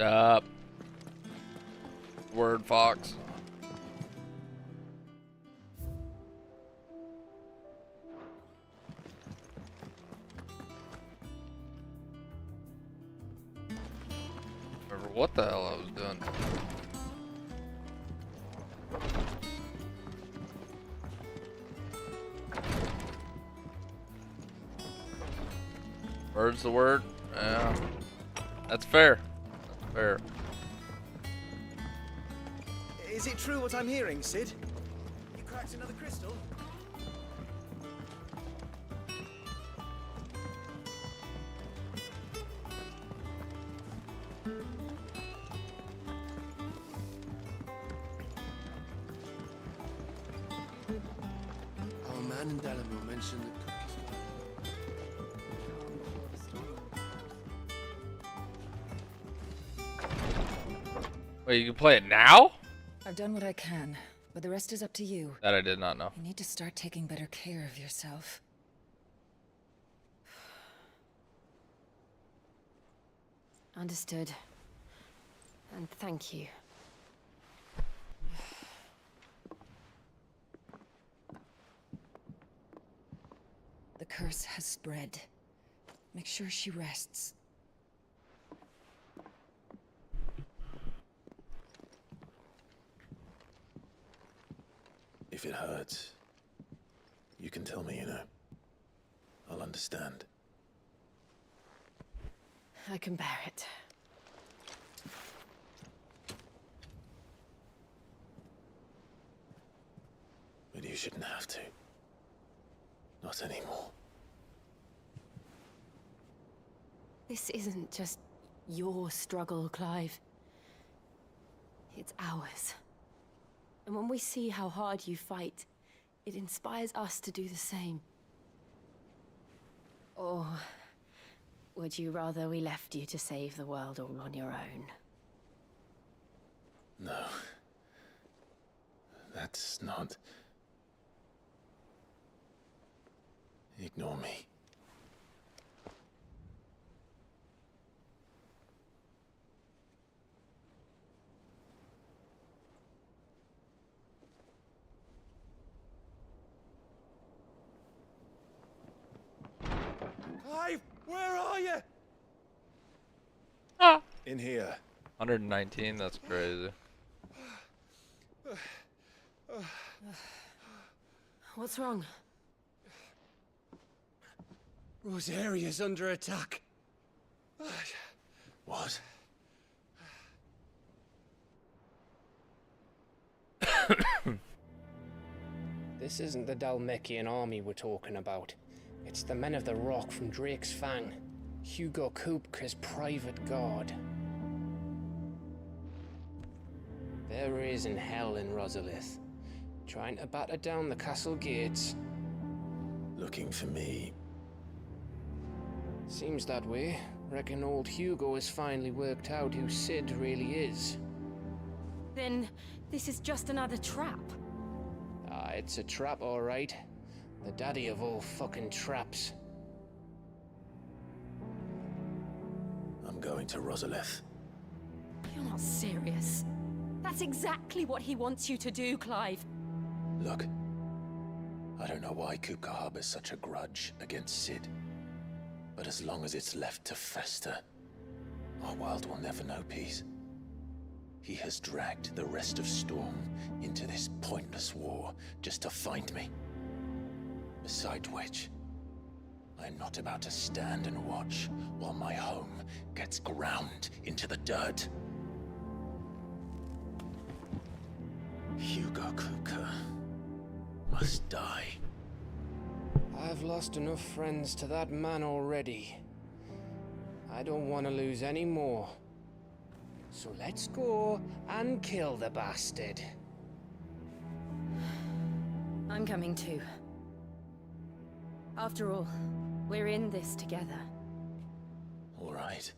Stop. Word fox. Remember what the hell I was doing. Bird's the word? Yeah. That's fair. That's fair. Is it true what I'm hearing, Sid? You cracked another crystal? Our man in Delamo mentioned that. Wait, you can play it now? I've done what I can, but the rest is up to you. That I did not know. You need to start taking better care of yourself. Understood. And thank you. The curse has spread. Make sure she rests. If it hurts, you can tell me, you know. I'll understand. I can bear it. But you shouldn't have to. Not anymore. This isn't just your struggle, Clive. It's ours. And when we see how hard you fight, it inspires us to do the same. Or would you rather we left you to save the world all on your own? No. That's not... Ignore me. Clive, where are you? Ah. In here. 119, that's crazy. What's wrong? Rosaria's under attack. What? This isn't the Dalmekian army we're talking about. It's the men of the Rock from Drake's Fang. Hugo Kupka's private guard. There is in hell in Rosalith, trying to batter down the castle gates. Looking for me? Seems that way. Reckon old Hugo has finally worked out who Sid really is. Then this is just another trap. Ah, it's a trap, all right. The daddy of all fucking traps. I'm going to Rosalith. You're not serious. That's exactly what he wants you to do, Clive. Look, I don't know why Kupka harbors such a grudge against Sid. But as long as it's left to fester, our world will never know peace. He has dragged the rest of Storm into this pointless war just to find me. Besides which, I am not about to stand and watch while my home gets ground into the dirt. Hugo Kupka must die. I've lost enough friends to that man already. I don't want to lose any more. So let's go and kill the bastard. I'm coming too. After all, we're in this together. All right.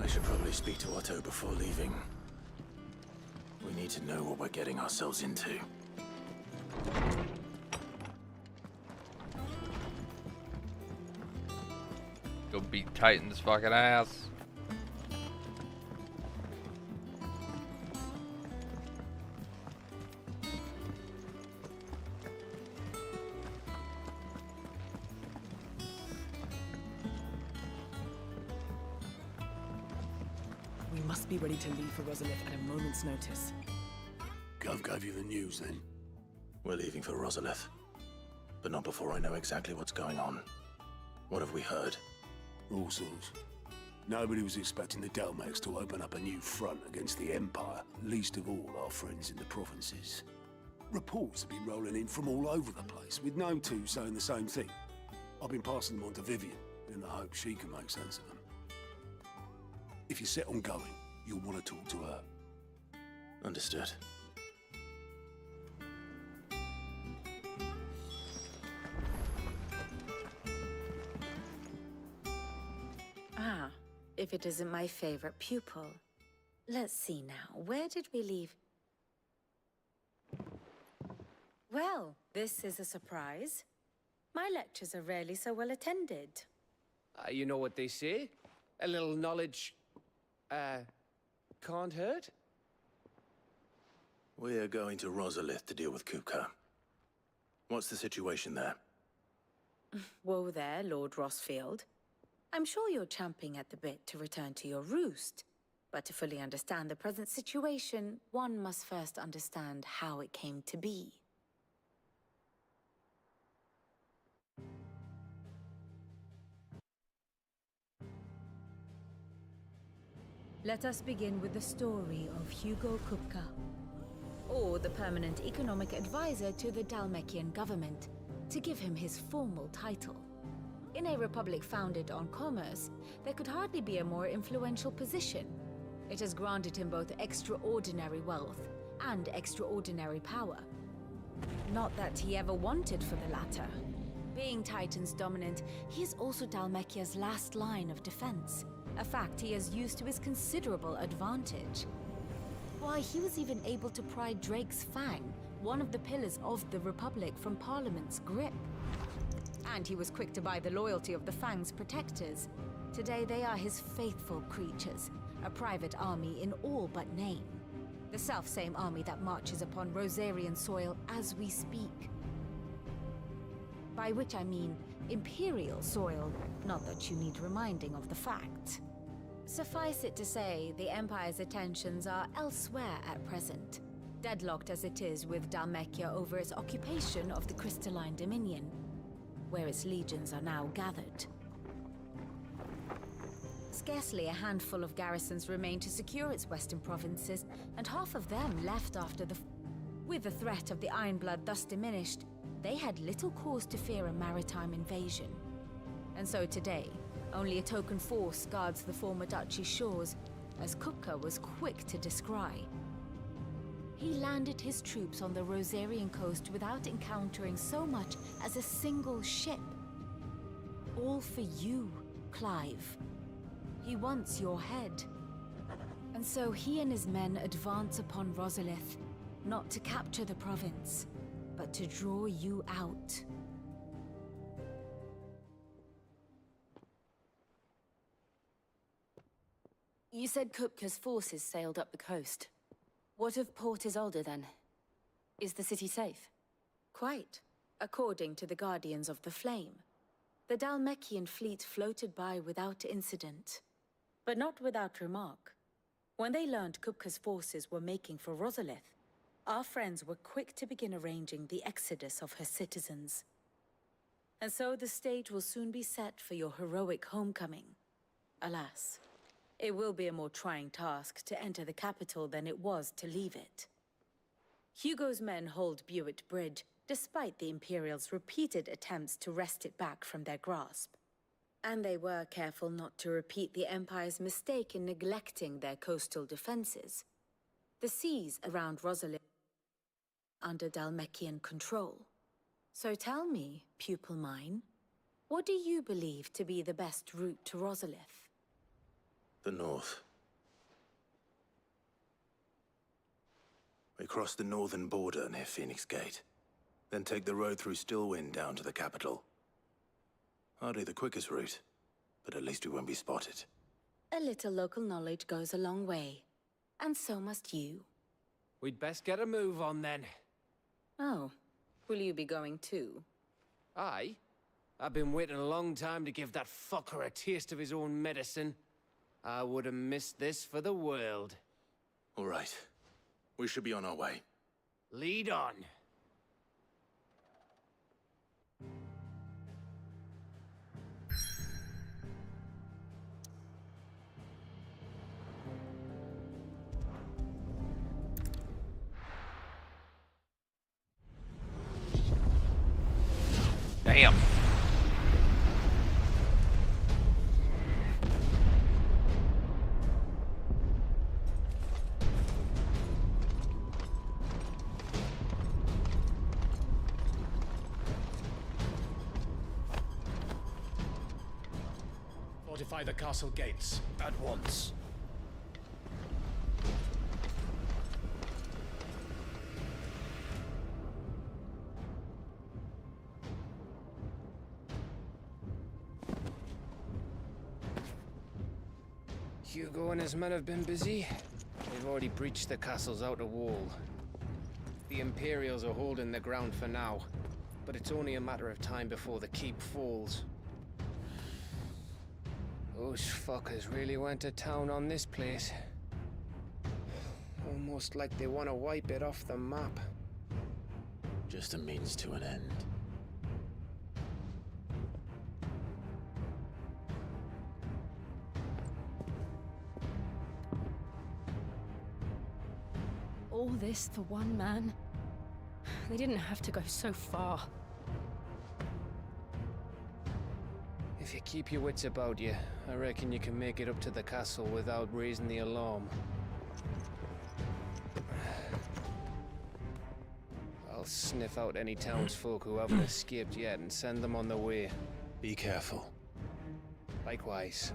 I should probably speak to Otto before leaving. We need to know what we're getting ourselves into. Titan's fucking ass. We must be ready to leave for Rosalith at a moment's notice. Gov gave you the news then? We're leaving for Rosalith. But not before I know exactly what's going on. What have we heard? All sorts. Nobody was expecting the Dalmex to open up a new front against the Empire, least of all our friends in the provinces. Reports have been rolling in from all over the place, with no two saying the same thing. I've been passing them on to Vivian, in the hope she can make sense of them. If you're set on going, you'll want to talk to her. Understood. Ah, if it isn't my favorite pupil. Let's see now, where did we leave? Well, this is a surprise. My lectures are rarely so well attended. You know what they say? A little knowledge, can't hurt? We're going to Rosalith to deal with Kupka. What's the situation there? Whoa there, Lord Rossfield. I'm sure you're champing at the bit to return to your roost. But to fully understand the present situation, one must first understand how it came to be. Let us begin with the story of Hugo Kupka, Or the permanent economic advisor to the Dalmekian government, to give him his formal title. In a republic founded on commerce, there could hardly be a more influential position. It has granted him both extraordinary wealth and extraordinary power. Not that he ever wanted for the latter. Being Titan's dominant, he is also Dalmekia's last line of defense, a fact he has used to his considerable advantage. Why, he was even able to pry Drake's Fang, one of the pillars of the Republic, from Parliament's grip. And he was quick to buy the loyalty of the Fang's protectors. Today they are his faithful creatures, a private army in all but name. The self-same army that marches upon Rosarian soil as we speak. By which I mean Imperial soil, not that you need reminding of the fact. Suffice it to say, the Empire's attentions are elsewhere at present, deadlocked as it is with Dalmekia over its occupation of the Crystalline Dominion, where its legions are now gathered. Scarcely a handful of garrisons remain to secure its western provinces, and half of them left after the... With the threat of the Ironblood thus diminished, they had little cause to fear a maritime invasion. And so today, only a token force guards the former duchy's shores, as Kupka was quick to descry. He landed his troops on the Rosarian coast without encountering so much as a single ship. All for you, Clive. He wants your head. And so he and his men advance upon Rosalith, not to capture the province, but to draw you out. You said Kupka's forces sailed up the coast. What of Port Isolde, then? Is the city safe? Quite, according to the Guardians of the Flame. The Dalmekian fleet floated by without incident, but not without remark. When they learned Kupka's forces were making for Rosalith, our friends were quick to begin arranging the exodus of her citizens. And so the stage will soon be set for your heroic homecoming. Alas, it will be a more trying task to enter the capital than it was to leave it. Hugo's men hold Buett Bridge, despite the Imperials' repeated attempts to wrest it back from their grasp. And they were careful not to repeat the Empire's mistake in neglecting their coastal defenses. The seas around Rosalith are under Dalmekian control. So tell me, pupil mine, what do you believe to be the best route to Rosalith? The north. We cross the northern border near Phoenix Gate, then take the road through Stillwind down to the capital. Hardly the quickest route, but at least we won't be spotted. A little local knowledge goes a long way. And so must you. We'd best get a move on then. Oh, will you be going too? Aye. I've been waiting a long time to give that fucker a taste of his own medicine. I would have missed this for the world. All right. We should be on our way. Lead on. Damn. Fortify the castle gates at once. Hugo and his men have been busy. They've already breached the castle's outer wall. The Imperials are holding the ground for now, but it's only a matter of time before the keep falls. Those fuckers really went to town on this place. Almost like they want to wipe it off the map. Just a means to an end. All this for one man? They didn't have to go so far. If you keep your wits about you, I reckon you can make it up to the castle without raising the alarm. I'll sniff out any townsfolk who haven't escaped yet and send them on their way. Be careful. Likewise.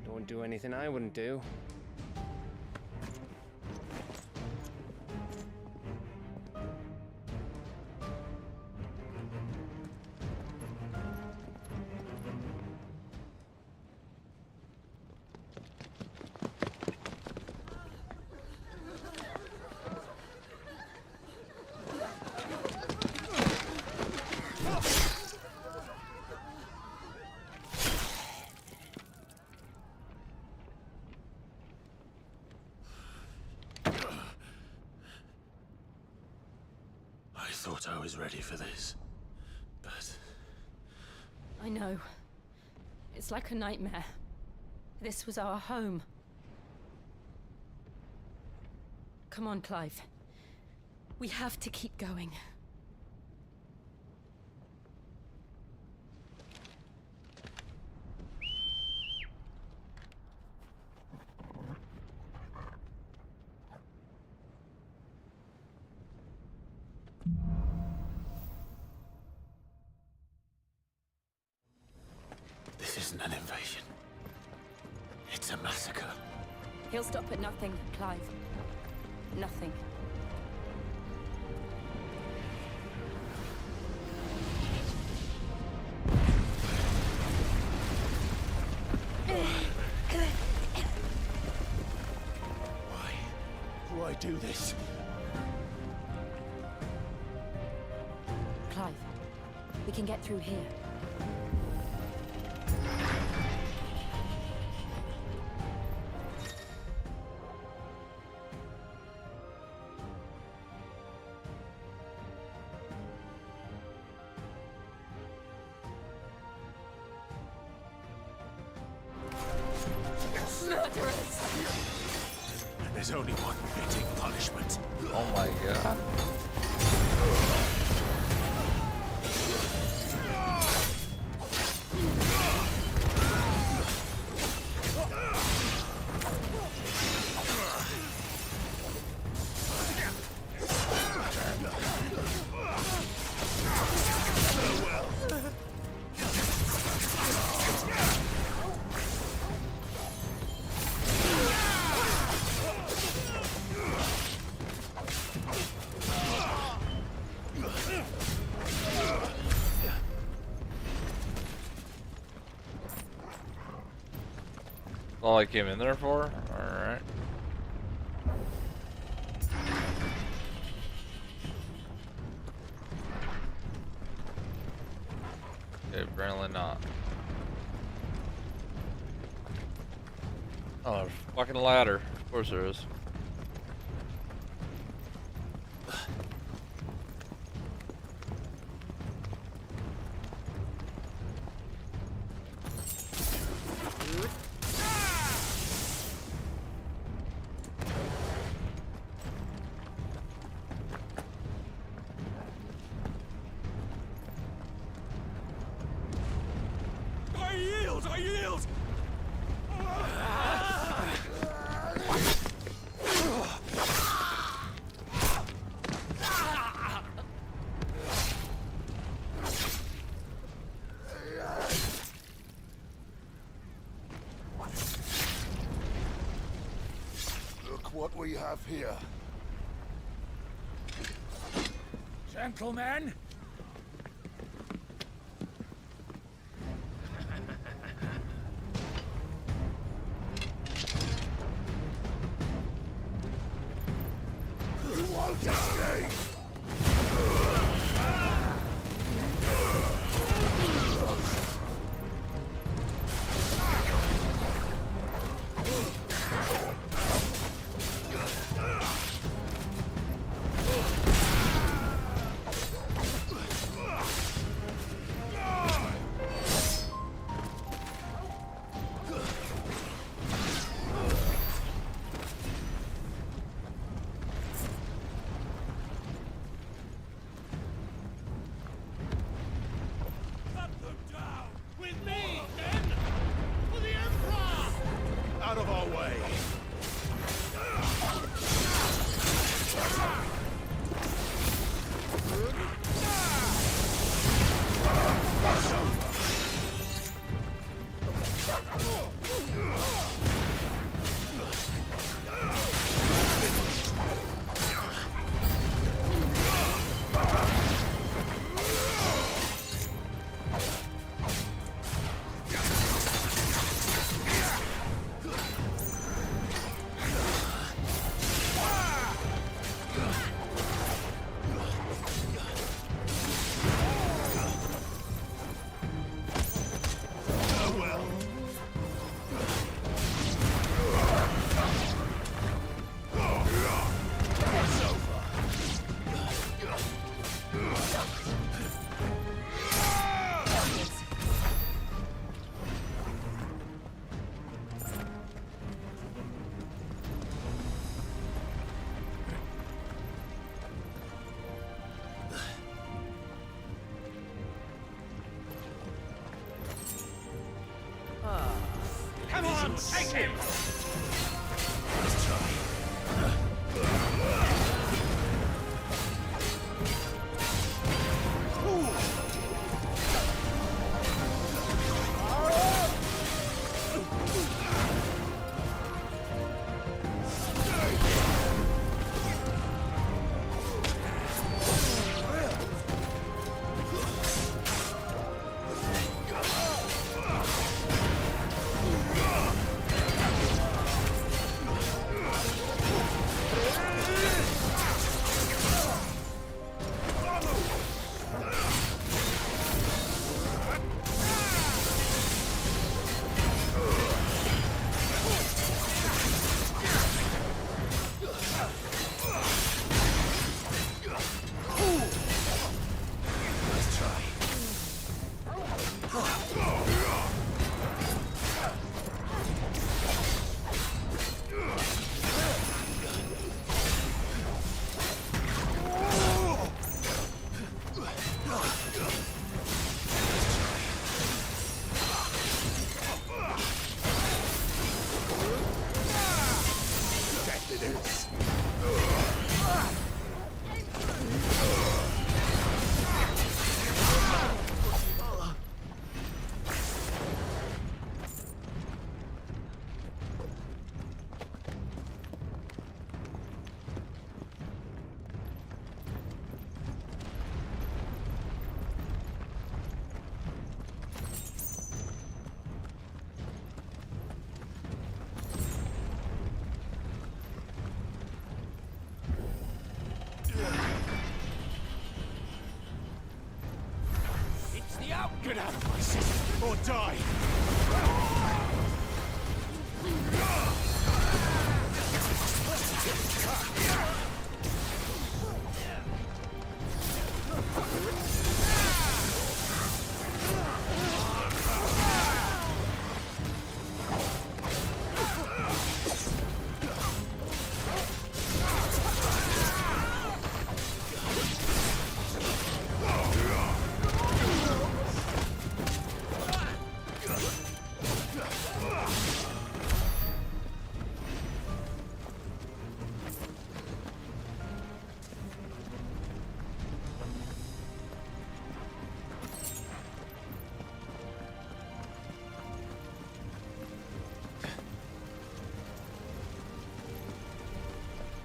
Don't do anything I wouldn't do. I thought I was ready for this, but... I know. It's like a nightmare. This was our home. Come on, Clive. We have to keep going. This isn't an invasion. It's a massacre. He'll stop at nothing, Clive. Nothing. Why do this? Clive, we can get through here. There's only one fitting punishment. Oh my god. All I came in there for? Alright. Okay, apparently not. Oh, there's a fucking ladder. Of course there is. I yield! I yield! Look what we have here. Gentlemen! You won't escape! Cut them down! With me, men! For the Emperor! Out of our way! Come on, take him! Let's try. Get out of my system or die!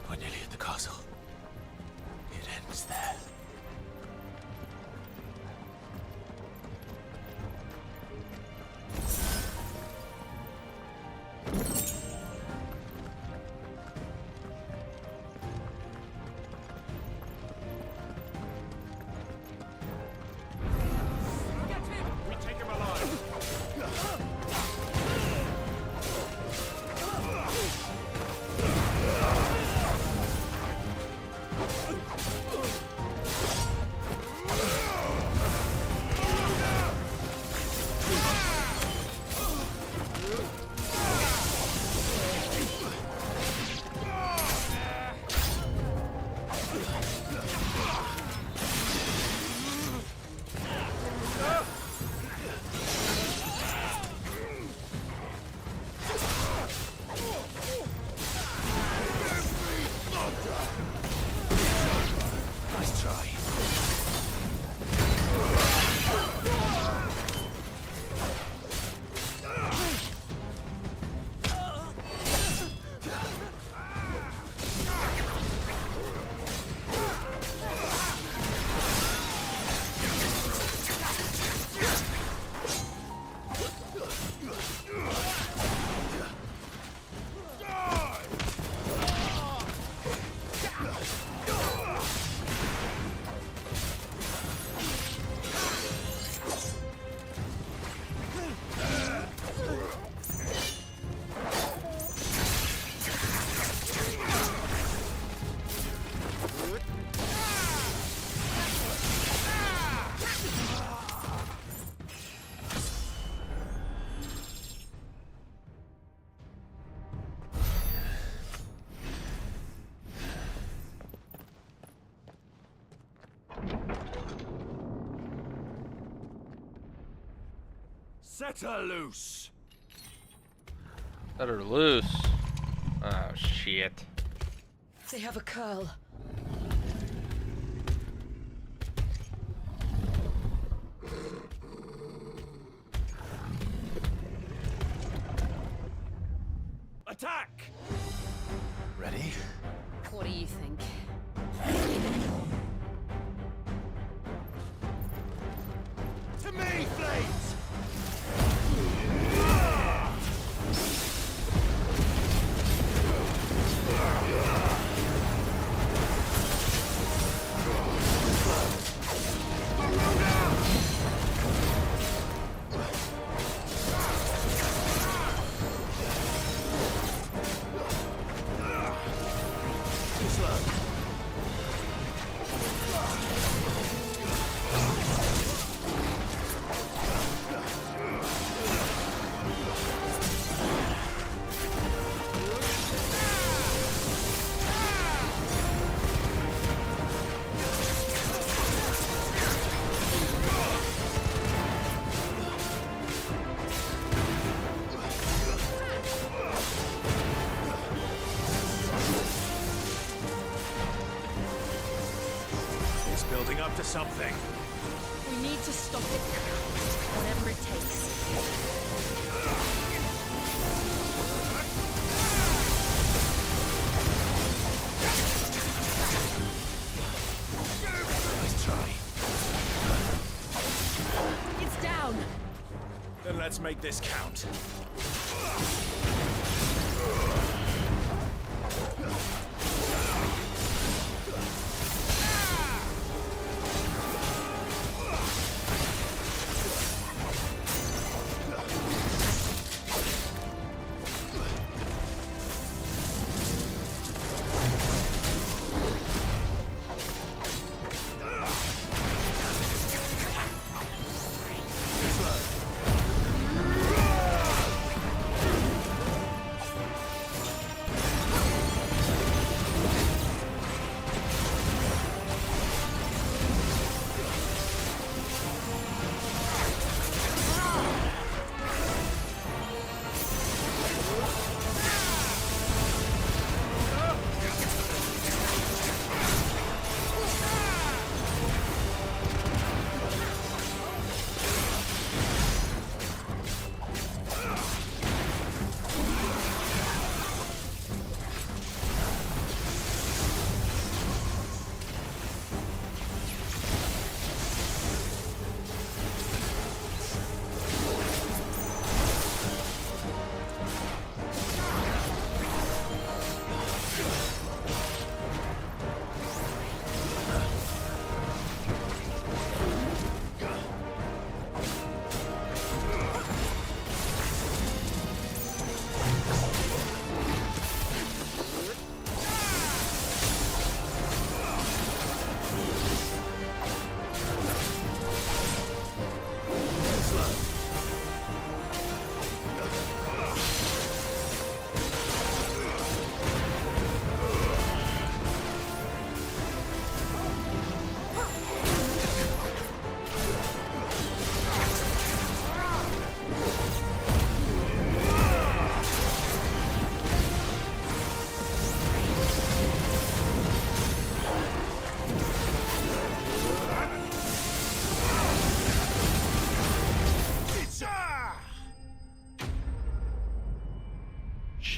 We're nearly at the castle. It ends there. We take him alive! Nice try. Set her loose! Let her loose. Oh shit. They have a curl. Attack! Ready? What do you think? To me, Blades! It's building up to something. We need to stop it. Whatever it takes. Nice try. It's down. Then let's make this count.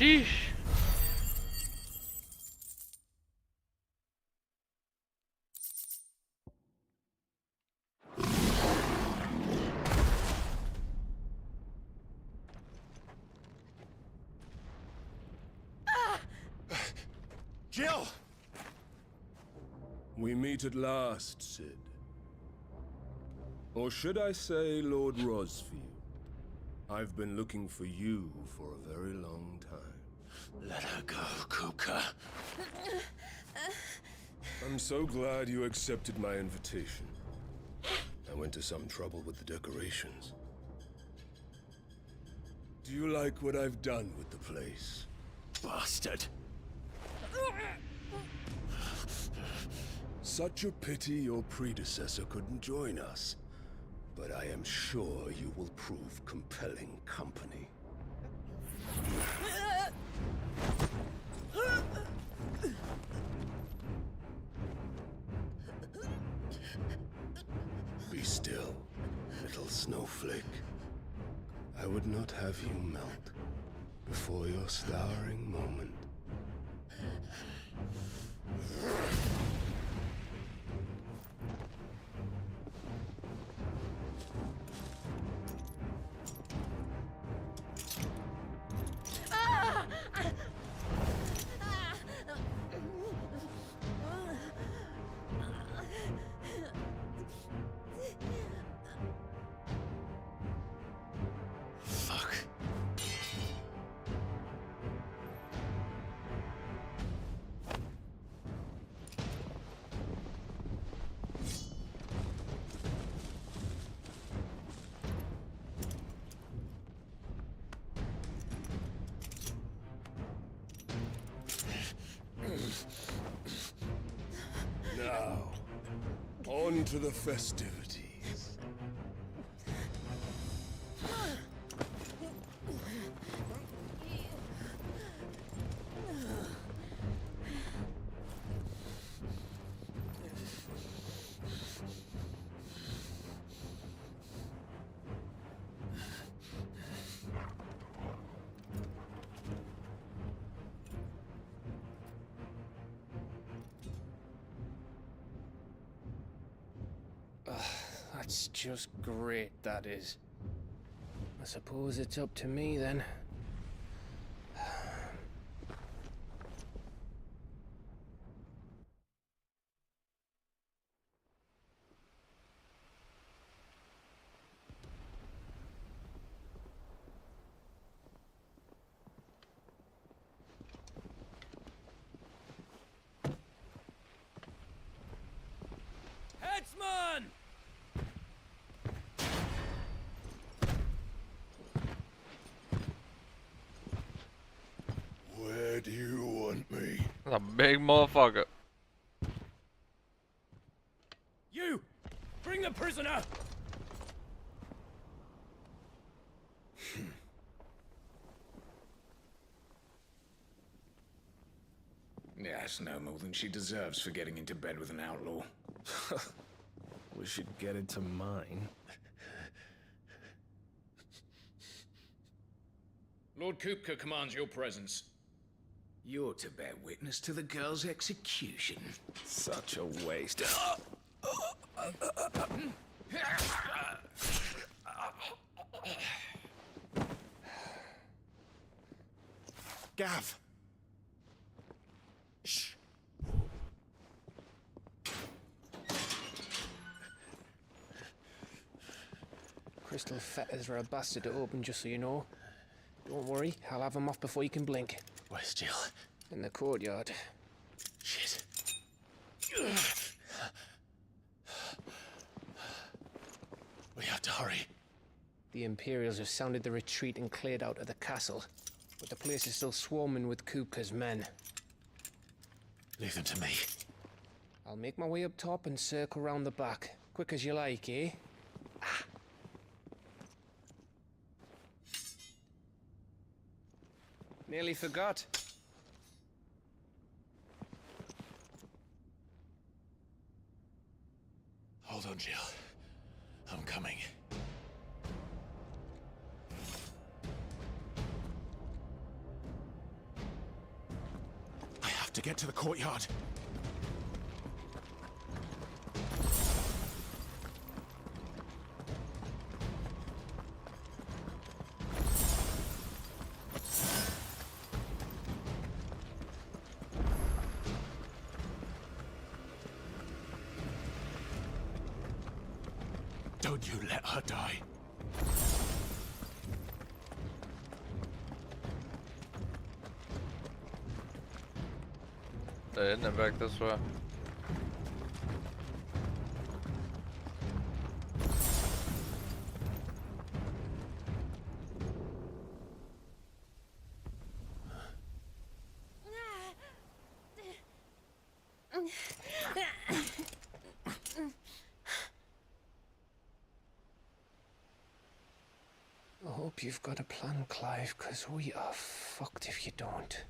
Sheesh. Jill! We meet at last, Sid. Or should I say Lord Rosfield? I've been looking for you for a very long time. Let her go, Kuka. I'm so glad you accepted my invitation. I went to some trouble with the decorations. Do you like what I've done with the place? Bastard. Such a pity your predecessor couldn't join us. But I am sure you will prove compelling company. Be still, little snowflake. I would not have you melt before your starring moment. Fuck. Now, on to the festivities. That's just great, that is. I suppose it's up to me then. Headsman! Where do you want me? That's a big motherfucker. You! Bring the prisoner! Yeah, that's no more than she deserves for getting into bed with an outlaw. We should get into mine. Lord Kupka commands your presence. You're to bear witness to the girl's execution. Such a waste. Gav! Shh! Crystal fetters are a bastard to open, just so you know. Don't worry, I'll have them off before you can blink. Where's Jill? In the courtyard. Shit. We have to hurry. The Imperials have sounded the retreat and cleared out of the castle, but the place is still swarming with Kupka's men. Leave them to me. I'll make my way up top and circle round the back. Quick as you like, eh? Nearly forgot. Hold on, Jill. I'm coming. to get to the courtyard. Don't you let her die. They isn't back this way. I hope you've got a plan, Clive, because we are fucked if you don't.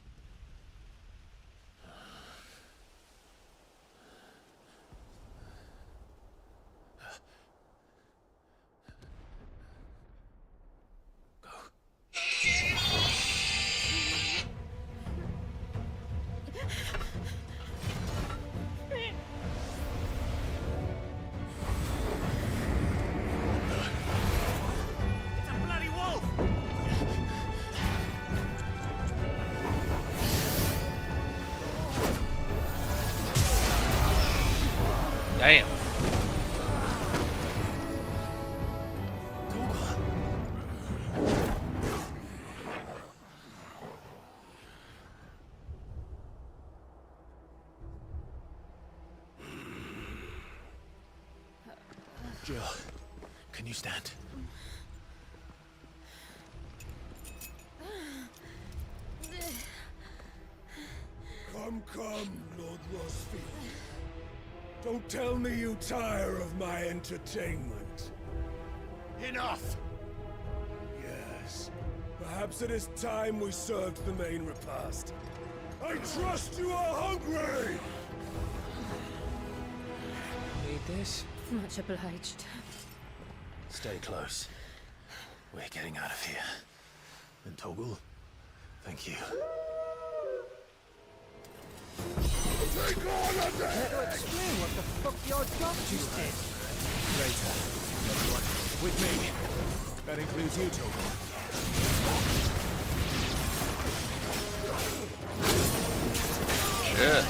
Damn. Jill, can you stand? Come, Lord Rosfield. Don't tell me you tire of my entertainment. Enough! Yes. Perhaps it is time we served the main repast. I trust you are hungry! Need this? Much obliged. Stay close. We're getting out of here. And Toggle, thank you. Take on a day! Explain what the fuck your doctors did. Later. Everyone, with me. That includes you, Toggle. Shit.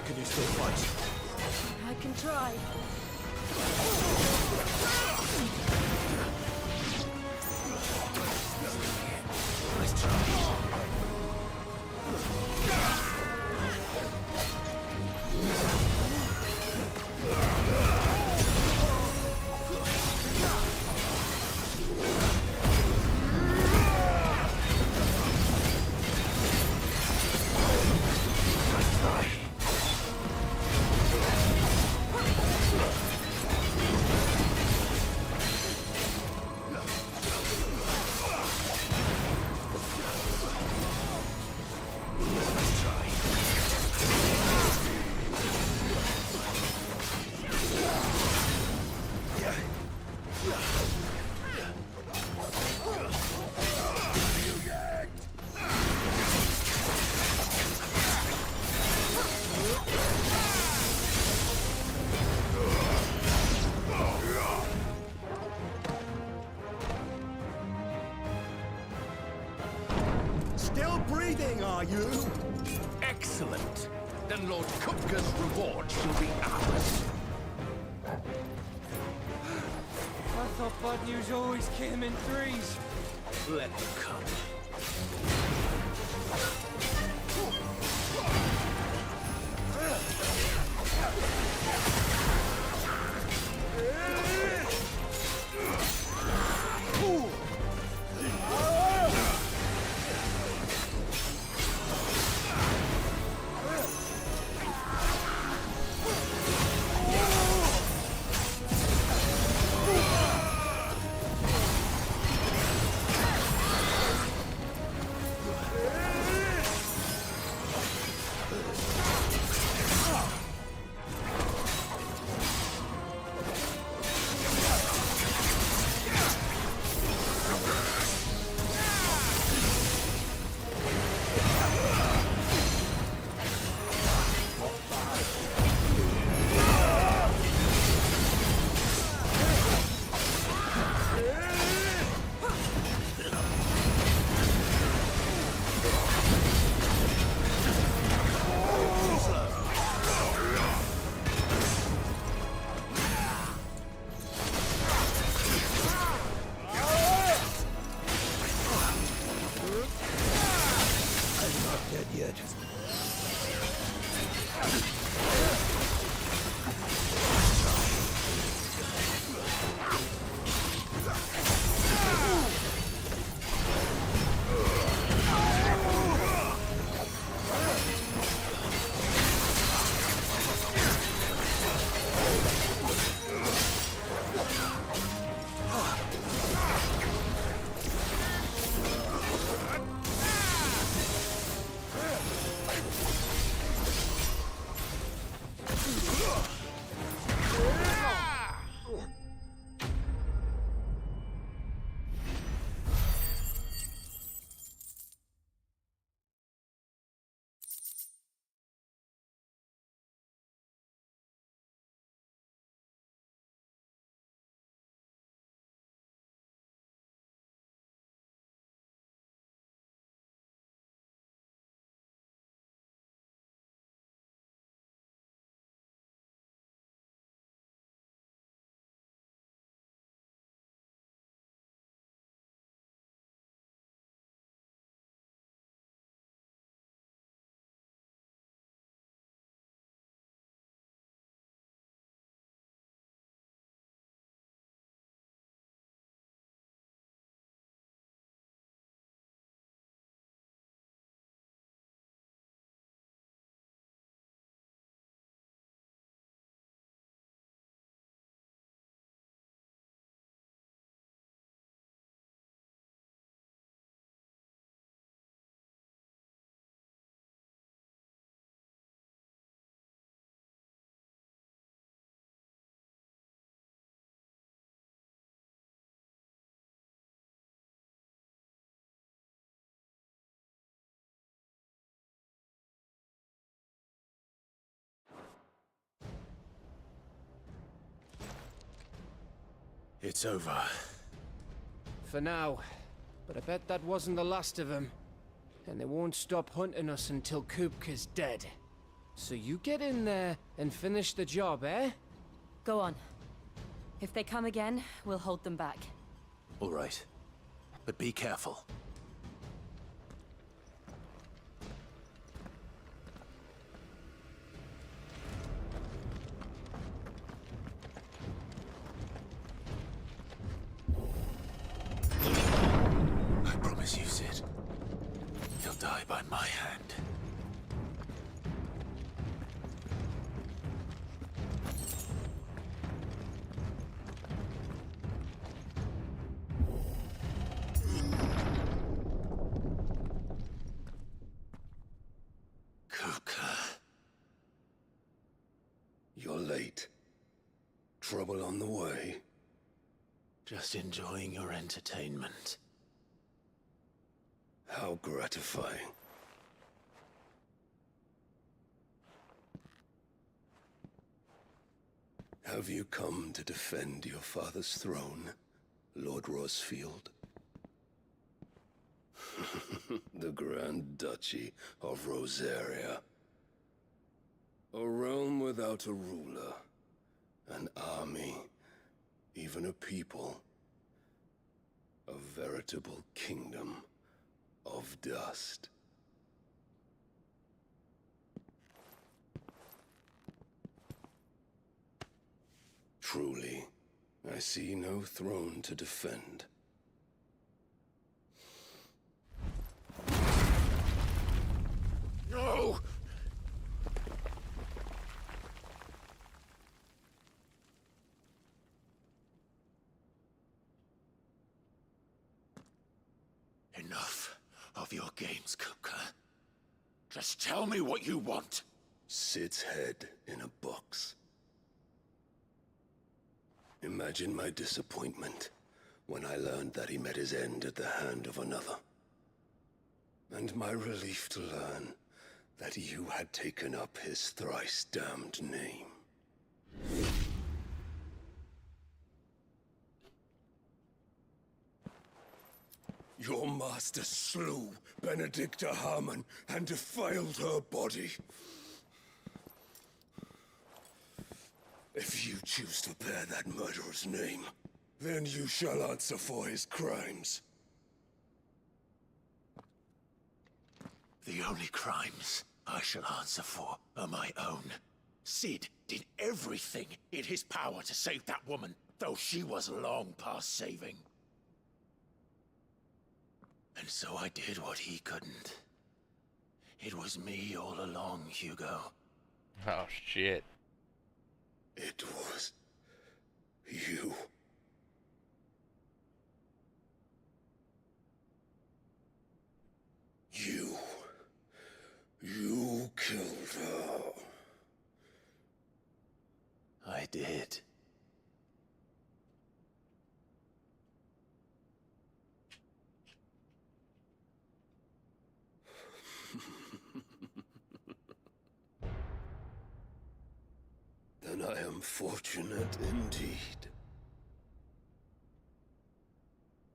Can you still fight? I can try. Nice try. Still breathing, are you? Excellent. Then Lord Kupka's reward shall be ours. thought bad news always came in threes. Let them come. It's over. For now. But I bet that wasn't the last of them. And they won't stop hunting us until Kupka's dead. So you get in there and finish the job, eh? Go on. If they come again, we'll hold them back. All right. But be careful. I promise you, Sid. He'll die by my hand. You're late. Trouble on the way? Just enjoying your entertainment. How gratifying. Have you come to defend your father's throne, Lord Rosfield? The Grand Duchy of Rosaria. A realm without a ruler, an army, even a people veritable kingdom of dust. Truly, I see no throne to defend. No! Enough of your games, Kupka. Just tell me what you want. Sid's head in a box. Imagine my disappointment when I learned that he met his end at the hand of another. And my relief to learn that you had taken up his thrice-damned name. Your master slew Benedicta Harmon and defiled her body. If you choose to bear that murderer's name, then you shall answer for his crimes. The only crimes I shall answer for are my own. Sid did everything in his power to save that woman, though she was long past saving. And so I did what he couldn't. It was me all along, Hugo. Oh, shit. It was you. You killed her. I did. Then I am fortunate indeed.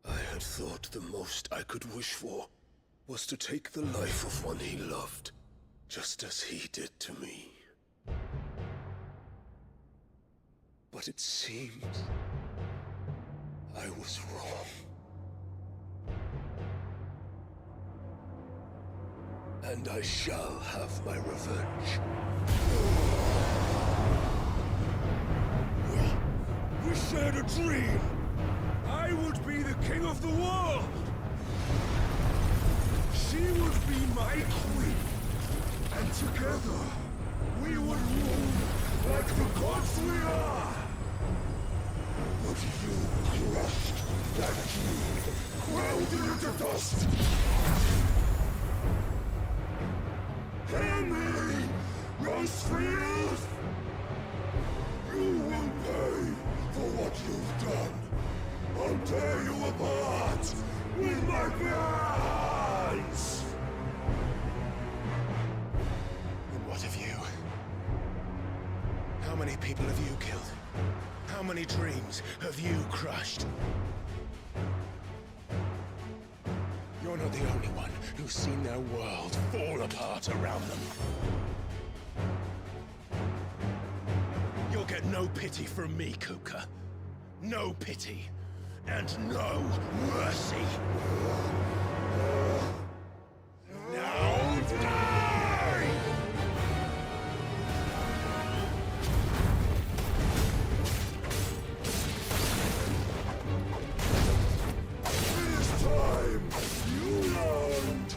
I had thought the most I could wish for was to take the life of one he loved, just as he did to me. But it seems I was wrong. And I shall have my revenge. We shared a dream! I would be the king of the world! She would be my queen! And together, we would rule like the gods we are! But you crushed that dream, ground it into dust! Hear me, Rosefield! You will pay for what you've done. I'll tear you apart with my bare hands! And what of you? How many people have you killed? How many dreams have you crushed? You're not the only one who's seen their world fall apart around them. You'll get no pity from me, Kupka. No pity. And no mercy. Now die! This time, you learned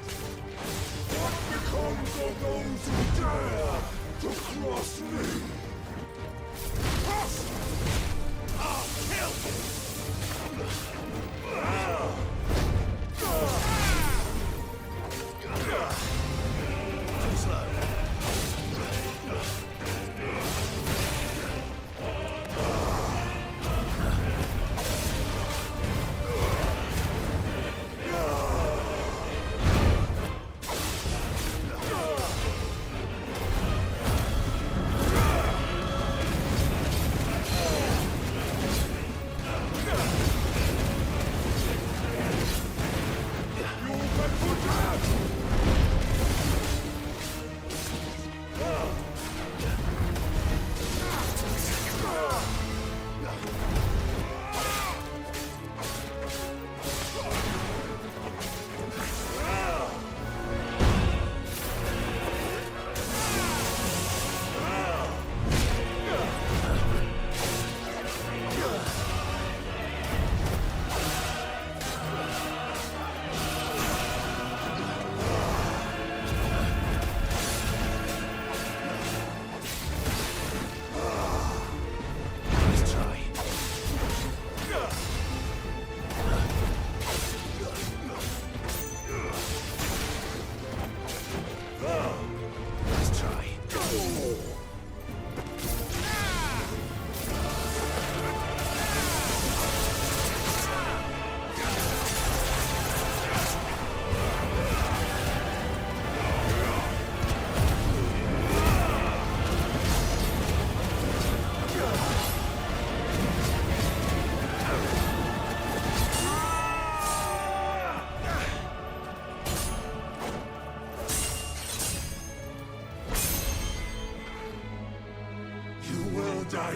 what becomes of those who dare to cross me. I'll kill you!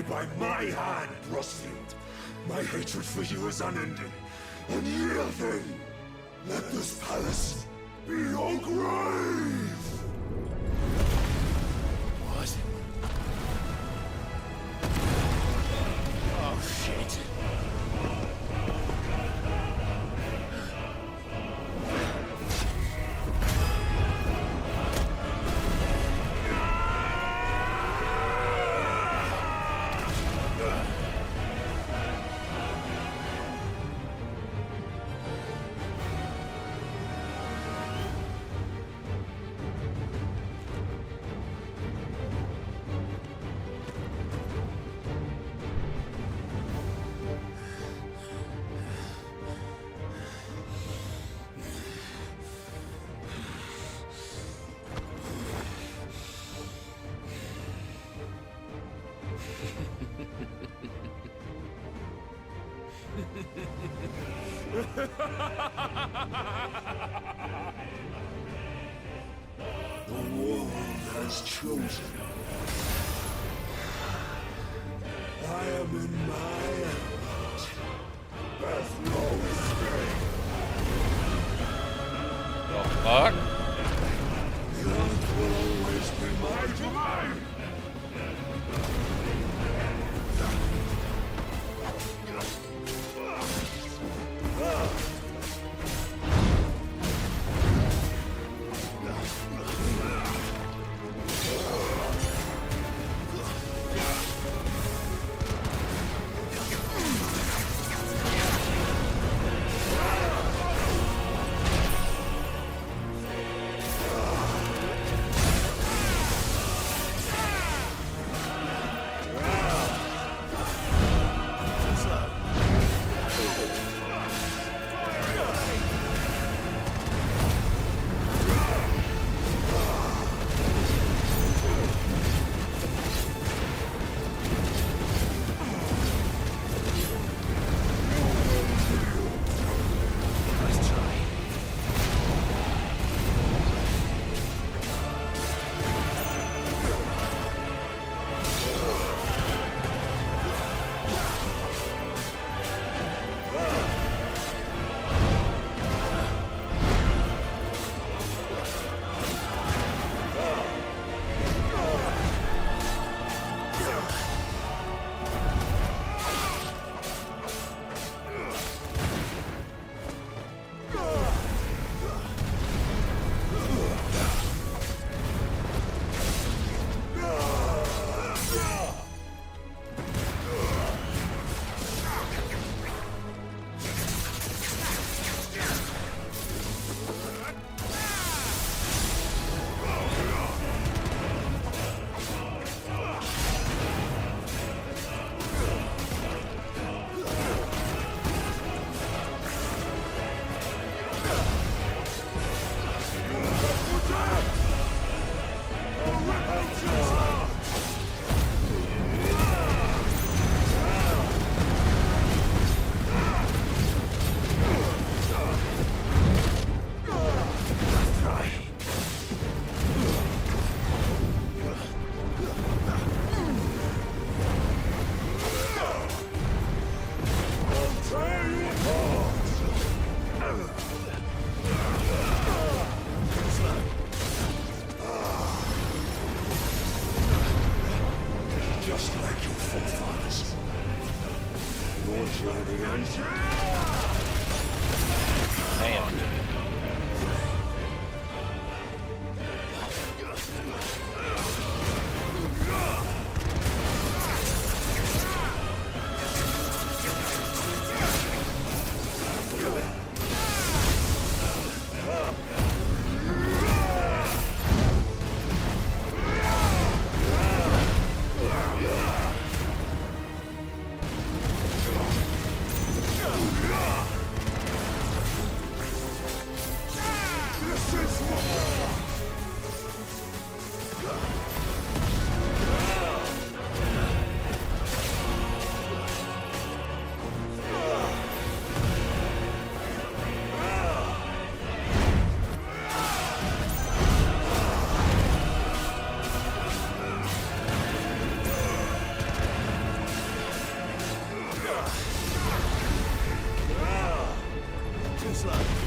by my hand, Rosfield. My hatred for you is unending. Unyielding. Let this palace be your grave! What? Oh, shit. The world has chosen. I am in my element. There's no escape. The fuck? The earth will always be my domain. slow.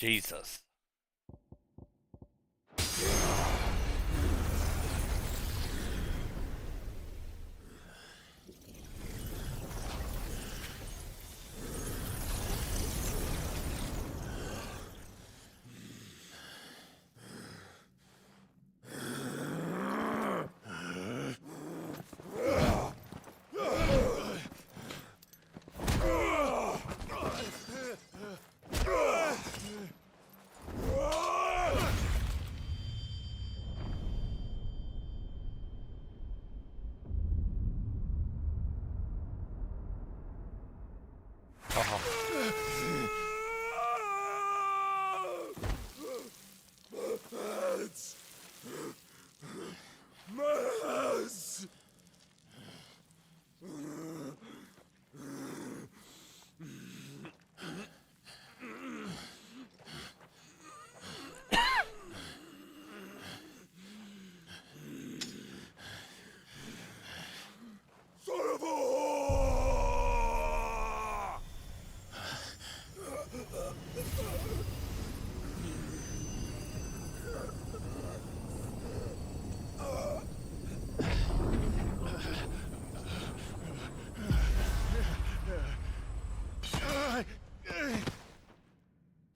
Jesus.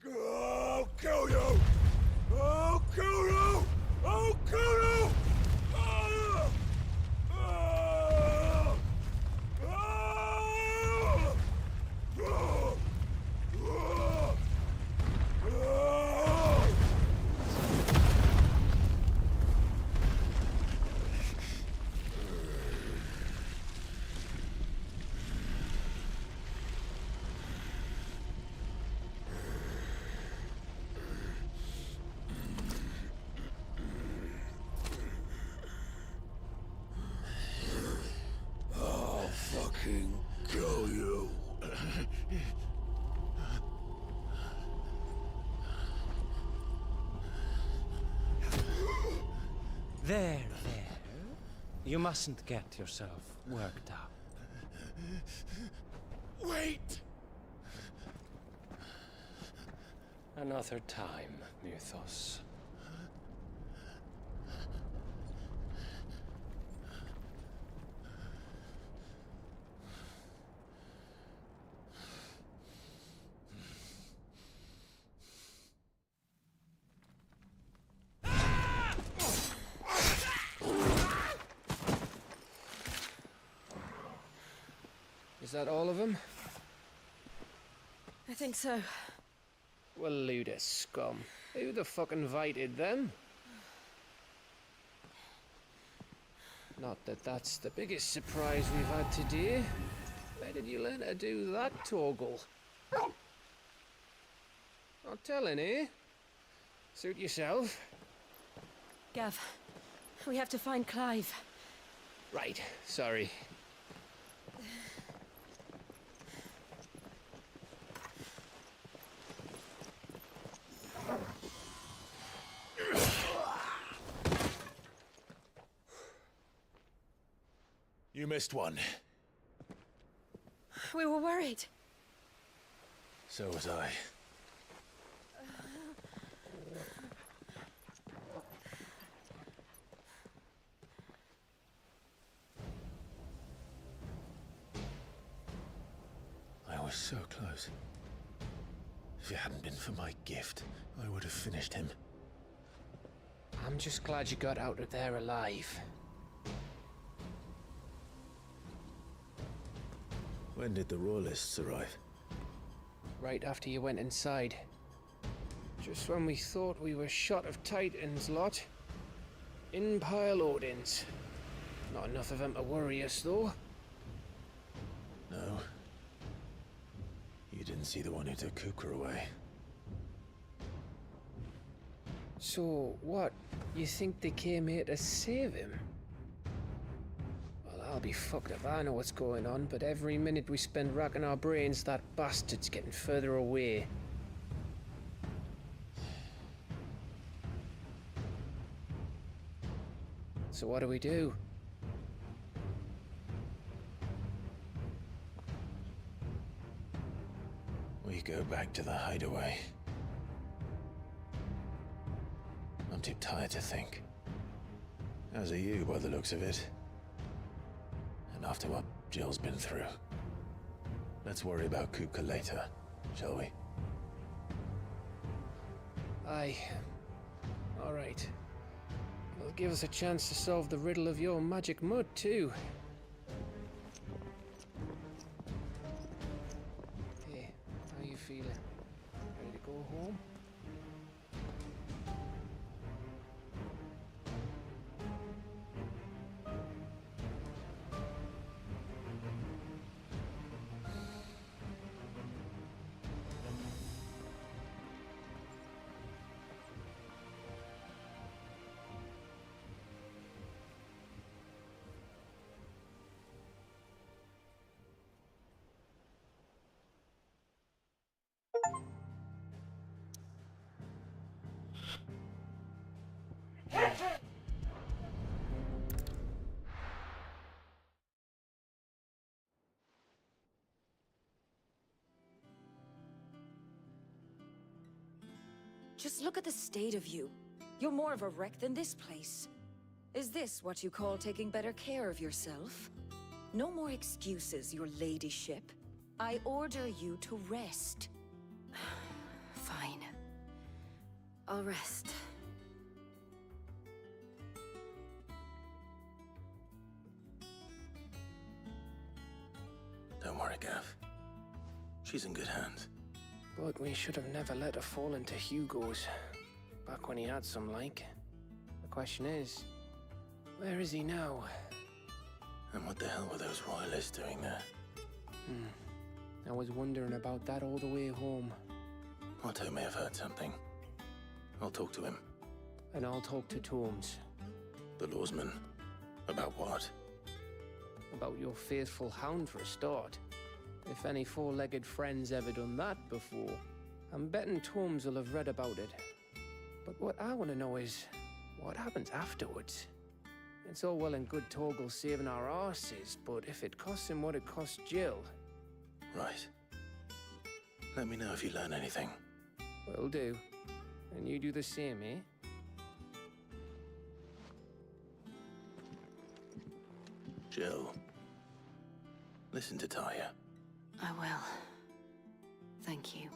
I'll kill you! I'll kill you! I'll kill you! Ah! Ah! Ah! Ah! Ah! I'll fucking kill you. There. You mustn't get yourself worked up. Wait! Another time, Mythos. Is that all of them? I think so. Well, Luda scum. Who the fuck invited them? Not that that's the biggest surprise we've had today. Where did you learn to do that, Torgal? Not telling, eh? Suit yourself. Gav, we have to find Clive. Right, sorry. You missed one. We were worried. So was I. I was so close. If it hadn't been for my gift, I would have finished him. I'm just glad you got out of there alive. When did the Royalists arrive? Right after you went inside. Just when we thought we were shot of Titans, lot. In pile Odins. Not enough of them to worry us, though. No. You didn't see the one who took Kupka away. So, what? You think they came here to save him? Well, I'll be fucked if I know what's going on, but every minute we spend racking our brains, that bastard's getting further away. So what do we do? We go back to the hideaway. I'm too tired to think. As are you, by the looks of it. And after what Jill's been through. Let's worry about Kupka later, shall we? Aye. All right. It'll give us a chance to solve the riddle of your magic mud, too. Hey, how you feeling? Ready to go home? Just look at the state of you. You're more of a wreck than this place. Is this what you call taking better care of yourself? No more excuses, your ladyship. I order you to rest. Fine. I'll rest. Don't worry, Gav. She's in good hands. But we should have never let her fall into Hugo's. Back when he had some like. The question is, where is he now? And what the hell were those royalists doing there? I was wondering about that all the way home. Otto may have heard something. I'll talk to him. And I'll talk to Tomes. The lawsman. About what? About your faithful hound for a start. If any four-legged friend's ever done that before, I'm betting Tomes will have read about it. But what I want to know is, what happens afterwards? It's all well and good Torgal saving our arses, but if it costs him what it cost Jill... Right. Let me know if you learn anything. Will do. And you do the same, eh? Jill. Listen to Taya. I will. Thank you.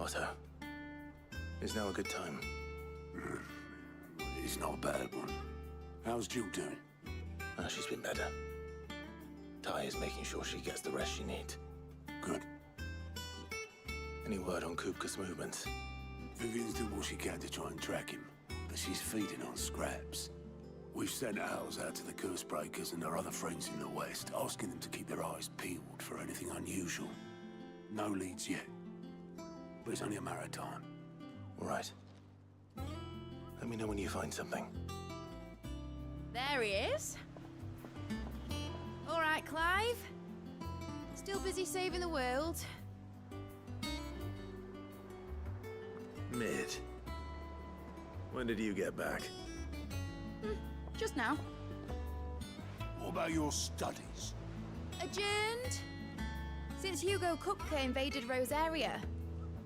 Otto. Is now a good time? It's not a bad one. How's Jill doing? She's been better. Ty is making sure she gets the rest she needs. Good. Any word on Kupka's movements? Vivian's doing what she can to try and track him, but she's feeding on scraps. We've sent owls out to the Cursebreakers and our other friends in the West, asking them to keep their eyes peeled for anything unusual. No leads yet, but it's only a matter of time. All right. Let me know when you find something. There he is. All right, Clive. Still busy saving the world. Mid. When did you get back? Just now. What about your studies? Adjourned. Since Hugo Kupka invaded Rosaria.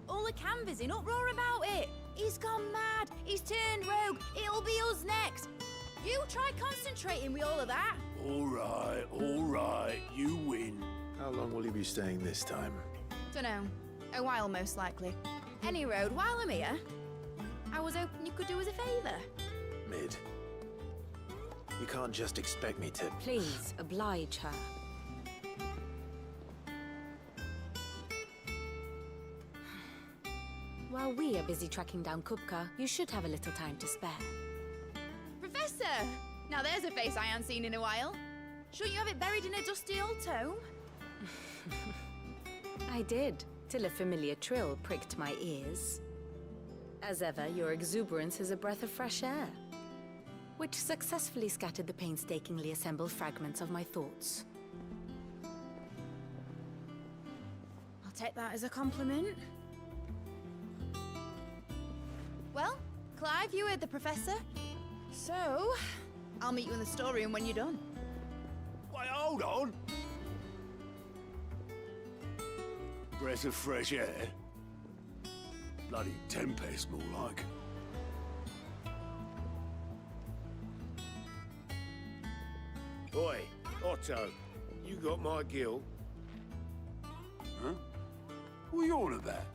All the canvas in uproar about it. He's gone mad. He's turned rogue. It'll be us next. You try concentrating with all of that. All right, you win. How long will you be staying this time? Dunno. A while, most likely. Any road, while I'm here, I was hoping you could do us a favour. Mid. You can't just expect me to... Please, oblige her. While we are busy tracking down Kupka, you should have a little time to spare. Professor! Now there's a face I haven't seen in a while. Shouldn't you have it buried in a dusty old tome? I did, till a familiar trill pricked my ears. As ever, your exuberance is a breath of fresh air, which successfully scattered the painstakingly assembled fragments of my thoughts. I'll take that as a compliment. Well, Clive, you heard the Professor. So, I'll meet you in the storeroom when you're done. Wait, hold on. Breath of fresh air. Bloody tempest, more like. Oi, Otto, you got my gill? Huh? What are you on about?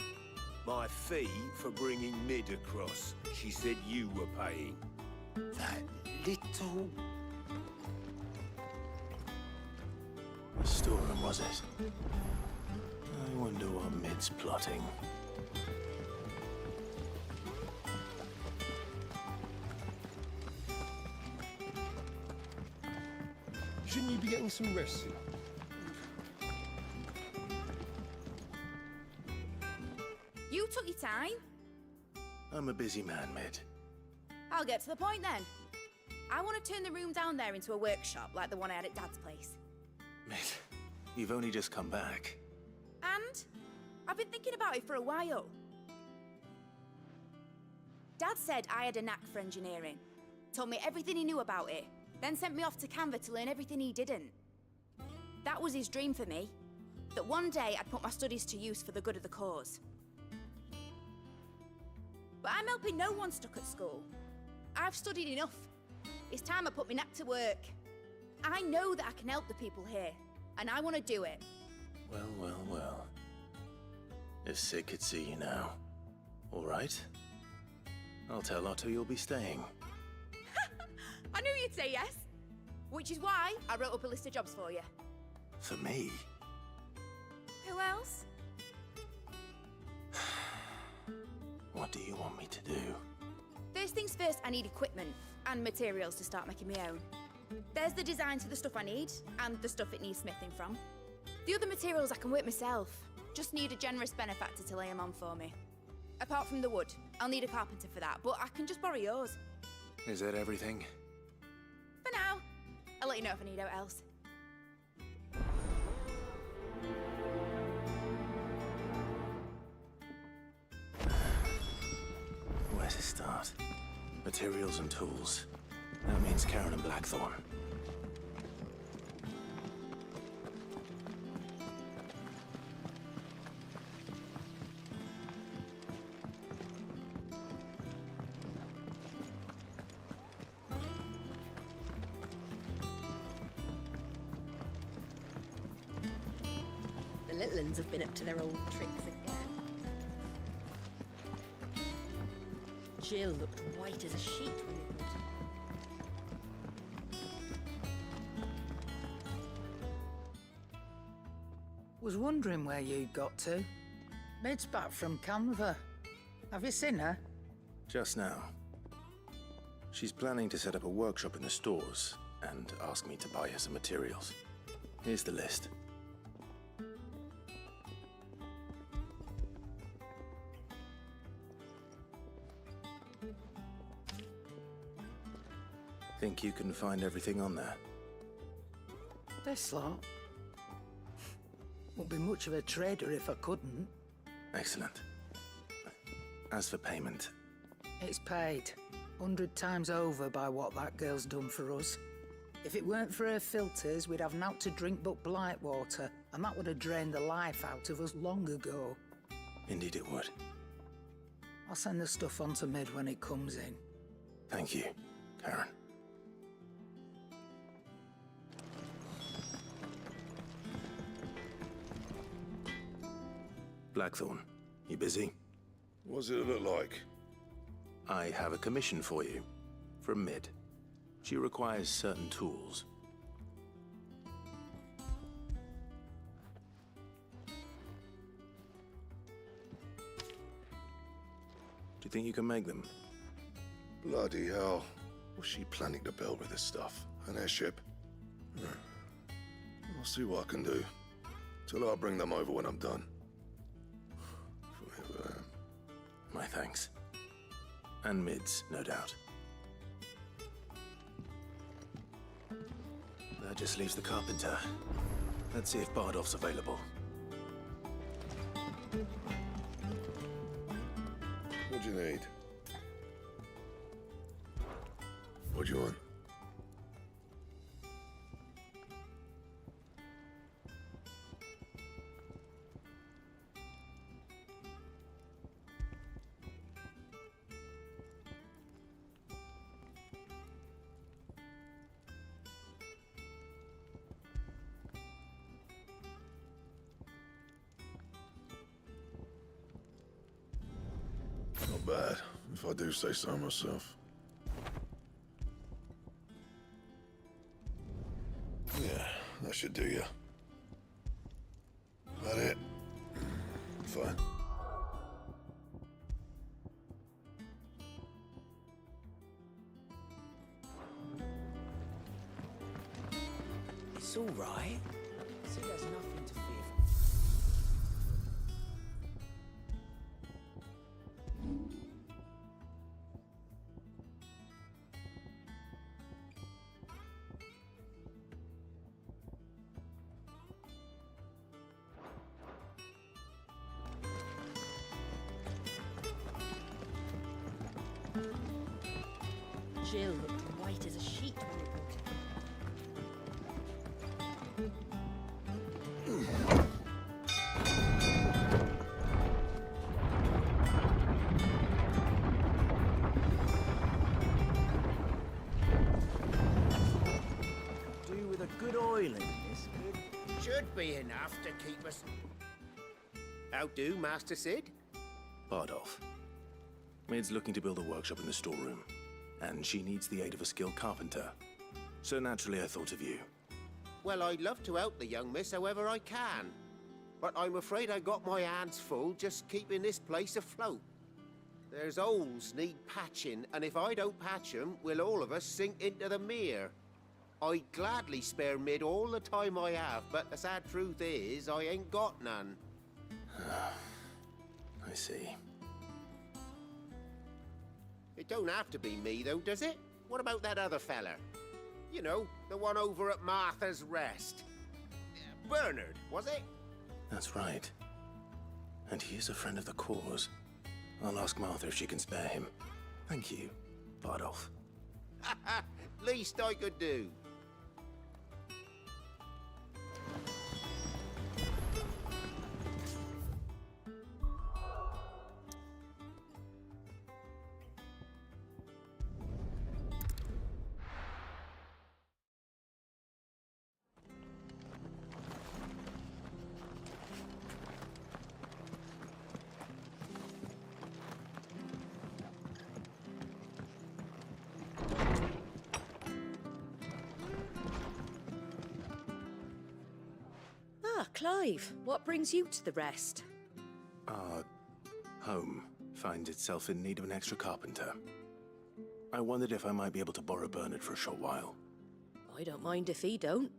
My fee for bringing Mid across. She said you were paying. That little... The storeroom, was it? I wonder what Mid's plotting. Shouldn't you be getting some rest soon? You took your time. I'm a busy man, Mid. I'll get to the point then. I want to turn the room down there into a workshop like the one I had at Dad's place. Mid, you've only just come back. And I've been thinking about it for a while. Dad said I had a knack for engineering. Told me everything he knew about it. Then sent me off to Canva to learn everything he didn't. That was his dream for me. That one day I'd put my studies to use for the good of the cause. But I'm helping no one stuck at school. I've studied enough. It's time I put my knack to work. I know that I can help the people here, and I want to do it. Well, well, well. If Sid could see you now. All right. I'll tell Otto you'll be staying. I knew you'd say yes. Which is why I wrote up a list of jobs for you. For me? Who else? What do you want me to do? First things first, I need equipment and materials to start making my own. There's the designs for the stuff I need and the stuff it needs smithing from. The other materials I can work myself. Just need a generous benefactor to lay them on for me. Apart from the wood, I'll need a carpenter for that, but I can just borrow yours. Is that everything? For now. I'll let you know if I need out else. Where to start? Materials and tools. That means Karen and Blackthorn. The little uns have been up to their old tricks again. Jill looked white as a sheet when they brought her. Was wondering where you'd got to. Mid's back from Canva. Have you seen her? Just now. She's planning to set up a workshop in the stores and ask me to buy her some materials. Here's the list. Think you can find everything on there? This lot? Wouldn't be much of a trader if I couldn't. Excellent. As for payment... It's paid. 100 times over by what that girl's done for us. If it weren't for her filters, we'd have naught to drink but blight water, and that would have drained the life out of us long ago. Indeed it would. I'll send the stuff on to Mid when it comes in. Thank you, Karen. Blackthorn, you busy? What's it look like? I have a commission for you, from Mid. She requires certain tools. Do you think you can make them? Bloody hell. What's she planning to build with this stuff? An airship? I'll see what I can do. Tell her I'll bring them over when I'm done. My thanks. And Mid's, no doubt. That just leaves the carpenter. Let's see if Bardolph's available. What do you need? What do you want? Not bad, if I do say so myself. Yeah, that should do you. That it? Fine. It's all right. Sid has nothing to fear. Jill looked white as a sheet when they brought her. Do with a good oil in this, kid. Should be enough to keep us... How do, Master Sid? Bardolph. Mid's looking to build a workshop in the storeroom, and she needs the aid of a skilled carpenter. So naturally I thought of you. Well, I'd love to help the young miss however I can. But I'm afraid I got my hands full just keeping this place afloat. There's holes need patching, and if I don't patch them, will all of us sink into the mere. I'd gladly spare Mid all the time I have, but the sad truth is, I ain't got none. I see. It don't have to be me, though, does it? What about that other fella? You know, the one over at Martha's Rest. Bernard, was it? That's right. And he is a friend of the cause. I'll ask Martha if she can spare him. Thank you, Bardolph. Least I could do. Ah, Clive, what brings you to the rest? Our home finds itself in need of an extra carpenter. I wondered if I might be able to borrow Bernard for a short while. I don't mind if he don't.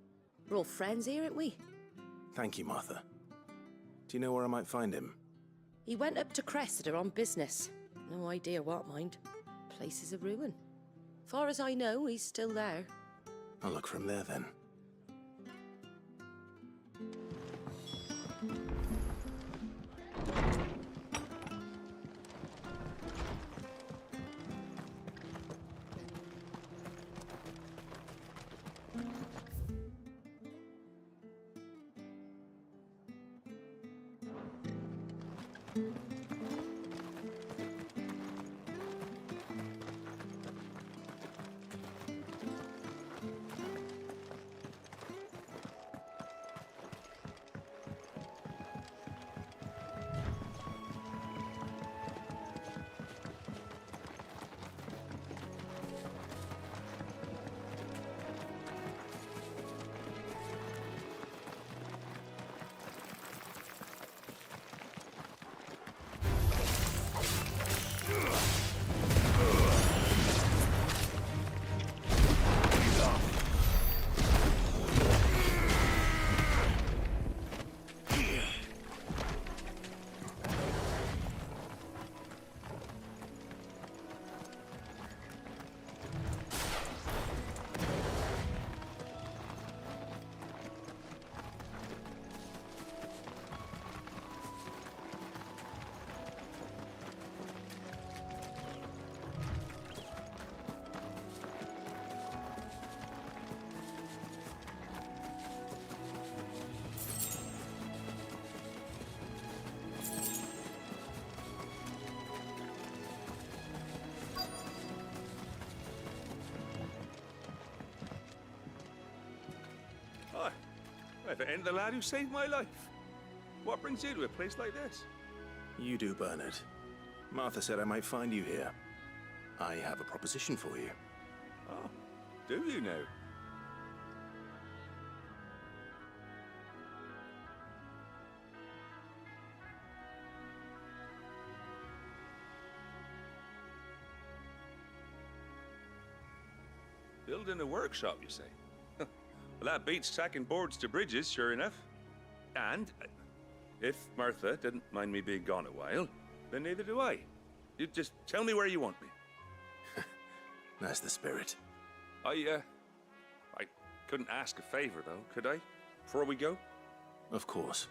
We're all friends here, aren't we? Thank you, Martha. Do you know where I might find him? He went up to Cressida on business. No idea what, mind. Place is a ruin. Far as I know, he's still there. I'll look for him there then. If it ain't the lad who saved my life. What brings you to a place like this? You do, Bernard. Martha said I might find you here. I have a proposition for you. Oh, do you now? Building a workshop, you say? Well, that beats tacking boards to bridges, sure enough. And if Martha didn't mind me being gone a while, then neither do I. You just tell me where you want me. That's the spirit. I couldn't ask a favor, though, could I? Before we go? Of course.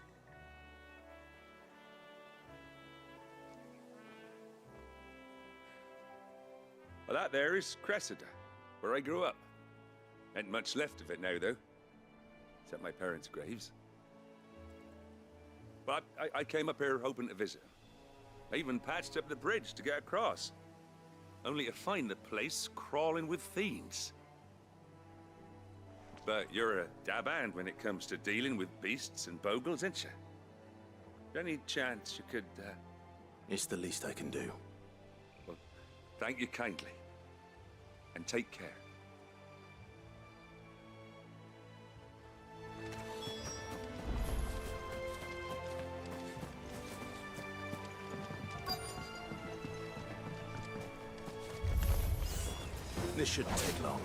Well, that there is Cressida, where I grew up. Ain't much left of it now, though. Except my parents' graves. But I came up here hoping to visit. I even patched up the bridge to get across. Only to find the place crawling with fiends. But you're a dab hand when it comes to dealing with beasts and bogles, ain't you? Any chance you could, It's the least I can do. Well, thank you kindly. And take care. This shouldn't take long.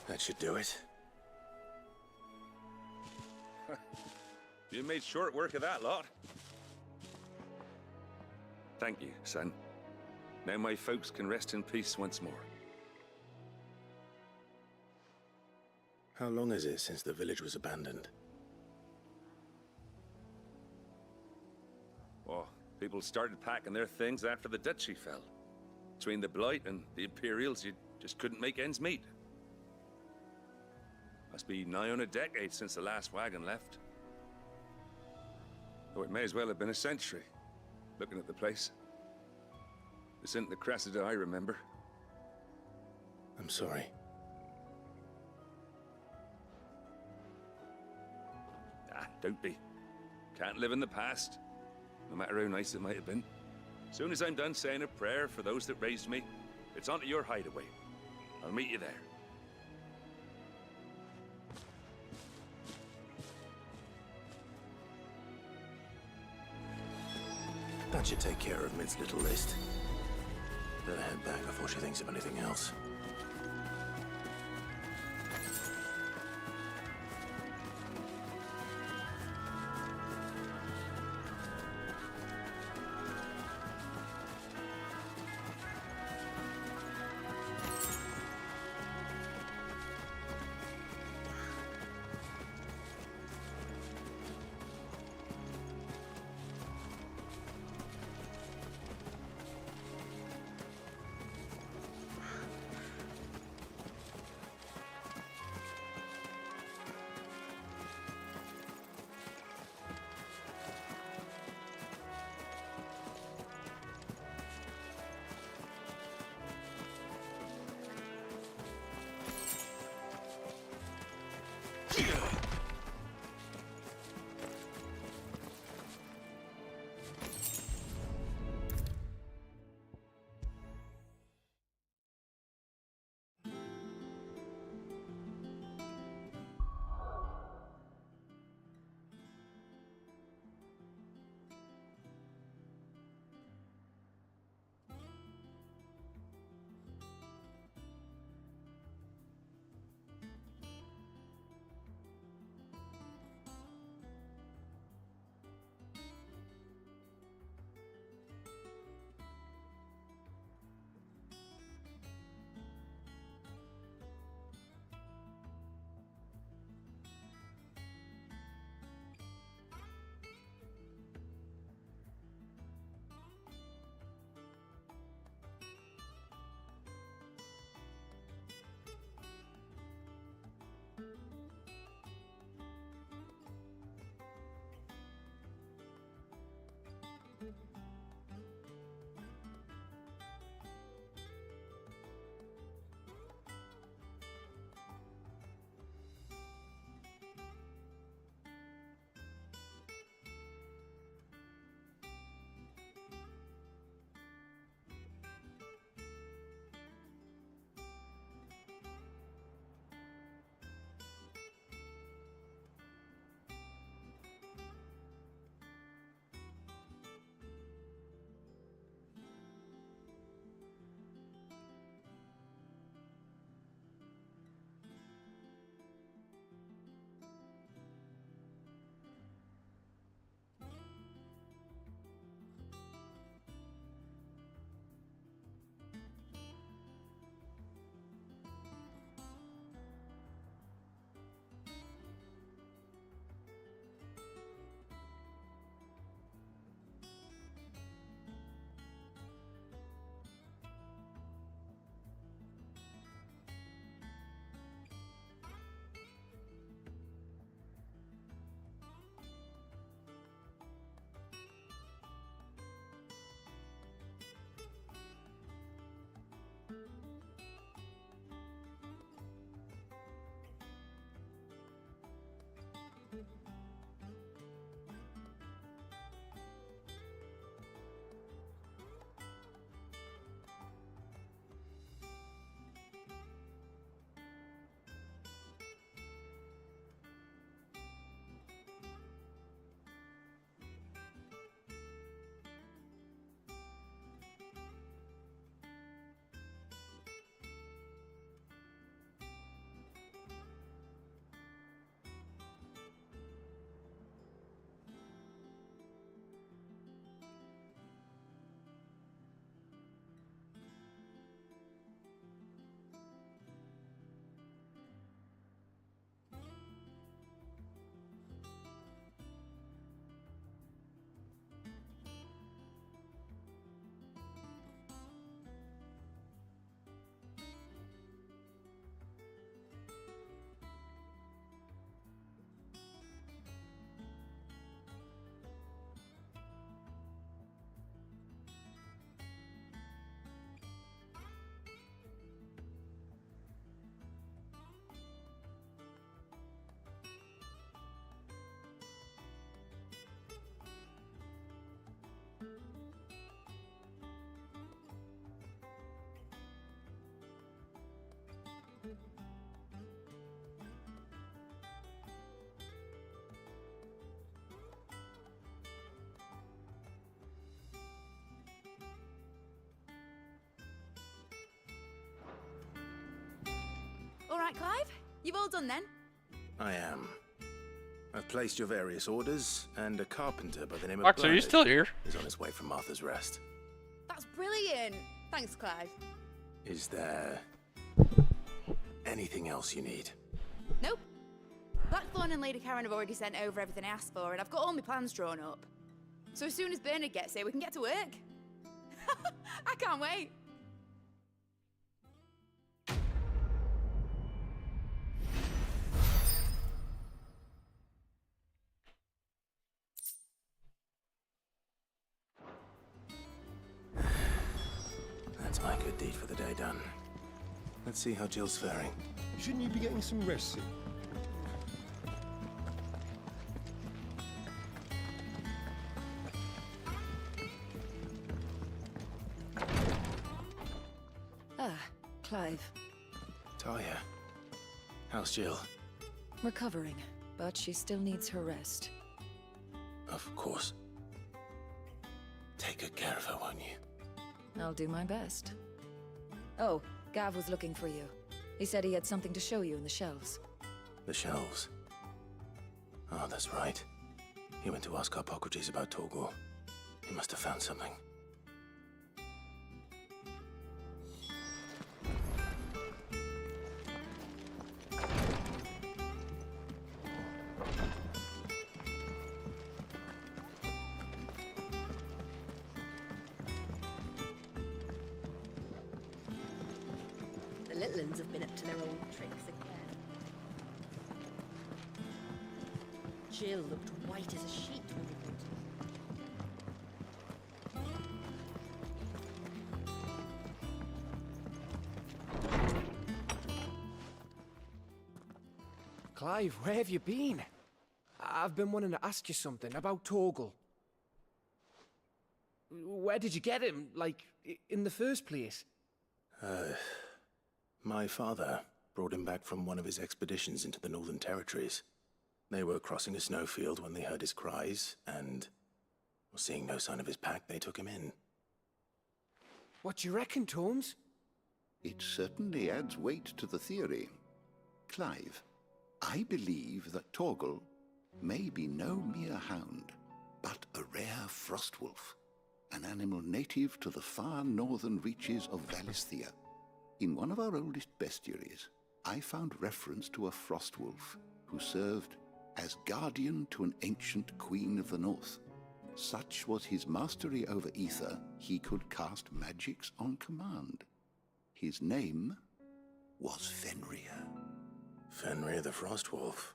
That should do it. You made short work of that lot. Thank you, son. Now my folks can rest in peace once more. How long is it since the village was abandoned? Oh, people started packing their things after the duchy fell. Between the Blight and the Imperials, you just couldn't make ends meet. Must be nigh on a decade since the last wagon left. Though it may as well have been a century, looking at the place. This isn't the Cressida I remember. I'm sorry. Ah, don't be. Can't live in the past, no matter how nice it might have been. Soon as I'm done saying a prayer for those that raised me, it's on to your hideaway. I'll meet you there. That should take care of Mid's little list. Better head back before she thinks of anything else. You've all done then? I am. I've placed your various orders, and a carpenter by the name of Max, are you Bernard still here? is on his way from Martha's Rest. That's brilliant. Thanks, Clive. Is there anything else you need? Nope. Blackthorn and Lady Karen have already sent over everything I asked for, and I've got all my plans drawn up. So as soon as Bernard gets here, we can get to work. I can't wait. That's my good deed for the day done. Let's see how Jill's faring. Shouldn't you be getting some rest, Sid? Ah, Clive. Talia, how's Jill? Recovering, but she still needs her rest. Of course. Take good care of her, won't you? I'll do my best. Oh, Gav was looking for you. He said he had something to show you in the shelves. The shelves. Oh, that's right. He went to ask Harpocrates about Torgor. He must have found something. The little uns have been up to their old tricks again. Jill looked white as a sheet when we got Clive, where have you been? I've been wanting to ask you something about Torgal. Where did you get him, like, in the first place? My father brought him back from one of his expeditions into the Northern Territories. They were crossing a snowfield when they heard his cries, and, seeing no sign of his pack, they took him in. What do you reckon, Torms? It certainly adds weight to the theory. Clive, I believe that Torgal may be no mere hound, but a rare frostwolf, an animal native to the far northern reaches of Valisthea. In one of our oldest bestiaries, I found reference to a frostwolf who served as guardian to an ancient queen of the north. Such was his mastery over ether, he could cast magics on command. His name was Fenrir. Fenrir the Frostwolf.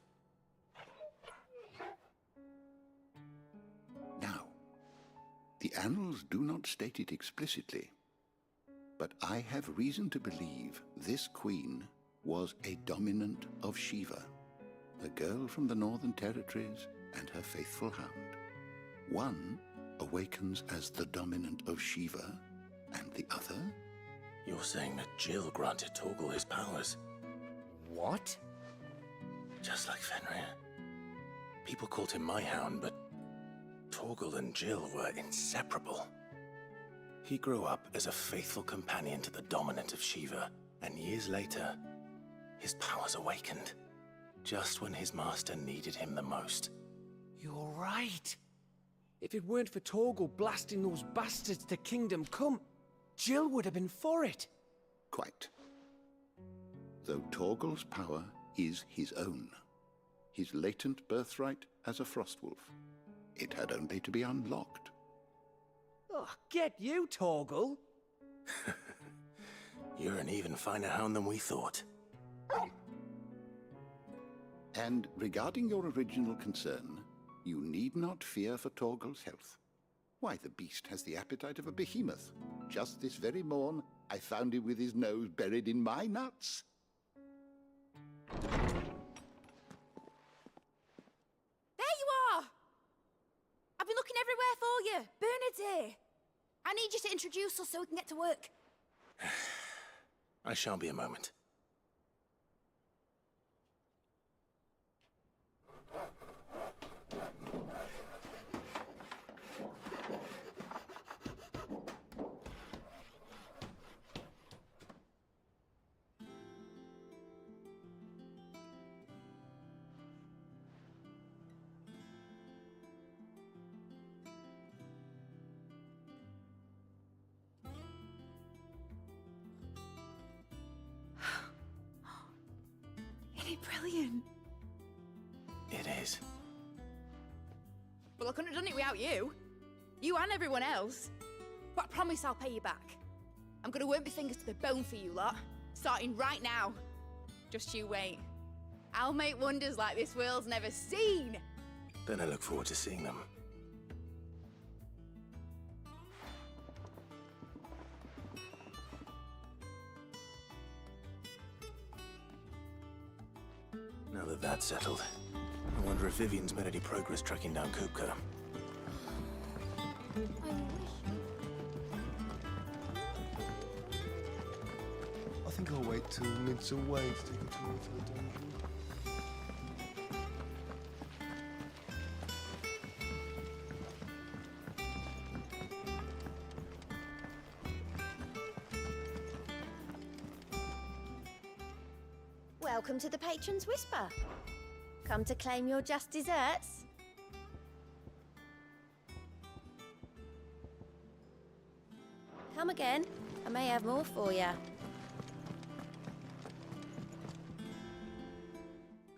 Now, the annals do not state it explicitly, but I have reason to believe this queen was a dominant of Shiva, a girl from the Northern Territories and her faithful hound. One awakens as the dominant of Shiva, and the other? You're saying that Jill granted Torgal his powers? What? Just like Fenrir. People called him my hound, but Torgal and Jill were inseparable. He grew up as a faithful companion to the dominant of Shiva, and years later, his powers awakened, just when his master needed him the most. You're right. If it weren't for Torgal blasting those bastards to Kingdom Come, Jill would have been for it. Quite. Though Torgal's power is his own, his latent birthright as a Frostwolf, it had only to be unlocked. Oh, get you, Torgal! You're an even finer hound than we thought. And regarding your original concern, you need not fear for Torgal's health. Why, the beast has the appetite of a behemoth. Just this very morn, I found him with his nose buried in my nuts. There you are! I've been looking everywhere for you. Bernard's here. I need you to introduce us so we can get to work. I shan't be a moment. brilliant. It is. Well, I couldn't have done it without you. You and everyone else. But I promise I'll pay you back. I'm gonna work my fingers to the bone for you lot. Starting right now. Just you wait. I'll make wonders like this world's never seen. Then I look forward to seeing them. Now that that's settled, I wonder if Vivian's made any progress tracking down Kupka. I think I'll wait till mid's away to take a tour for the dungeon. Welcome to the Patron's Whisper. Come to claim your just desserts? Come again. I may have more for you.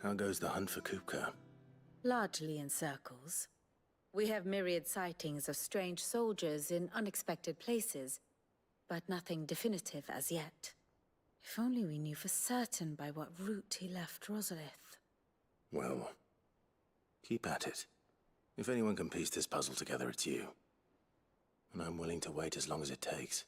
How goes the hunt for Kupka? Largely in circles. We have myriad sightings of strange soldiers in unexpected places, but nothing definitive as yet. If only we knew for certain by what route he left Rosalith. Well, keep at it. If anyone can piece this puzzle together, it's you. And I'm willing to wait as long as it takes.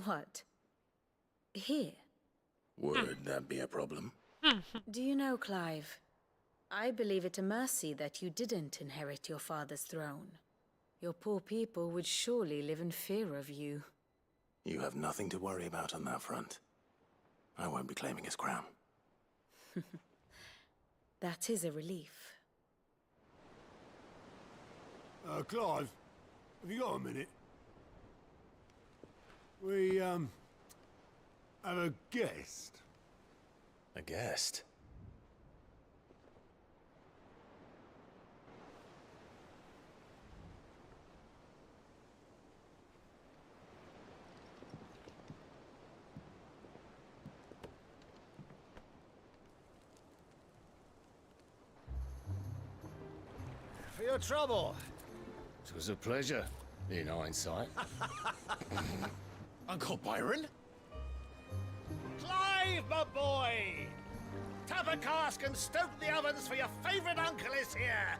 What? Here? Would that be a problem? Do you know, Clive? I believe it a mercy that you didn't inherit your father's throne. Your poor people would surely live in fear of you. You have nothing to worry about on that front. I won't be claiming his crown. That is a relief. Clive, have you got a minute? We, have a guest. A guest? For your trouble. It was a pleasure, in hindsight. Uncle Byron? Clive, my boy! Tap a cask and stoke the ovens, for your favorite uncle is here!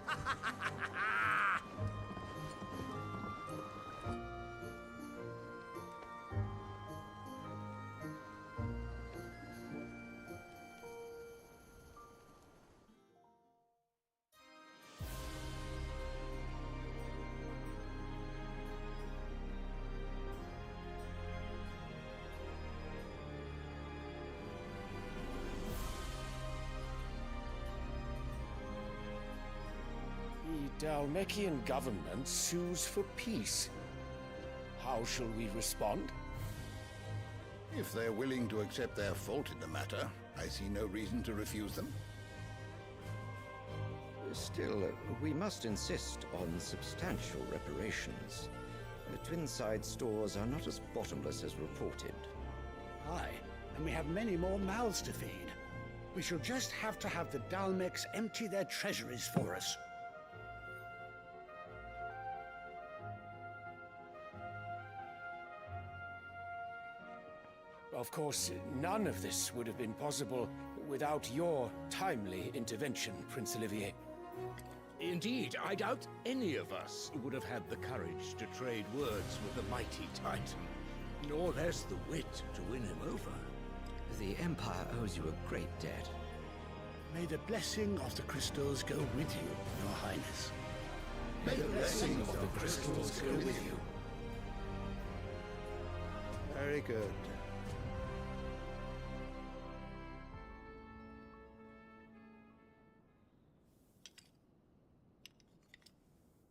The Dalmekian government sues for peace. How shall we respond? If they're willing to accept their fault in the matter, I see no reason to refuse them. Still, we must insist on substantial reparations. The Twinside stores are not as bottomless as reported. Aye, and we have many more mouths to feed. We shall just have to have the Dalmecs empty their treasuries for us. Of course, none of this would have been possible without your timely intervention, Prince Olivier. Indeed, I doubt any of us would have had the courage to trade words with the mighty Titan. Nor less the wit to win him over. The Empire owes you a great debt. May the blessing of the crystals go with you, Your Highness. May the blessing of the crystals go with you. Very good.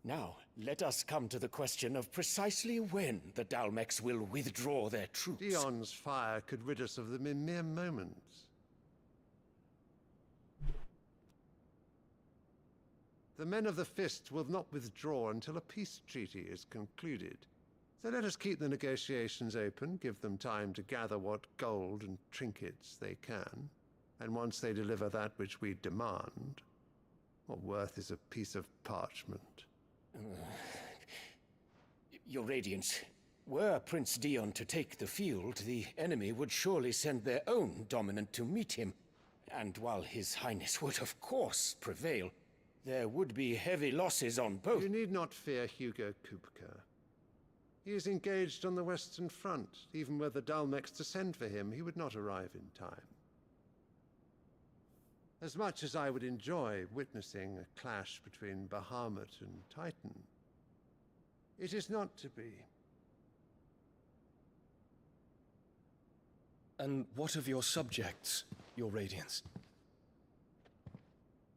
Now, let us come to the question of precisely when the Dalmecs will withdraw their troops. Dion's fire could rid us of them in mere moments. The men of the Fist will not withdraw until a peace treaty is concluded. So let us keep the negotiations open, give them time to gather what gold and trinkets they can. And once they deliver that which we demand, what worth is a piece of parchment? Your Radiance, were Prince Dion to take the field, the enemy would surely send their own dominant to meet him. And while His Highness would of course prevail, there would be heavy losses on both. You need not fear Hugo Kupka. He is engaged on the Western Front. Even were the Dalmex to send for him, he would not arrive in time. As much as I would enjoy witnessing a clash between Bahamut and Titan, it is not to be. And what of your subjects, Your Radiance?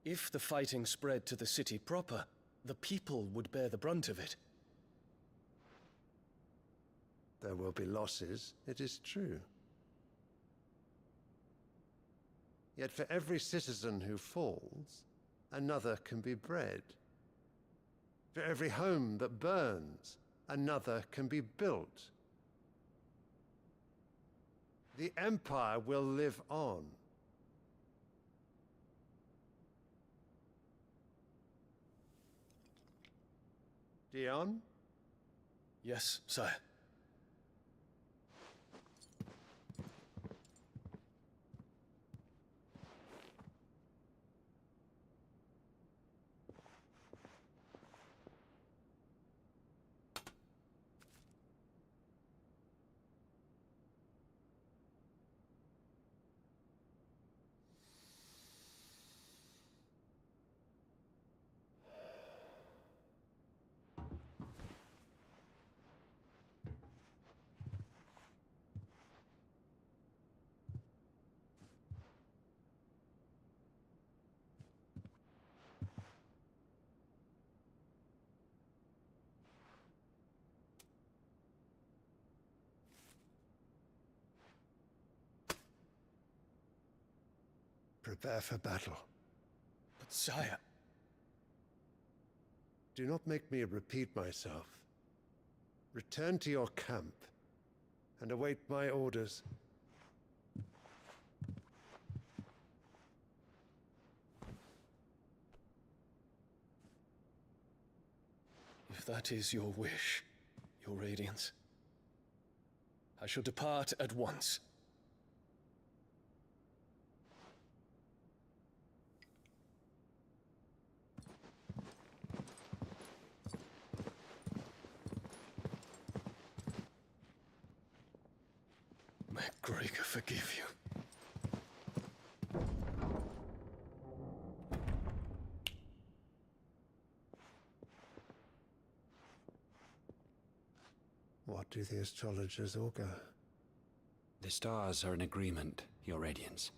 If the fighting spread to the city proper, the people would bear the brunt of it. There will be losses, it is true. Yet for every citizen who falls, another can be bred. For every home that burns, another can be built. The Empire will live on. Dion? Yes, sire. Prepare for battle. But sire... Do not make me repeat myself. Return to your camp and await my orders. If that is your wish, Your Radiance, I shall depart at once. May Gregor forgive you. What do the astrologers augur? The stars are in agreement, Your Radiance.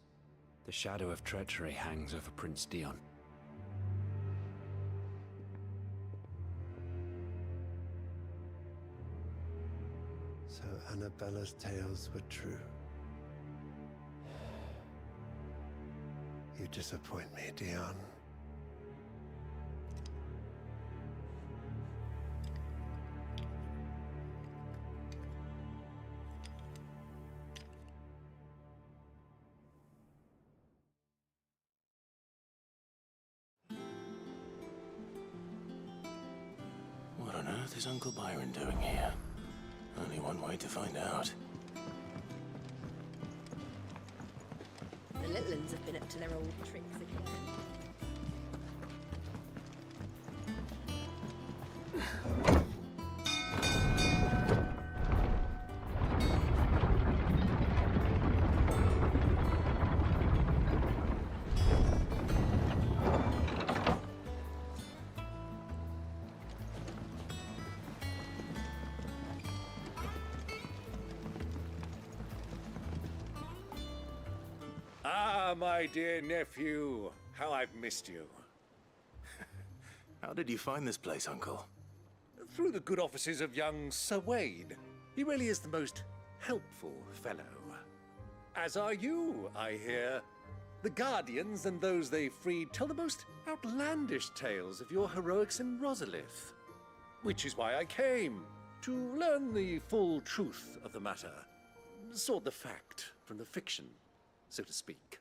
The shadow of treachery hangs over Prince Dion. So Annabella's tales were true. You disappoint me, Dion. What on earth is Uncle Byron doing here? Only one way to find out. The little uns have been up to their old tricks again. Ah, my dear nephew, how I've missed you. How did you find this place, Uncle? Through the good offices of young Sir Wayne. He really is the most helpful fellow. As are you, I hear. The Guardians and those they freed tell the most outlandish tales of your heroics in Rosalith. Which is why I came, to learn the full truth of the matter. Sort the fact from the fiction, so to speak.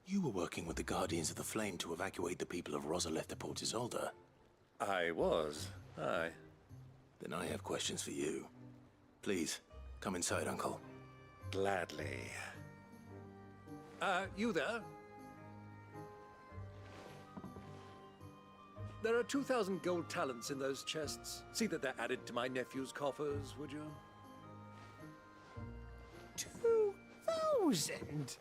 You were working with the Guardians of the Flame to evacuate the people of Rosalith to Port Isolde. I was, aye. Then I have questions for you. Please, come inside, Uncle. Gladly. You there? There are 2,000 gold talents in those chests. See that they're added to my nephew's coffers, would you? 2,000?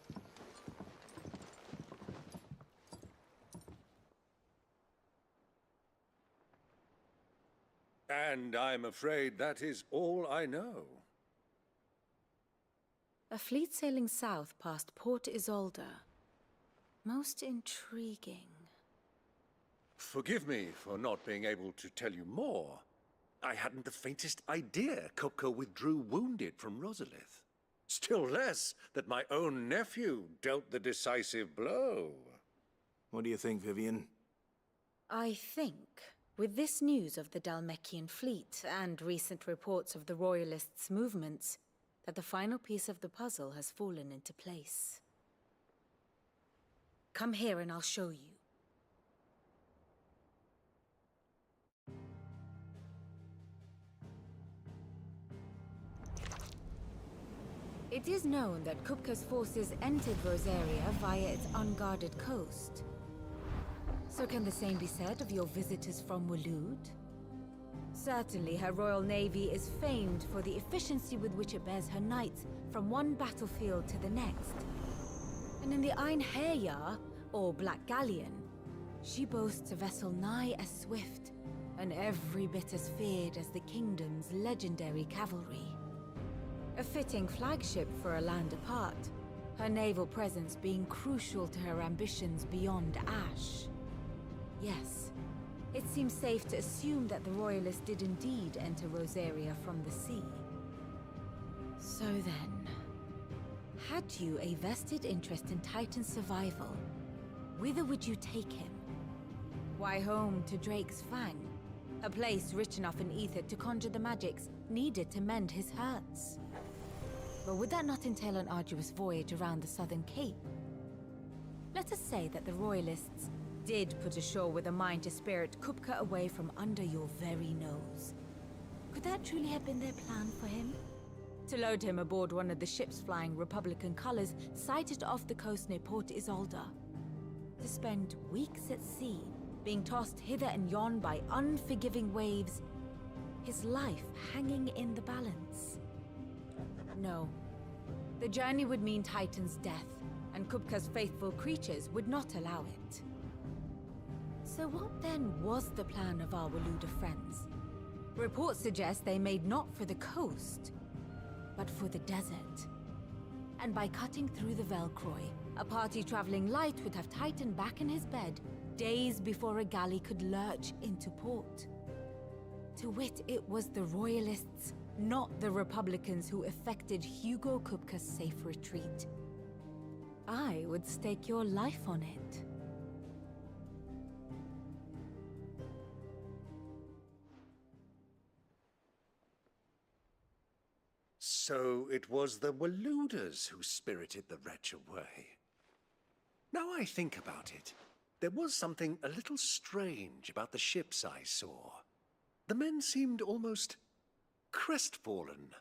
And I'm afraid that is all I know. A fleet sailing south past Port Isolde. Most intriguing. Forgive me for not being able to tell you more. I hadn't the faintest idea Kupka withdrew wounded from Rosalith. Still less that my own nephew dealt the decisive blow. What do you think, Vivian? I think, with this news of the Dhalmekian fleet and recent reports of the Royalists' movements, that the final piece of the puzzle has fallen into place. Come here and I'll show you. It is known that Kupka's forces entered Rosaria via its unguarded coast. So can the same be said of your visitors from Waloed? Certainly, her Royal Navy is famed for the efficiency with which it bears her knights from one battlefield to the next. And in the Einherjar, or Black Galleon, she boasts a vessel nigh as swift and every bit as feared as the kingdom's legendary cavalry. A fitting flagship for a land apart, her naval presence being crucial to her ambitions beyond Ash. Yes, it seems safe to assume that the Royalists did indeed enter Rosaria from the sea. So then, had you a vested interest in Titan's survival, whither would you take him? Why, home to Drake's Fang, a place rich enough in ether to conjure the magics needed to mend his hurts. But would that not entail an arduous voyage around the southern cape? Let us say that the Royalists did put ashore with a mind to spirit Kupka away from under your very nose. Could that truly have been their plan for him? To load him aboard one of the ships flying Republican colors sighted off the coast near Port Isolde. To spend weeks at sea, being tossed hither and yon by unforgiving waves, his life hanging in the balance. No. The journey would mean Titan's death, and Kupka's faithful creatures would not allow it. So what then was the plan of our Waloed friends? Reports suggest they made not for the coast, but for the desert. And by cutting through the Velcroy, a party traveling light would have Titan back in his bed days before a galley could lurch into port. To wit, it was the Royalists, not the Republicans, who effected Hugo Kupka's safe retreat. I would stake your life on it. So it was the Waloeders who spirited the wretch away. Now I think about it, there was something a little strange about the ships I saw. The men seemed almost crestfallen,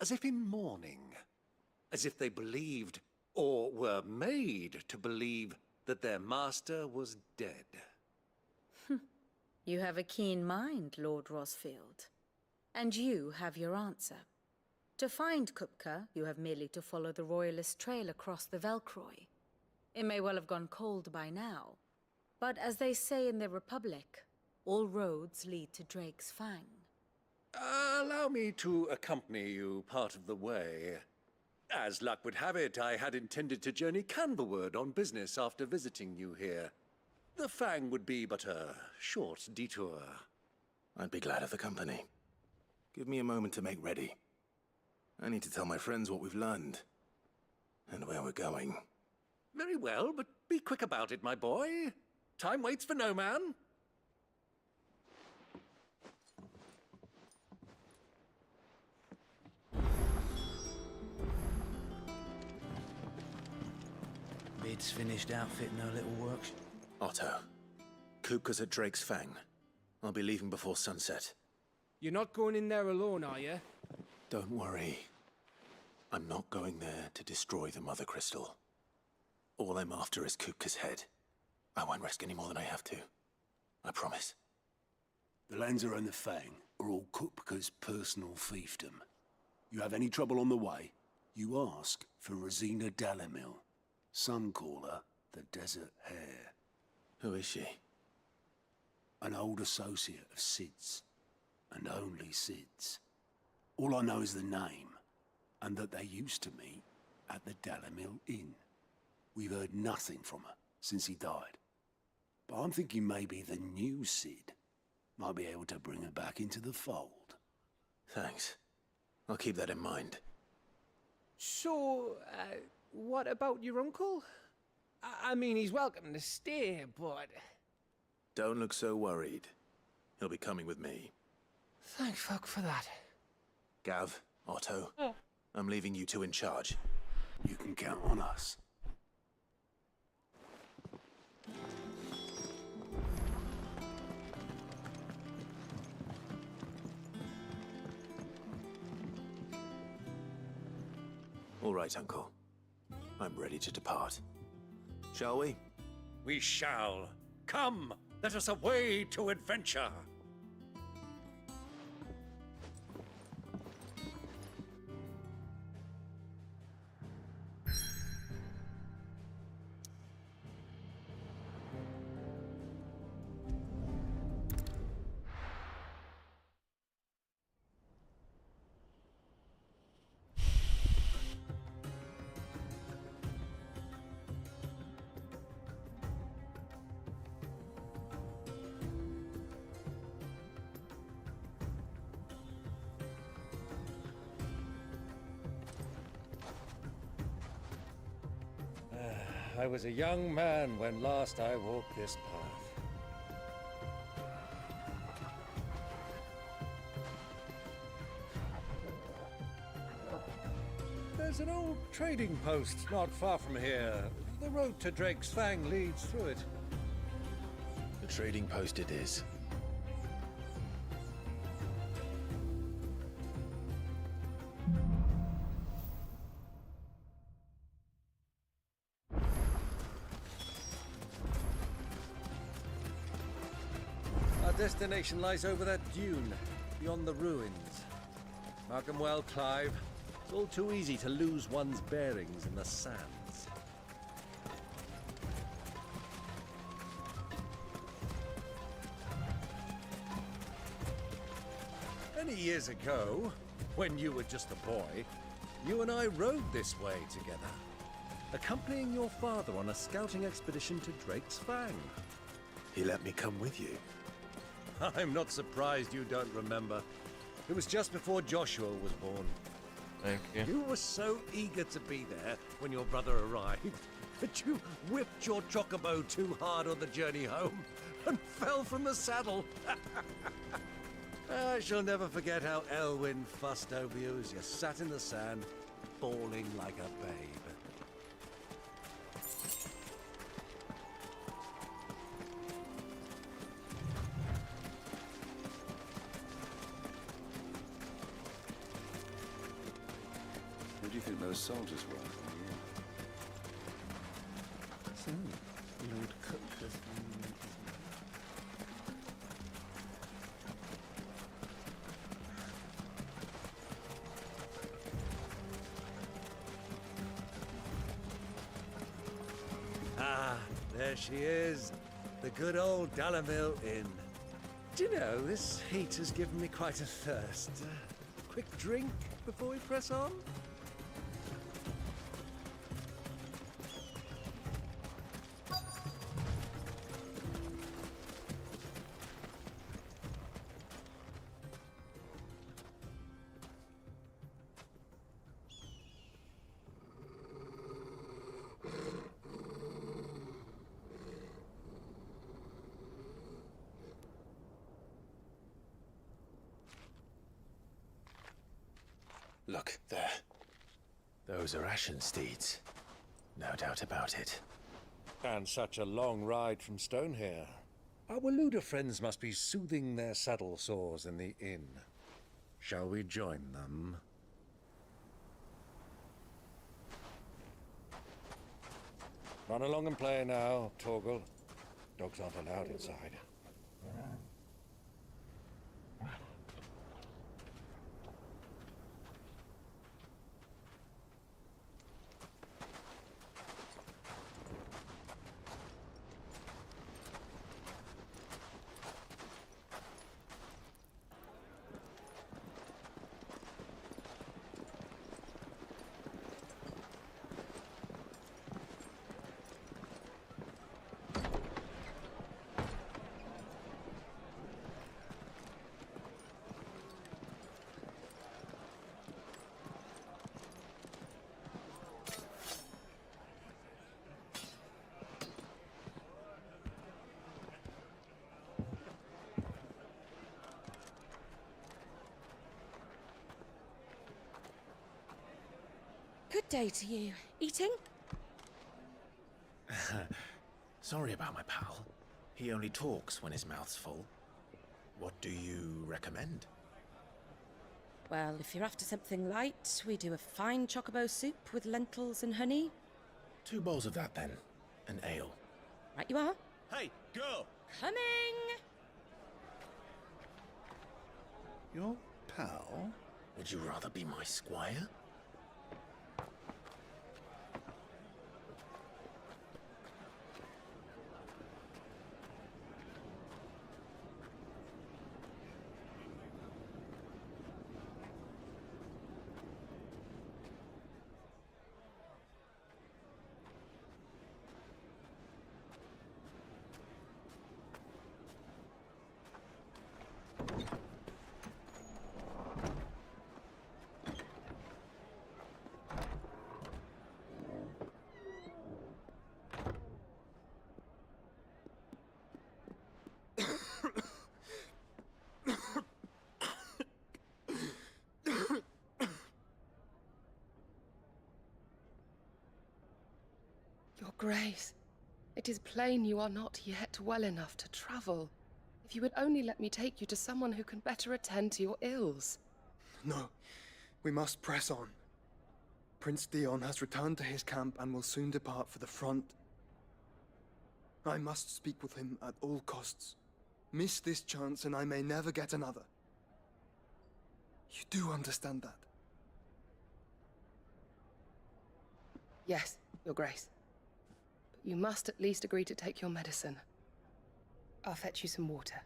as if in mourning, as if they believed, or were made to believe, that their master was dead. You have a keen mind, Lord Rosfield. And you have your answer. To find Kupka, you have merely to follow the Royalist trail across the Velcroy. It may well have gone cold by now, but as they say in the Republic, all roads lead to Drake's Fang. Allow me to accompany you part of the way. As luck would have it, I had intended to journey Canberward on business after visiting you here. The Fang would be but a short detour. I'd be glad of the company. Give me a moment to make ready. I need to tell my friends what we've learned, and where we're going. Very well, but Be quick about it, my boy. Time waits for no man. Bid's finished outfitting her little works. Otto, Kupka's at Drake's Fang. I'll be leaving before sunset. You're not going in there alone, are you? Don't worry. I'm not going there to destroy the Mother Crystal. All I'm after is Kupka's head. I won't risk any more than I have to. I promise. The Lanza and the Fang are all Kupka's personal fiefdom. You have any trouble on the way, you ask for Rosina Dalimil. Some call her the Desert Hare. Who is she? An old associate of Sid's, and only Sid's. All I know is the name, and that they used to meet at the Dalimil Inn. We've heard nothing from her since he died. But I'm thinking maybe the new Sid might be able to bring her back into the fold. Thanks. I'll keep that in mind. So, what about your uncle? I mean, he's welcome to stay, but... Don't look so worried. He'll be coming with me. Thank fuck for that. Gav, Otto, I'm leaving you two in charge. You can count on us. All right, Uncle. I'm ready to depart. Shall we? We shall. Come, let us away to adventure. I was a young man when last I walked this path. There's an old trading post not far from here. The road to Drake's Fang leads through it. The trading post it is. Destination lies over that dune, beyond the ruins. Mark 'em well, Clive. It's all too easy to lose one's bearings in the sands. Many years ago, when you were just a boy, you and I rode this way together, accompanying your father on a scouting expedition to Drake's Fang. He let me come with you. I'm not surprised you don't remember. It was just before Joshua was born. Thank you. You were so eager to be there when your brother arrived that you whipped your chocobo too hard on the journey home and fell from the saddle. I shall never forget how Elwyn fussed over you as you sat in the sand, bawling like a babe. Who do you think those soldiers were? Lord Kupka's... Ah, there she is. The good old Dalimil Inn. Do you know, this heat has given me quite a thirst. Quick drink before we press on? Look, there. Those are Ashen steeds. No doubt about it. And such a long ride from Stonehair. Our Waluda friends must be soothing their saddle sores in the inn. Shall we join them? Run along and play now, Torgal. Dogs aren't allowed inside. Good day to you. Eating? Sorry about my pal. He only talks when his mouth's full. What do you recommend? Well, if you're after something light, we do a fine chocobo soup with lentils and honey. 2 bowls of that, then. An ale. Right you are. Hey, girl! Coming! Your pal? Would you rather be my squire? Your Grace, it is plain you are not yet well enough to travel. If you would only let me take you to someone who can better attend to your ills. No, we must press on. Prince Dion has returned to his camp and will soon depart for the front. I must speak with him at all costs. Miss this chance and I may never get another. You do understand that? Yes, Your Grace. But you must at least agree to take your medicine. I'll fetch you some water.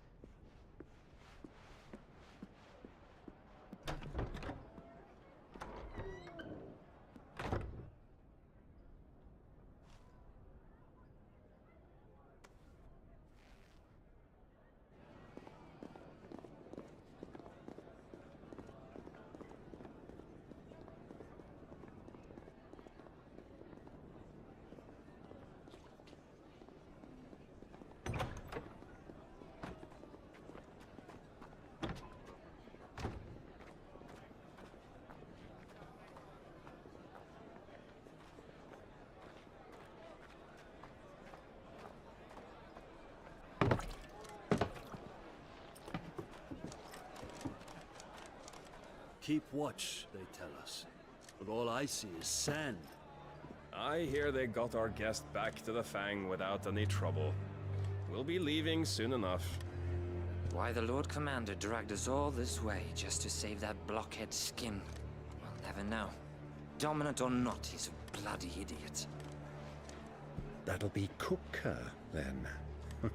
Keep watch, they tell us. But all I see is sand. I hear they got our guest back to the Fang without any trouble. We'll be leaving soon enough. Why the Lord Commander dragged us all this way just to save that blockhead skin, we'll never know. Dominant or not, he's a bloody idiot. That'll be Cooker, then. Well,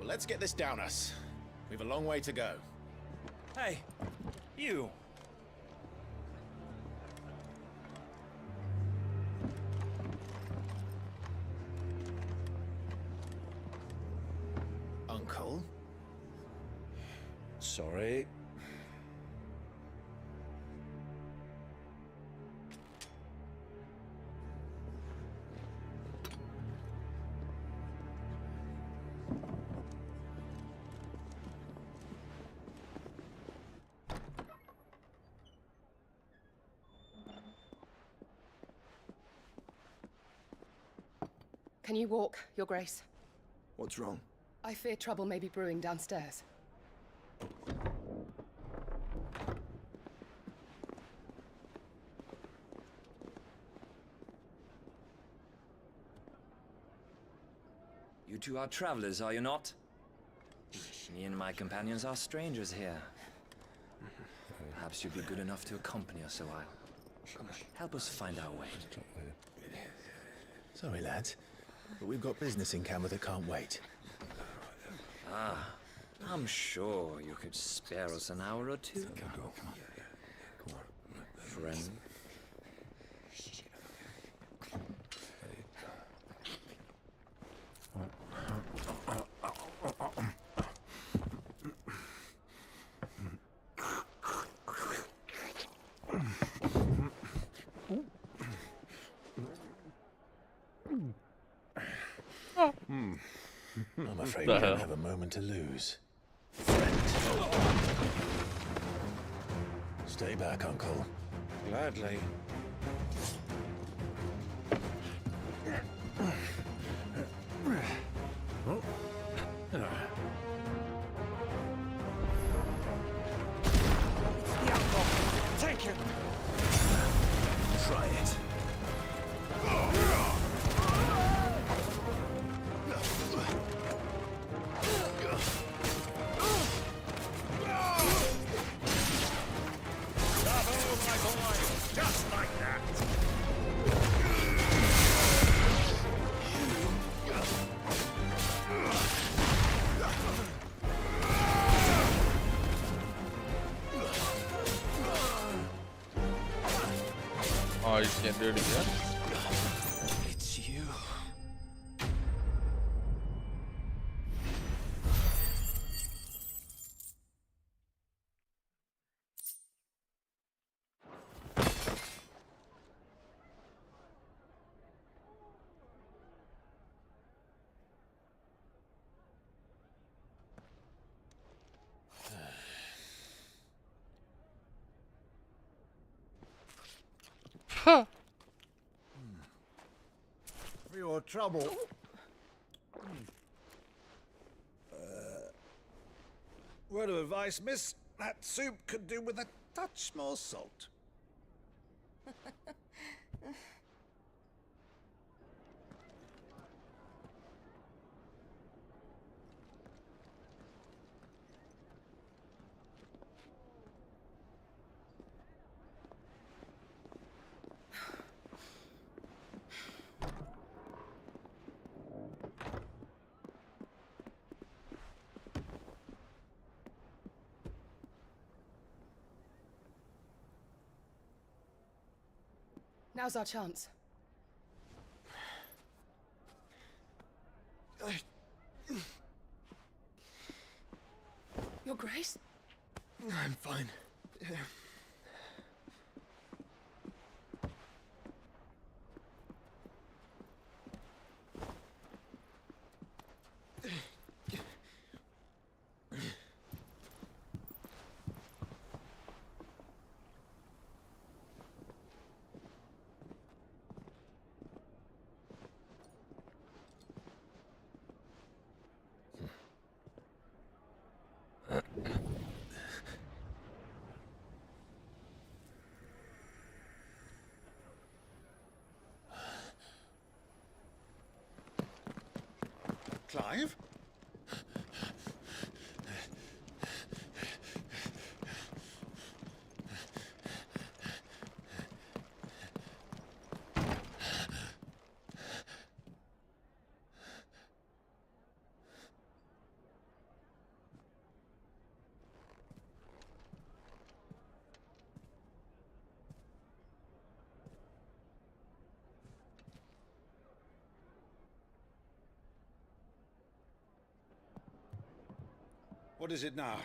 let's get this down us. We've a long way to go. Hey, you! Uncle? Sorry. Can you walk, Your Grace? What's wrong? I fear trouble may be brewing downstairs. You two are travelers, are you not? Me and my companions are strangers here. Perhaps you'd be good enough to accompany us a while. Help us find our way. Sorry, lads, but we've got business in camera that can't wait. Ah, I'm sure you could spare us an hour or two. Come on. Friend. I'm afraid we don't have a moment to lose. Friend. Stay back, Uncle. Gladly. Take it! Try it. Just like that! Oh, you can't do it again? It's you. For your trouble. Word of advice, miss. That soup could do with a touch more salt. Now's our chance. Your Grace? I'm fine. Clive? What is it now?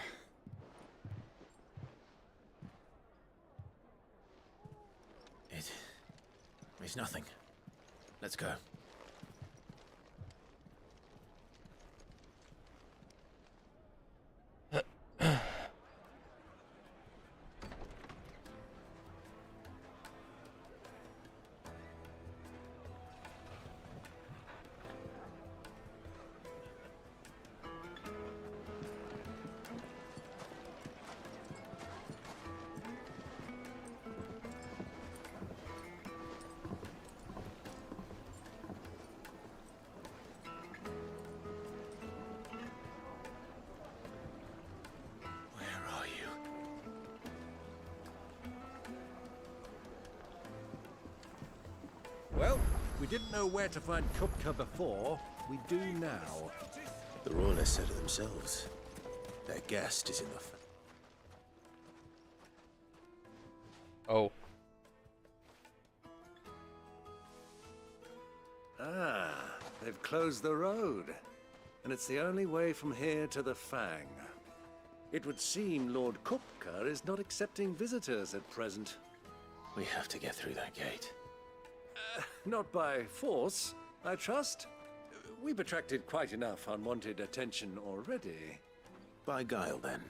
It's nothing. Let's go. we didn't know where to find Kupka before, we do now. The Royalists said it themselves. Their guest is in the... Oh. Ah, they've closed the road. And it's the only way from here to the Fang. It would seem Lord Kupka is not accepting visitors at present. We have to get through that gate. Not by force, I trust. We've attracted quite enough unwanted attention already. By guile, then.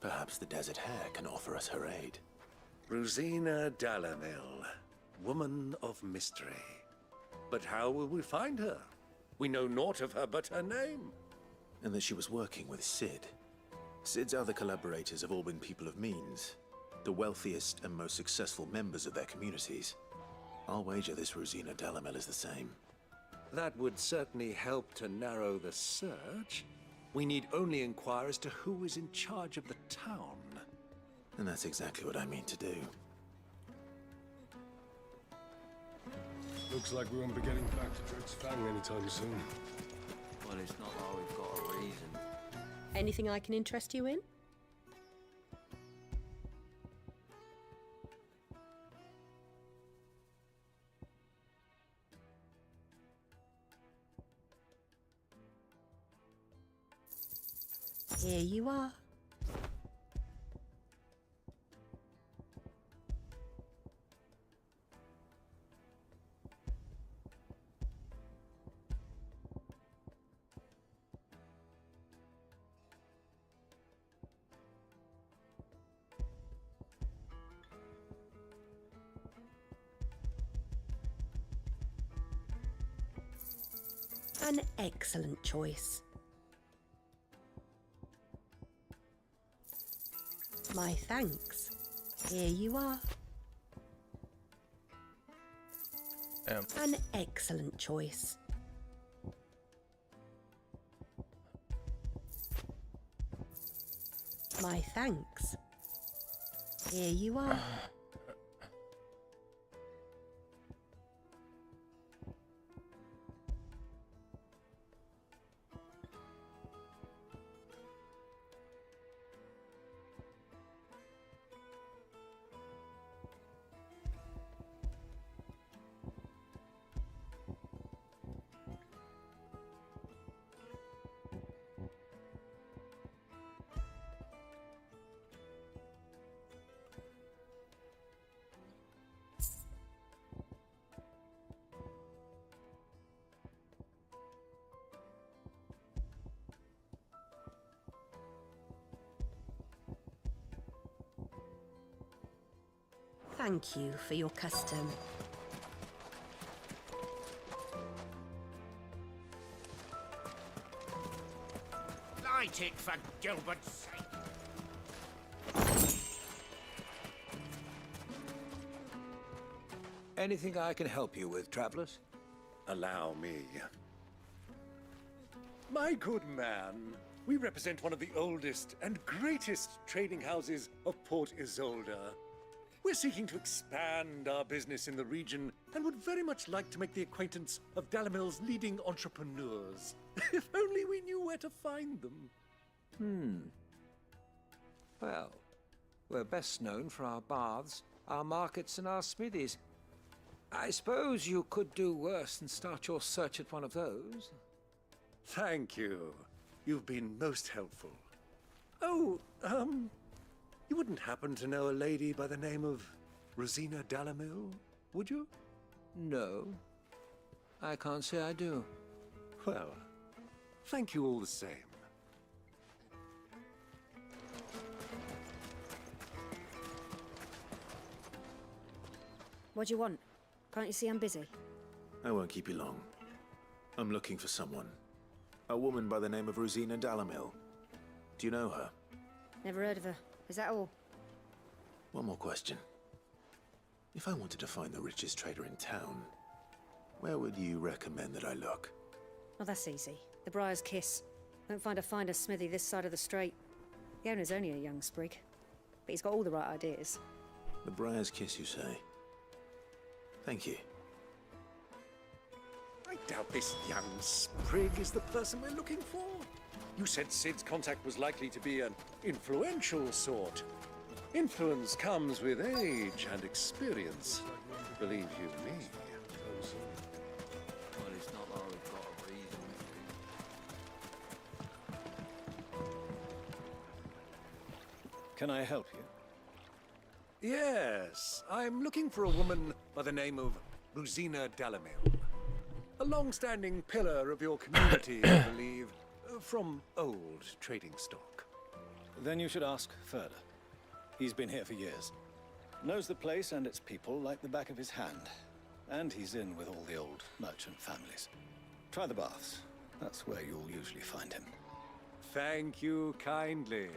Perhaps the Desert Hare can offer us her aid. Rosina Dalamil, woman of mystery. But how will we find her? We know naught of her but her name. And that she was working with Sid. Sid's other collaborators have all been people of means. The wealthiest and most successful members of their communities. I'll wager this Rosina Dalamil is the same. That would certainly help to narrow the search. We need only inquire as to who is in charge of the town. And that's exactly what I mean to do. Looks like we won't be getting back to Dred's Fang anytime soon. Well, it's not like we've got a reason. Anything I can interest you in? Here you are. An excellent choice. My thanks. Here you are. An excellent choice. My thanks. Here you are. Thank you for your custom. Light it for Gilbert's sake. Anything I can help you with, travelers? Allow me. My good man, we represent one of the oldest and greatest trading houses of Port Isolde. We're seeking to expand our business in the region and would very much like to make the acquaintance of Dalamil's leading entrepreneurs. If only we knew where to find them. Well, we're best known for our baths, our markets, and our smithies. I suppose you could do worse than start your search at one of those. Thank you. You've been most helpful. Oh, you wouldn't happen to know a lady by the name of Rosina Dalamil, would you? No. I can't say I do. Well, thank you all the same. What do you want? Can't you see I'm busy? I won't keep you long. I'm looking for someone. A woman by the name of Rosina Dalamil. Do you know her? Never heard of her. Is that all? One more question. If I wanted to find the richest trader in town, where would you recommend that I look? Oh, that's easy. The Briar's Kiss. Won't find a finer smithy this side of the strait. The owner's only a young sprig, but he's got all the right ideas. The Briar's Kiss, you say? Thank you. I doubt this young sprig is the person we're looking for. You said Sid's contact was likely to be an influential sort. Influence comes with age and experience. Believe you me. Well, it's not like we've got a reason. Can I help you? Yes, I'm looking for a woman by the name of Rosina Dalamil. A long-standing pillar of your community, I believe, from old trading stock. Then you should ask further. He's been here for years. Knows the place and its people like the back of his hand. And he's in with all the old merchant families. Try the baths. That's where you'll usually find him. Thank you kindly.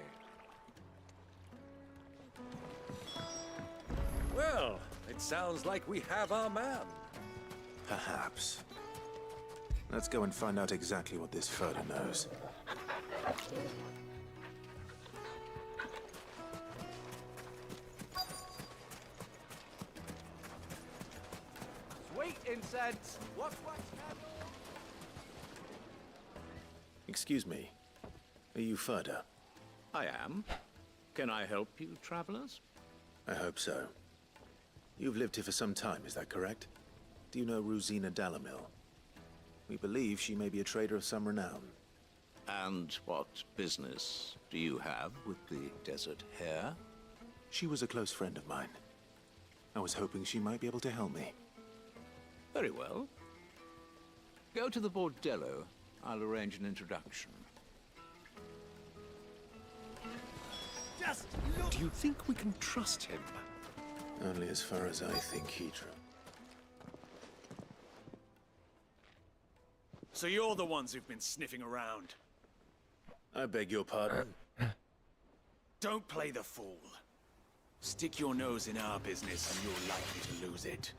Well, it sounds like we have our man. Perhaps. Let's go and find out exactly what this Furter knows. Sweet incense! What's wax candle? Excuse me. Are you Furter? I am. Can I help you, travelers? I hope so. You've lived here for some time, is that correct? Do you know Rosina Dalamil? We believe she may be a trader of some renown. And what business do you have with the desert hare? She was a close friend of mine. I was hoping she might be able to help me. Very well. Go to the bordello. I'll arrange an introduction. Just look. Do you think we can trust him? Only as far as I think, Hydra. So you're the ones who've been sniffing around. I beg your pardon. Don't play the fool. Stick your nose in our business and you're likely to lose it.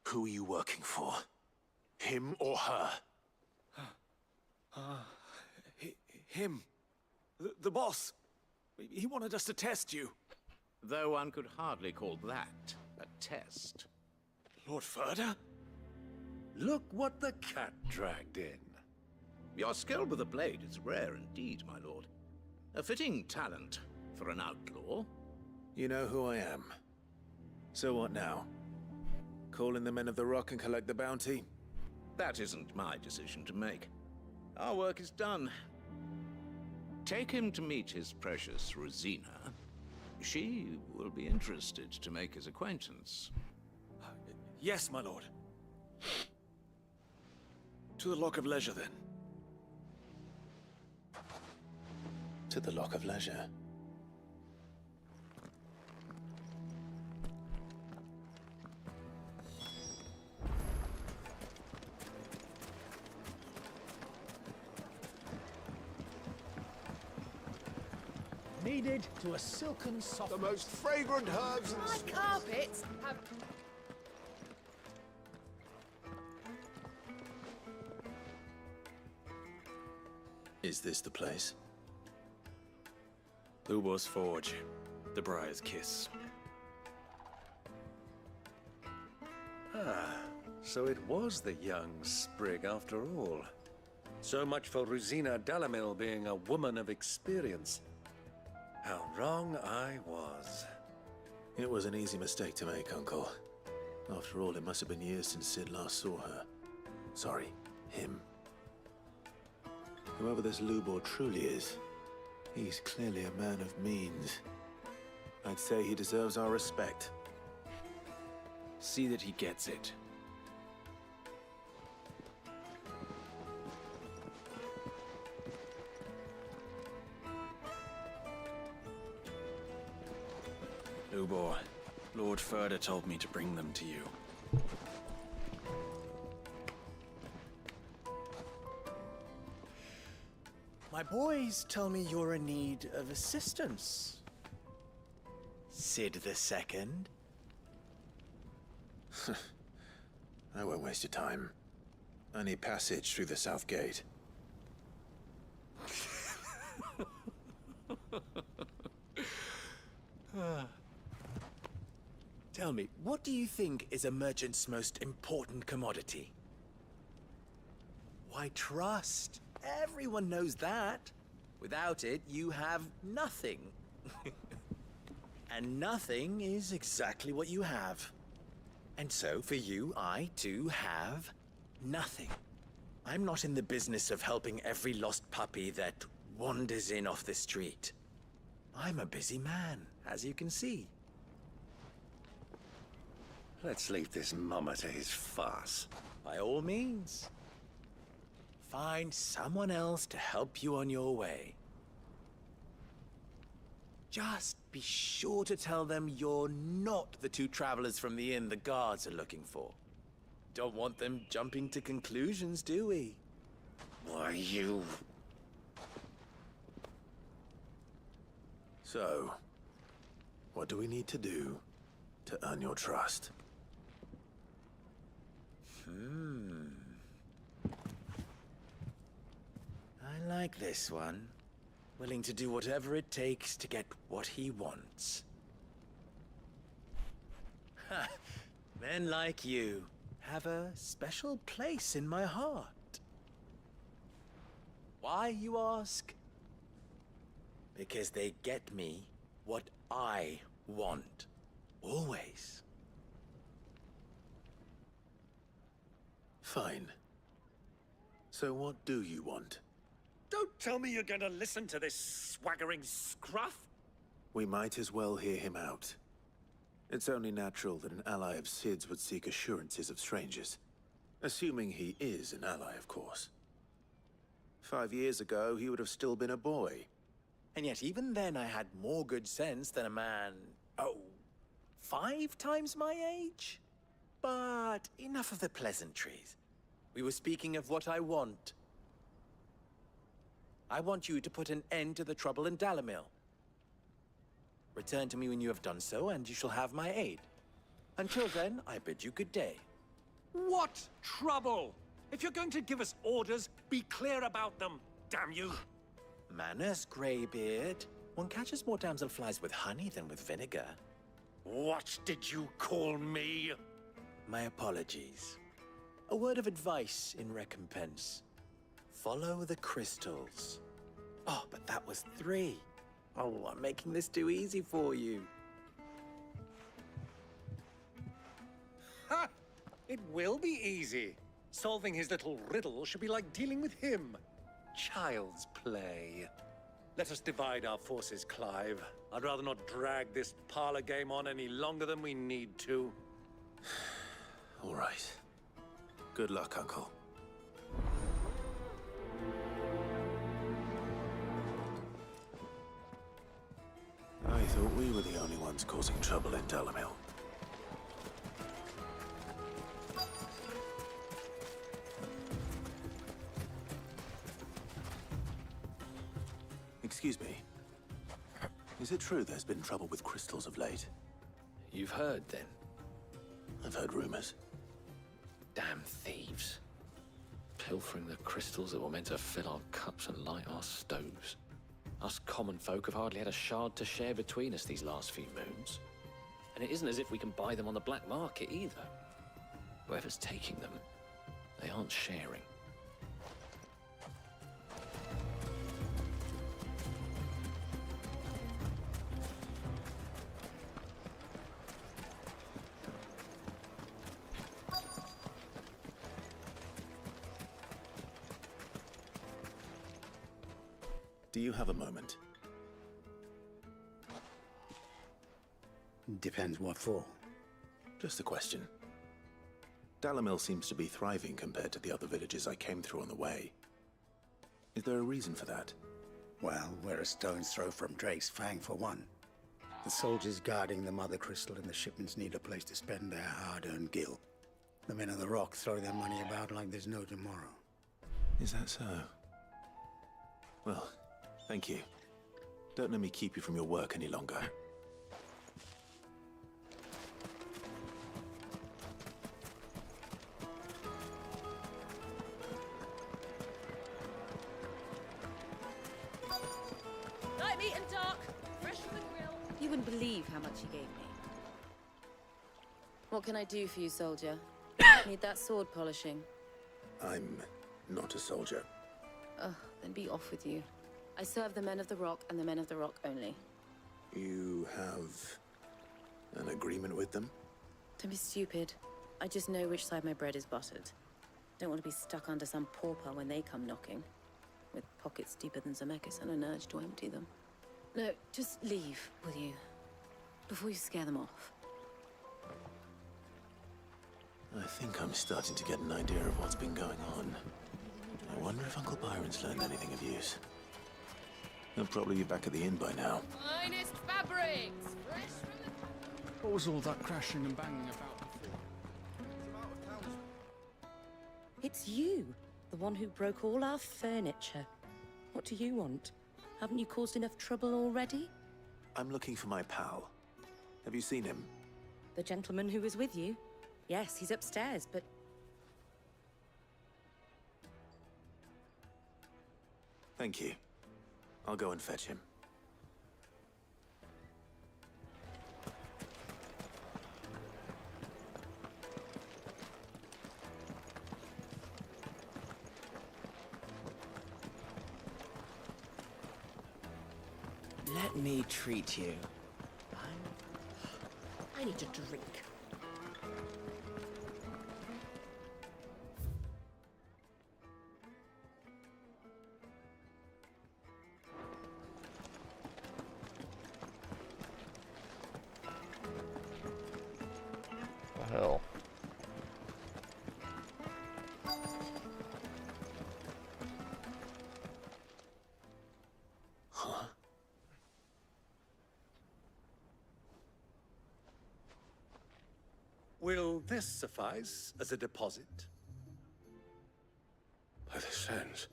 Who are you working for? Him or her? Him. The boss. He wanted us to test you. Though one could hardly call that a test. Lord Furter? Look what the cat dragged in. Your skill with a blade is rare indeed, my lord. A fitting talent for an outlaw. You know who I am. So what now? Call in the Men of the Rock and collect the bounty? That isn't my decision to make. Our work is done. Take him to meet his precious Rosina. She will be interested to make his acquaintance. Yes, my lord. To the Lock of Leisure, then. To the Lock of Leisure. Kneaded to a silken soft. The most fragrant herbs and My carpets have... Is this the place? Ubor's Forge. The Briar's Kiss. Ah, so it was the young sprig after all. So much for Rosina Dalamil being a woman of experience. How wrong I was. It was an easy mistake to make, Uncle. After all, it must have been years since Sid last saw her. Sorry, him. Whoever this Lubor truly is, he's clearly a man of means. I'd say he deserves our respect. See that he gets it. Lubor, Lord Furder told me to bring them to you. My boys tell me you're in need of assistance. Sid the Second? I won't waste your time. I need passage through the south gate. Tell me, what do you think is a merchant's most important commodity? Why, trust. Everyone knows that. Without it, you have nothing. And nothing is exactly what you have. And so, for you, I, too, have nothing. I'm not in the business of helping every lost puppy that wanders in off the street. I'm a busy man, as you can see. Let's leave this mummer to his farce. By all means. Find someone else to help you on your way. Just be sure to tell them you're not the two travelers from the inn the guards are looking for. Don't want them jumping to conclusions, do we? Why, you... So, what do we need to do to earn your trust? I like this one. Willing to do whatever it takes to get what he wants. Ha! Men like you have a special place in my heart. Why, you ask? Because they get me what I want. Always. Fine. So what do you want? Don't tell me you're going to listen to this swaggering scruff! We might as well hear him out. It's only natural that an ally of Sid's would seek assurances of strangers. Assuming he is an ally, of course. 5 years ago, he would have still been a boy. And yet even then I had more good sense than a man, 5 times my age? But enough of the pleasantries. We were speaking of what I want. I want you to put an end to the trouble in Dalamil. Return to me when you have done so, and you shall have my aid. Until then, I bid you good day. What trouble? If you're going to give us orders, be clear about them, damn you! Manners, Greybeard. One catches more damselflies with honey than with vinegar. What did you call me? My apologies. A word of advice in recompense. Follow the crystals. Oh, but that was 3. Oh, I'm making this too easy for you. Ha! It will be easy. Solving his little riddle should be like dealing with him. Child's play. Let us divide our forces, Clive. I'd rather not drag this parlor game on any longer than we need to. All right. Good luck, Uncle. I thought we were the only ones causing trouble in Dalamil. Excuse me. Is it true there's been trouble with crystals of late? You've heard, then? I've heard rumors. Damn thieves. Pilfering the crystals that were meant to fill our cups and light our stoves. Us common folk have hardly had a shard to share between us these last few moons. And it isn't as if we can buy them on the black market either. Whoever's taking them, they aren't sharing. Do you have a moment? Depends what for. Just a question. Dalamil seems to be thriving compared to the other villages I came through on the way. Is there a reason for that? Well, we're a stone's throw from Drake's Fang for one. The soldiers guarding the Mother Crystal and the shipments need a place to spend their hard-earned gil. The men of the Rock throw their money about like there's no tomorrow. Is that so? Well, thank you. Don't let me keep you from your work any longer. Light meat and dark, fresh from the grill. You wouldn't believe how much he gave me. What can I do for you, soldier? Need that sword polishing? I'm not a soldier. Oh, then be off with you. I serve the men of the Rock and the men of the Rock only. You have an agreement with them? Don't be stupid. I just know which side my bread is buttered. Don't want to be stuck under some pauper when they come knocking. With pockets deeper than Zemeckis and an urge to empty them. No, just leave, will you? Before you scare them off. I think I'm starting to get an idea of what's been going on. I wonder if Uncle Byron's learned anything of use. He'll probably be back at the inn by now. Finest fabrics, fresh from the... What was all that crashing and banging about before? It's you, the one who broke all our furniture. What do you want? Haven't you caused enough trouble already? I'm looking for my pal. Have you seen him? The gentleman who was with you? Yes, he's upstairs, but... Thank you. I'll go and fetch him. Let me treat you. I need a drink. The hell? Huh? Will this suffice as a deposit? By the sands.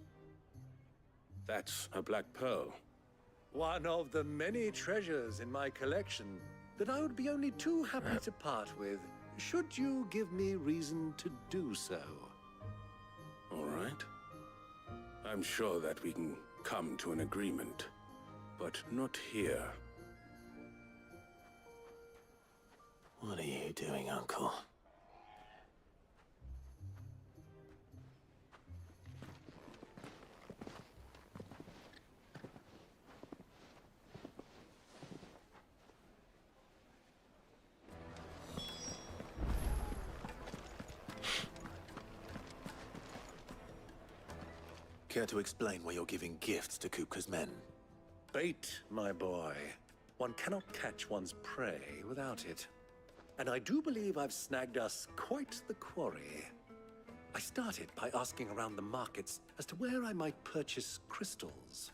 That's a black pearl. One of the many treasures in my collection that I would be only too happy to part with, should you give me reason to do so. All right. I'm sure that we can come to an agreement, but not here. What are you doing, Uncle? Care to explain why you're giving gifts to Kupka's men? Bait, my boy. One cannot catch one's prey without it. And I do believe I've snagged us quite the quarry. I started by asking around the markets as to where I might purchase crystals.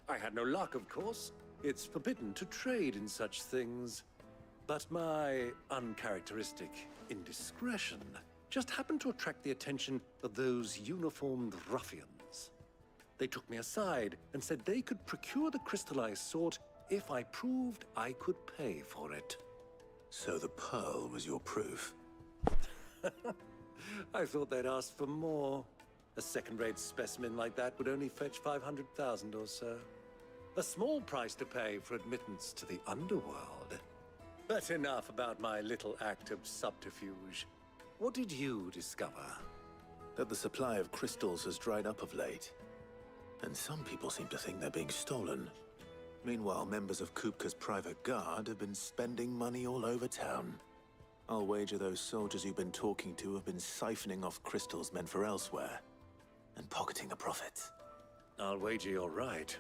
I had no luck, of course. It's forbidden to trade in such things. But my uncharacteristic indiscretion just happened to attract the attention of those uniformed ruffians. They took me aside and said they could procure the crystal I sought if I proved I could pay for it. So the pearl was your proof? I thought they'd asked for more. A second-rate specimen like that would only fetch 500,000 or so. A small price to pay for admittance to the underworld. But enough about my little act of subterfuge. What did you discover? That the supply of crystals has dried up of late. And some people seem to think they're being stolen. Meanwhile, members of Kupka's private guard have been spending money all over town. I'll wager those soldiers you've been talking to have been siphoning off crystals meant for elsewhere, and pocketing the profits. I'll wager you're right.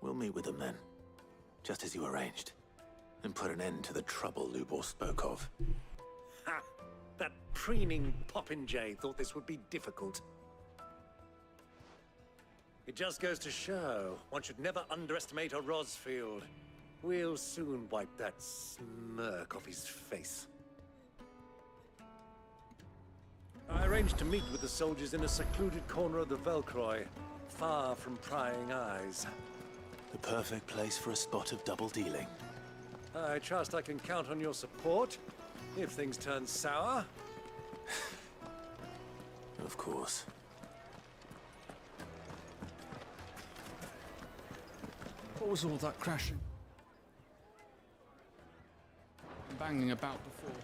We'll meet with them then, just as you arranged, and put an end to the trouble Lubor spoke of. Ha! That preening popinjay thought this would be difficult. It just goes to show, one should never underestimate a Rosfield. We'll soon wipe that smirk off his face. I arranged to meet with the soldiers in a secluded corner of the Velcroy, far from prying eyes. The perfect place for a spot of double dealing. I trust I can count on your support, if things turn sour. Of course. What was all that crashing and banging about before?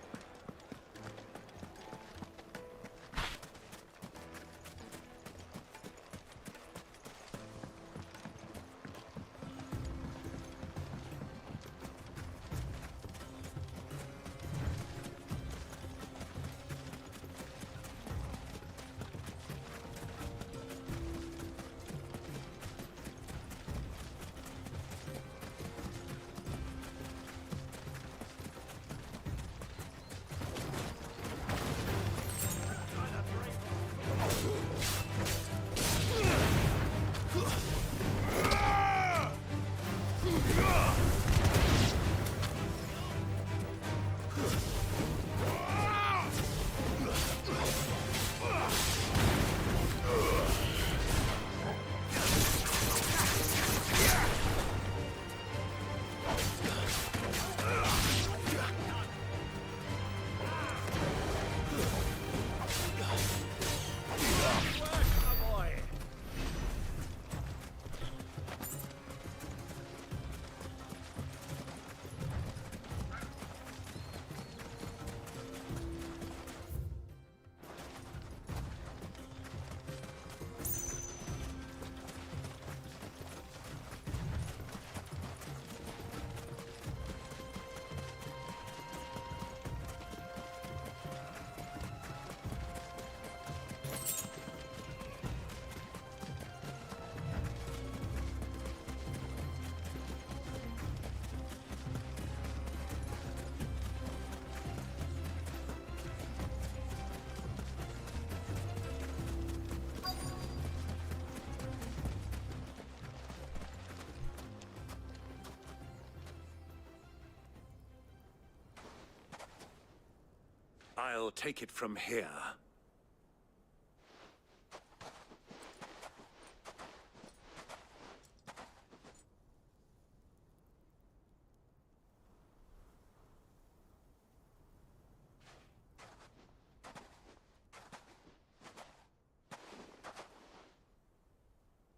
I'll take it from here.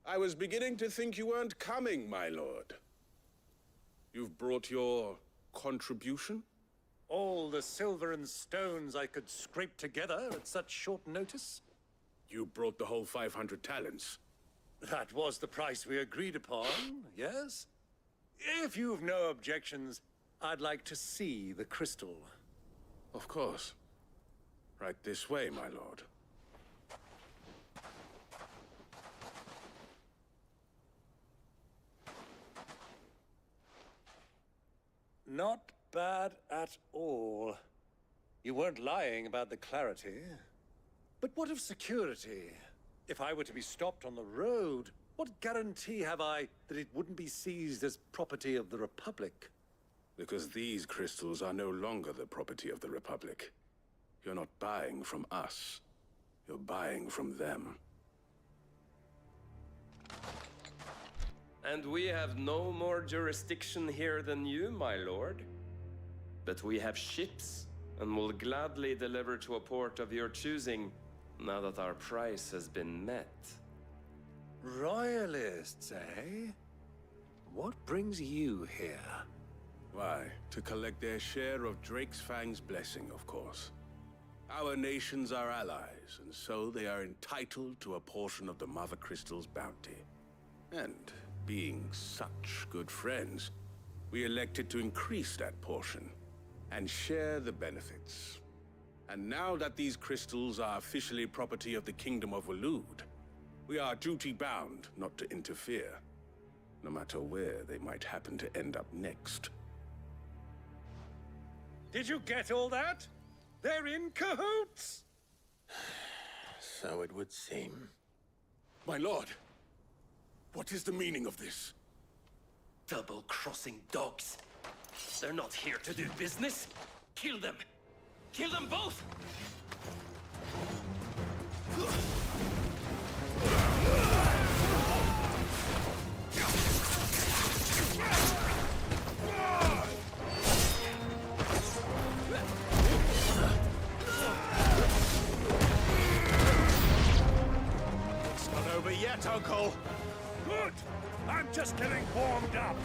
I was beginning to think you weren't coming, my lord. You've brought your contribution? All the silver and stones I could scrape together at such short notice? You brought the whole 500 talents. That was the price we agreed upon, yes? If you've no objections, I'd like to see the crystal. Of course. Right this way, my lord. Not bad at all. You weren't lying about the clarity. But what of security? If I were to be stopped on the road, what guarantee have I that it wouldn't be seized as property of the Republic? Because these crystals are no longer the property of the Republic. You're not buying from us. You're buying from them. And we have no more jurisdiction here than you, my lord. But we have ships, and will gladly deliver to a port of your choosing, now that our price has been met. Royalists, eh? What brings you here? Why, to collect their share of Drake's Fang's blessing, of course. Our nations are allies, and so they are entitled to a portion of the Mother Crystal's bounty. And being such good friends, we elected to increase that portion and share the benefits. And now that these crystals are officially property of the Kingdom of Waloed, we are duty-bound not to interfere. no matter where they might happen to end up next. Did you get all that? They're in cahoots! So it would seem. My lord, what is the meaning of this? Double-crossing dogs. They're not here to do business. Kill them. Kill them both! It's not over yet, Uncle. Good. I'm just getting warmed up.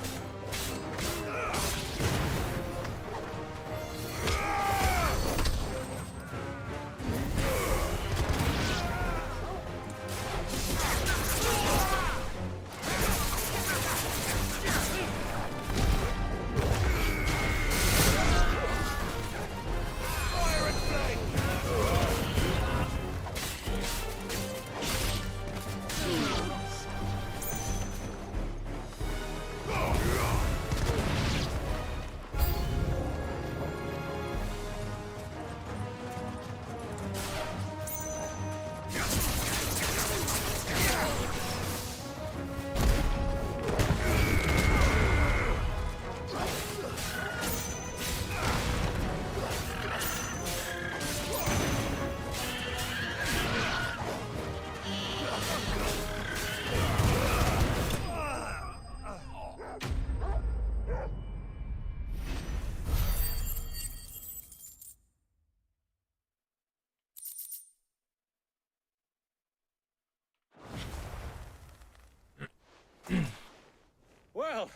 Well,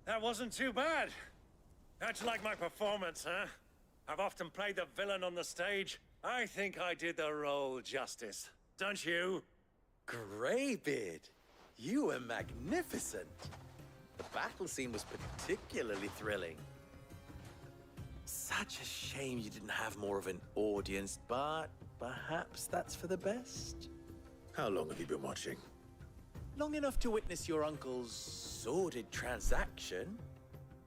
that wasn't too bad. How'd you like my performance, huh? I've often played the villain on the stage. I think I did the role justice. Don't you? Greybeard, you were magnificent. The battle scene was particularly thrilling. Such a shame you didn't have more of an audience, but perhaps that's for the best. How long have you been watching? Long enough to witness your uncle's sordid transaction.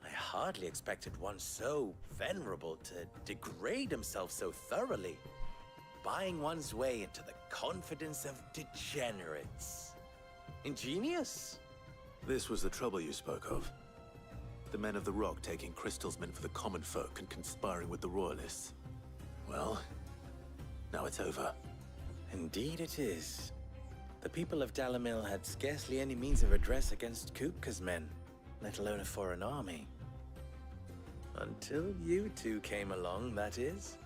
I hardly expected one so venerable to degrade himself so thoroughly. Buying one's way into the confidence of degenerates. Ingenious. This was the trouble you spoke of. The men of the Rock taking crystals meant for the common folk and conspiring with the Royalists. Well, now it's over. Indeed it is. The people of Dalamil had scarcely any means of redress against Kupka's men, let alone a foreign army. Until you two came along, that is.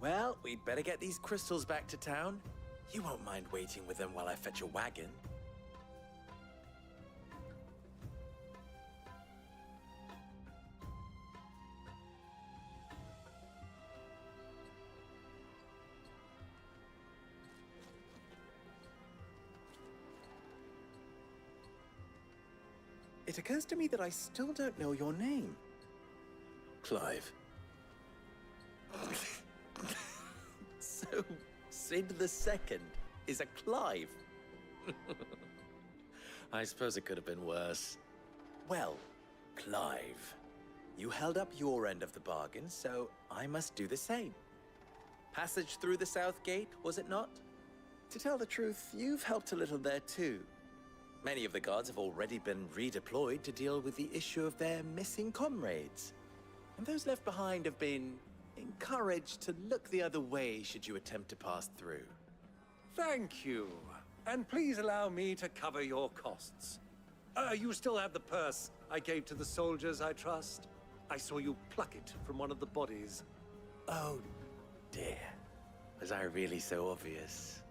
Well, we'd better get these crystals back to town. You won't mind waiting with them while I fetch a wagon. It occurs to me that I still don't know your name. Clive. So, Sid the Second is a Clive. I suppose it could have been worse. Well, Clive, you held up your end of the bargain, so I must do the same. Passage through the South Gate, was it not? To tell the truth, you've helped a little there too. Many of the guards have already been redeployed to deal with the issue of their missing comrades. And those left behind have been encouraged to look the other way should you attempt to pass through. Thank you. And please allow me to cover your costs. You still have the purse I gave to the soldiers, I trust? I saw you pluck it from one of the bodies. Oh, dear. Was I really so obvious?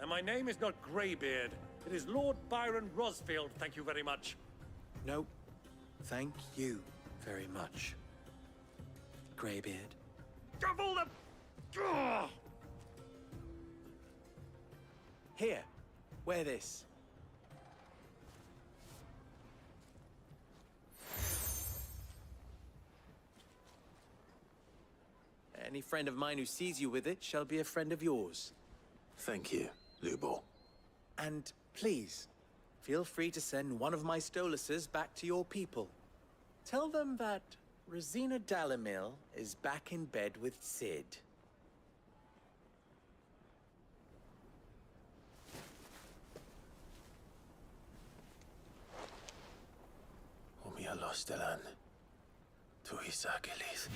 And my name is not Greybeard. It is Lord Byron Rosfield, thank you very much. No, thank you very much, Greybeard. Double the... Ugh! Here, wear this. Any friend of mine who sees you with it shall be a friend of yours. Thank you, Lubor. And please, feel free to send one of my Stoluses back to your people. Tell them that Rosina Dalamil is back in bed with Cid. Omia Lostelan. Tuisa Achilles.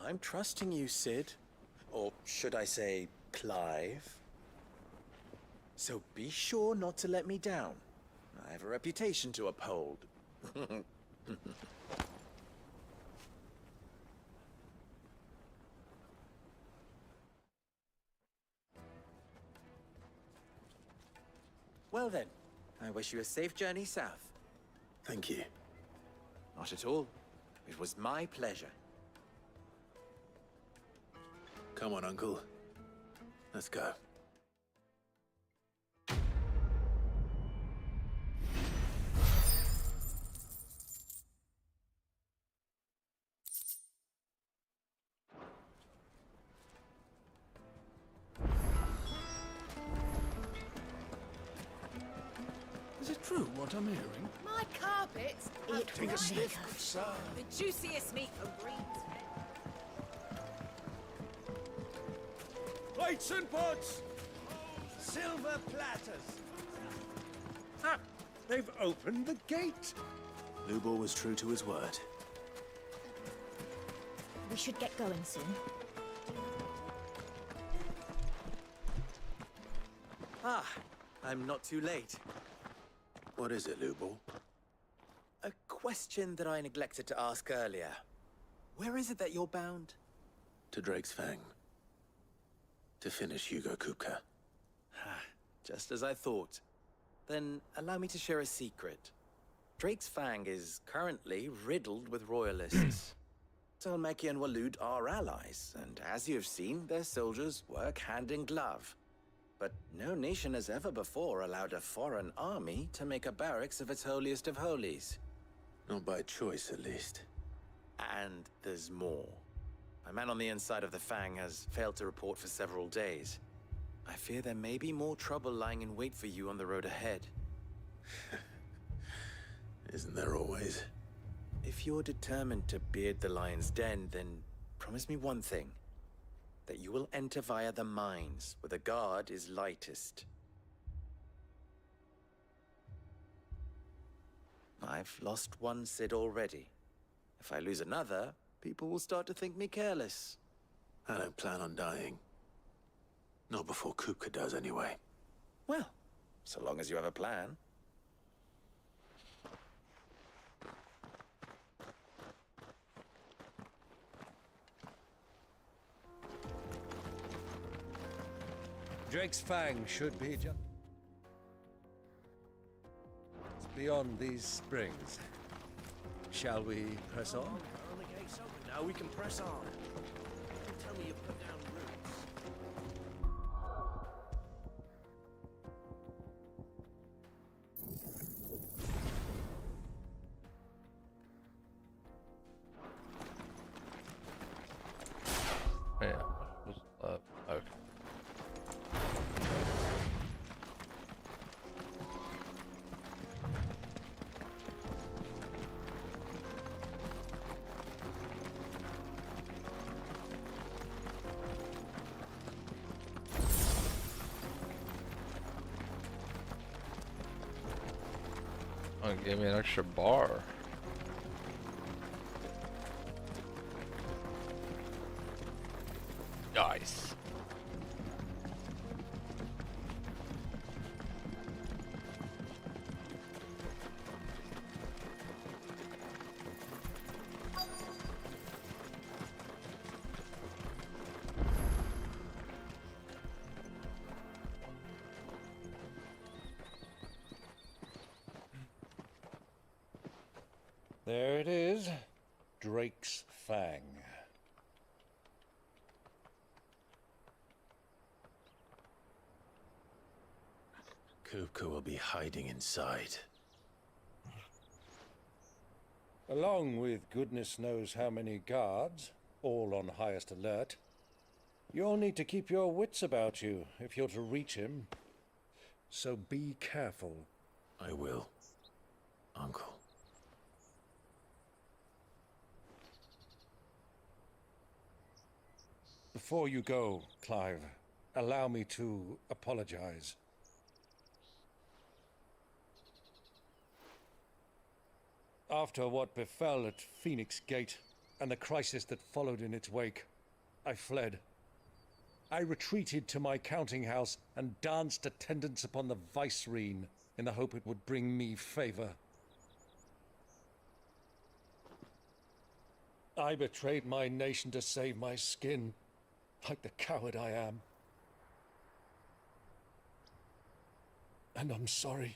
I'm trusting you, Cid. Or should I say, Clive? So be sure not to let me down. I have a reputation to uphold. Well then, I wish you a safe journey south. Thank you. Not at all. It was my pleasure. Come on, Uncle. Let's go. Is it true what I'm hearing? My carpets It Take a sniff, sir. the juiciest meat from breeds. Plates and pots! Silver platters! Ha! They've opened the gate! Lubor was true to his word. We should get going soon. Ah, I'm not too late. What is it, Lubor? A question that I neglected to ask earlier. Where is it that you're bound? To Drake's Fang. To finish Hugo Kupka. Just as I thought. Then allow me to share a secret. Drake's Fang is currently riddled with royalists. Tolmeki and Walud are allies, and as you have seen, their soldiers work hand in glove. But no nation has ever before allowed a foreign army to make a barracks of its holiest of holies. Not by choice, at least. And there's more. My man on the inside of the Fang has failed to report for several days. I fear there may be more trouble lying in wait for you on the road ahead. Isn't there always? If you're determined to beard the lion's den, then promise me one thing. That you will enter via the mines, where the guard is lightest. I've lost one Cid already. If I lose another, people will start to think me careless. I don't plan on dying. Not before Kupka does, anyway. Well, so long as you have a plan. Drake's Fang should be just beyond these springs. Shall we press on? The gate's open now, we can press on. Don't tell me you put down roots. Yeah. What's up? Okay. Oh, it gave me an extra bar. Nice. There it is. Drake's Fang. Kupka will be hiding inside. Along with goodness knows how many guards, all on highest alert. You'll need to keep your wits about you if you're to reach him. So be careful. I will, Uncle. Before you go, Clive, allow me to apologize. After what befell at Phoenix Gate and the crisis that followed in its wake, I fled. I retreated to my counting house and danced attendance upon the vicereine in the hope it would bring me favor. I betrayed my nation to save my skin, like the coward I am. And I'm sorry.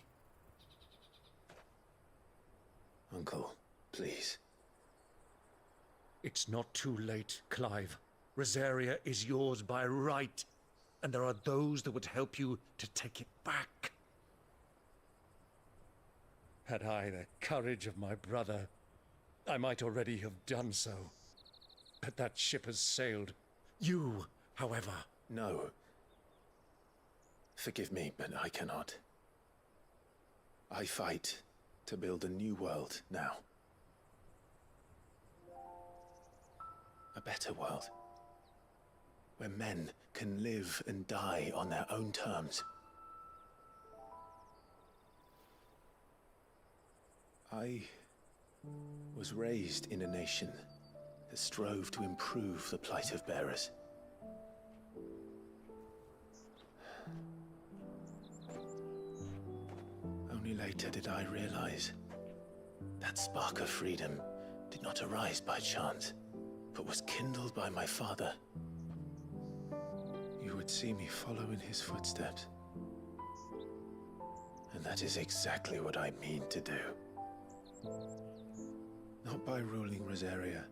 Uncle, please. It's not too late, Clive. Rosaria is yours by right, and there are those that would help you to take it back. Had I the courage of my brother, I might already have done so. But that ship has sailed. You, however... No. Forgive me, but I cannot. I fight to build a new world now. A better world. Where men can live and die on their own terms. I was raised in a nation that strove to improve the plight of bearers. Only later did I realize that spark of freedom did not arise by chance, but was kindled by my father. You would see me follow in his footsteps. And that is exactly what I mean to do. Not by ruling Rosaria,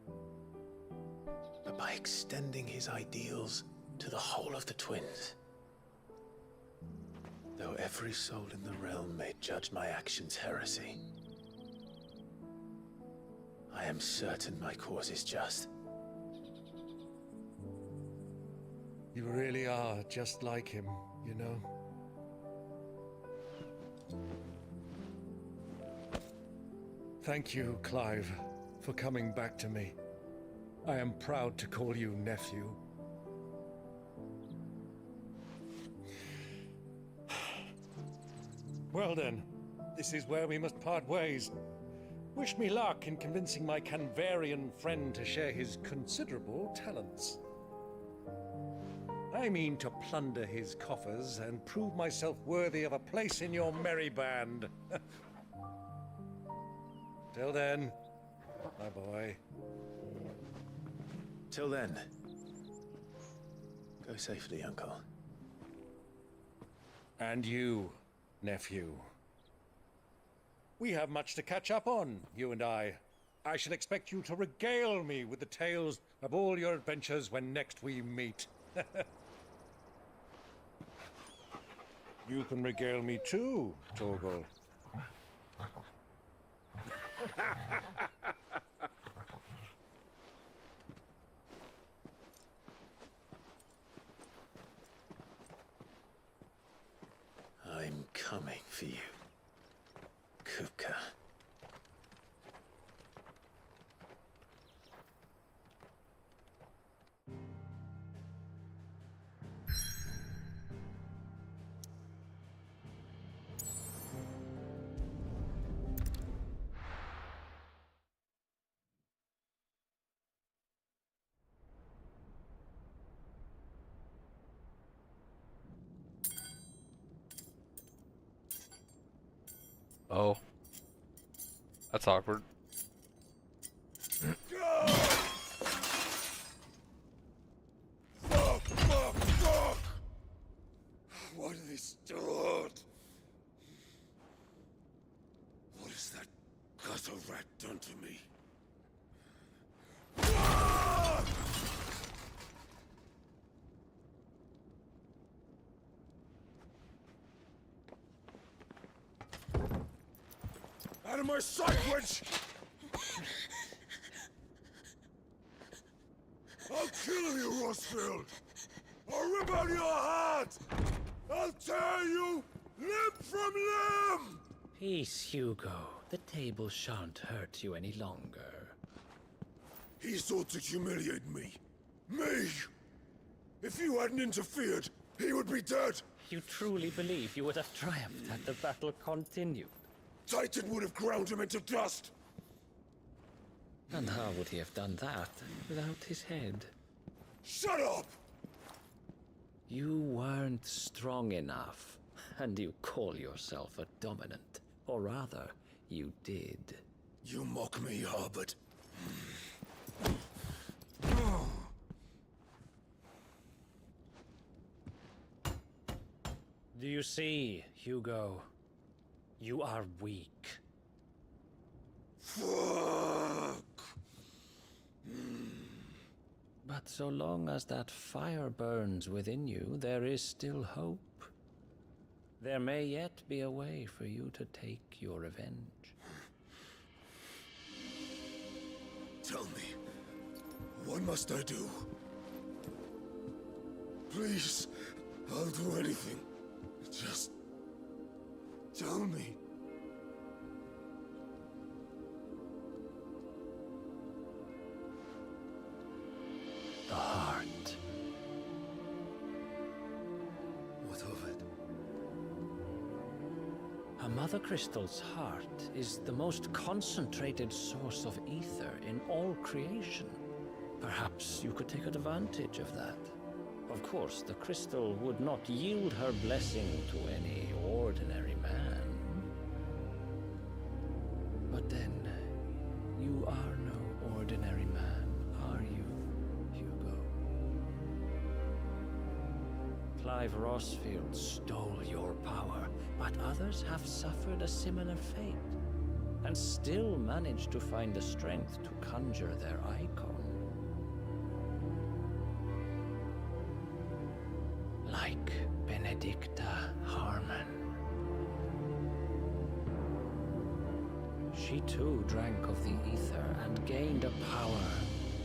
but by extending his ideals to the whole of the twins. Though every soul in the realm may judge my actions heresy, I am certain my cause is just. You really are just like him, you know? Thank you, Clive, for coming back to me. I am proud to call you nephew. Well then, this is where we must part ways. Wish me luck in convincing my Canvarian friend to share his considerable talents. I mean to plunder his coffers and prove myself worthy of a place in your merry band. Till then, my boy. Till then, go safely, Uncle. And you, nephew. We have much to catch up on, you and I. I shall expect you to regale me with the tales of all your adventures when next we meet. You can regale me too, Torgal. I'm coming for you, Kupka. Oh. That's awkward. Fuck! Why do they start? What has that gutter rat done to me? of my sight, wench! I'll kill you, Rossfield! I'll rip out your heart! I'll tear you limb from limb! Peace, Hugo. The table shan't hurt you any longer. He sought to humiliate me. Me! If you hadn't interfered, he would be dead! You truly believe you would have triumphed had the battle continued? Titan would have ground him into dust! And how would he have done that without his head? Shut up! You weren't strong enough, and you call yourself a dominant. Or rather, you did. You mock me, Harbert. Do you see, Hugo? You are weak. Fuck! But so long as that fire burns within you, there is still hope. There may yet be a way for you to take your revenge. Tell me, what must I do? Please, I'll do anything. Just tell me. The heart. What of it? A Mother Crystal's heart is the most concentrated source of ether in all creation. Perhaps you could take advantage of that. Of course, the crystal would not yield her blessing to any ordinary man. But then, you are no ordinary man, are you, Hugo? Clive Rossfield stole your power, but others have suffered a similar fate, and still managed to find the strength to conjure their icon. Like Benedicta Harmon. She too drank of the ether and gained a power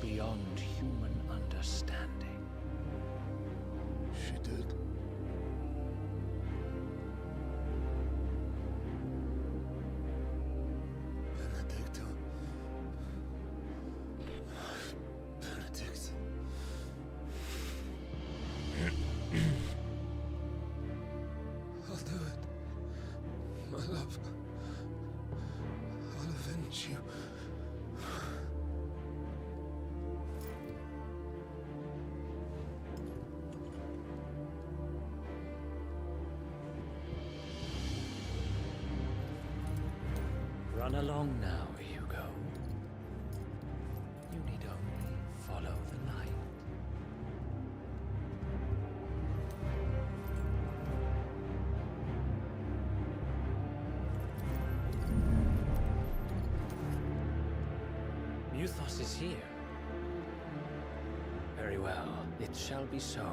beyond human understanding. She did. Benedicta. Benedict. I'll do it. My love. I'll avenge you. Run along now, Hugo. You need only follow the light. Muthos is here. Very well, it shall be so.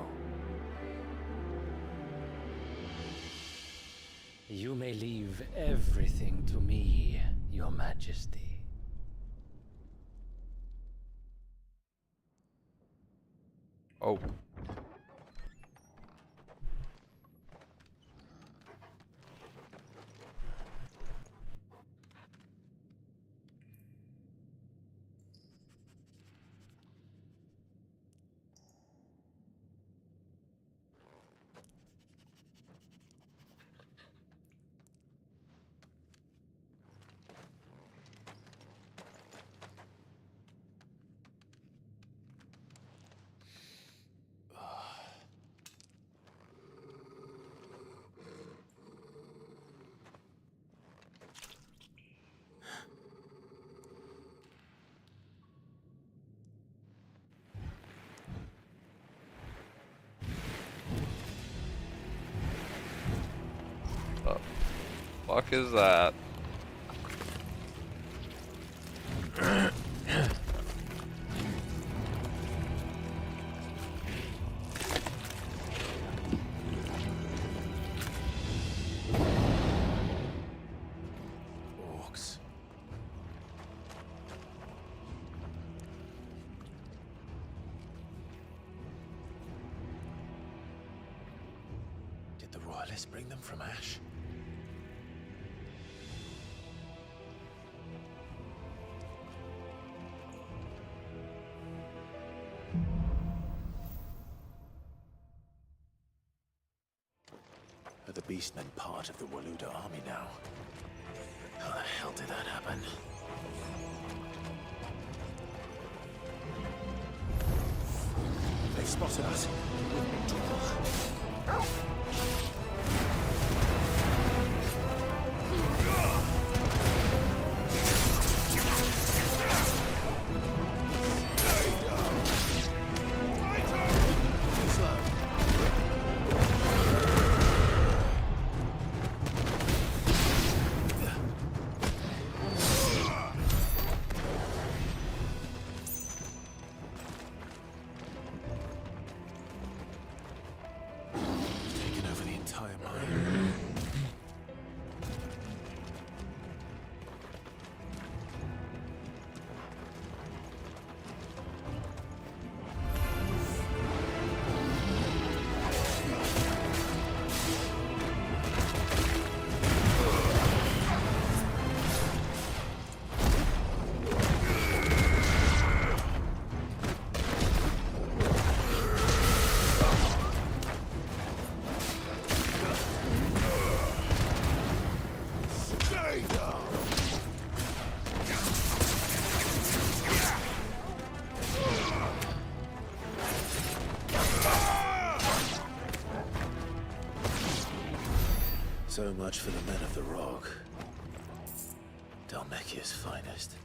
You may leave everything to me, Your Majesty. Oh. The fuck is that? Orcs. let's bring them from ash. Are the beastmen part of the Waluda army now? How the hell did that happen? They've spotted us. We've been Taken over the entire mine. So much for the men of the Rock. Dalmekia's finest.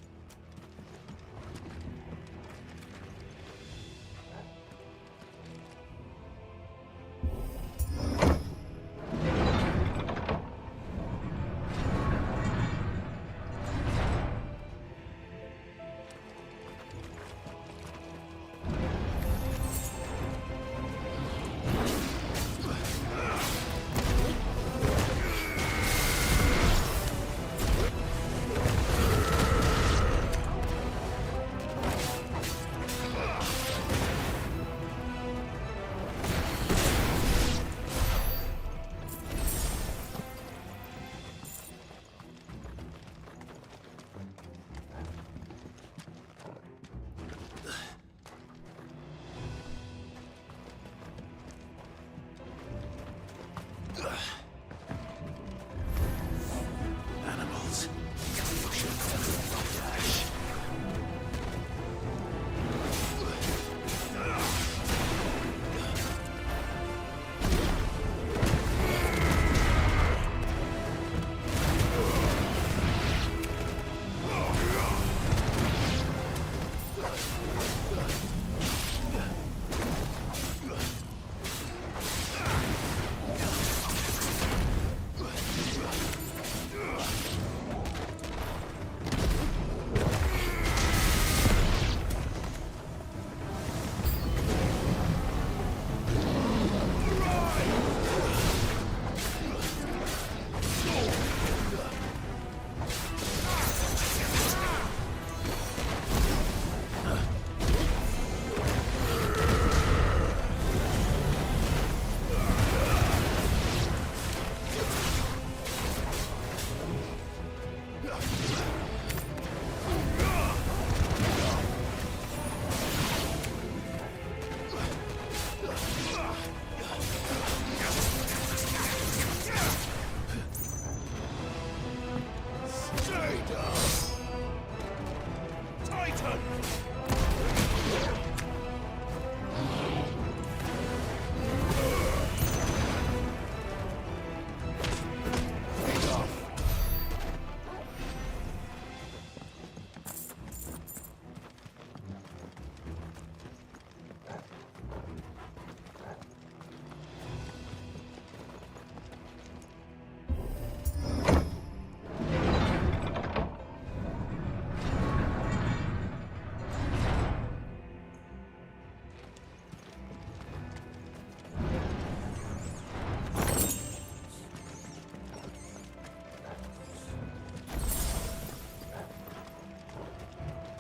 Animals.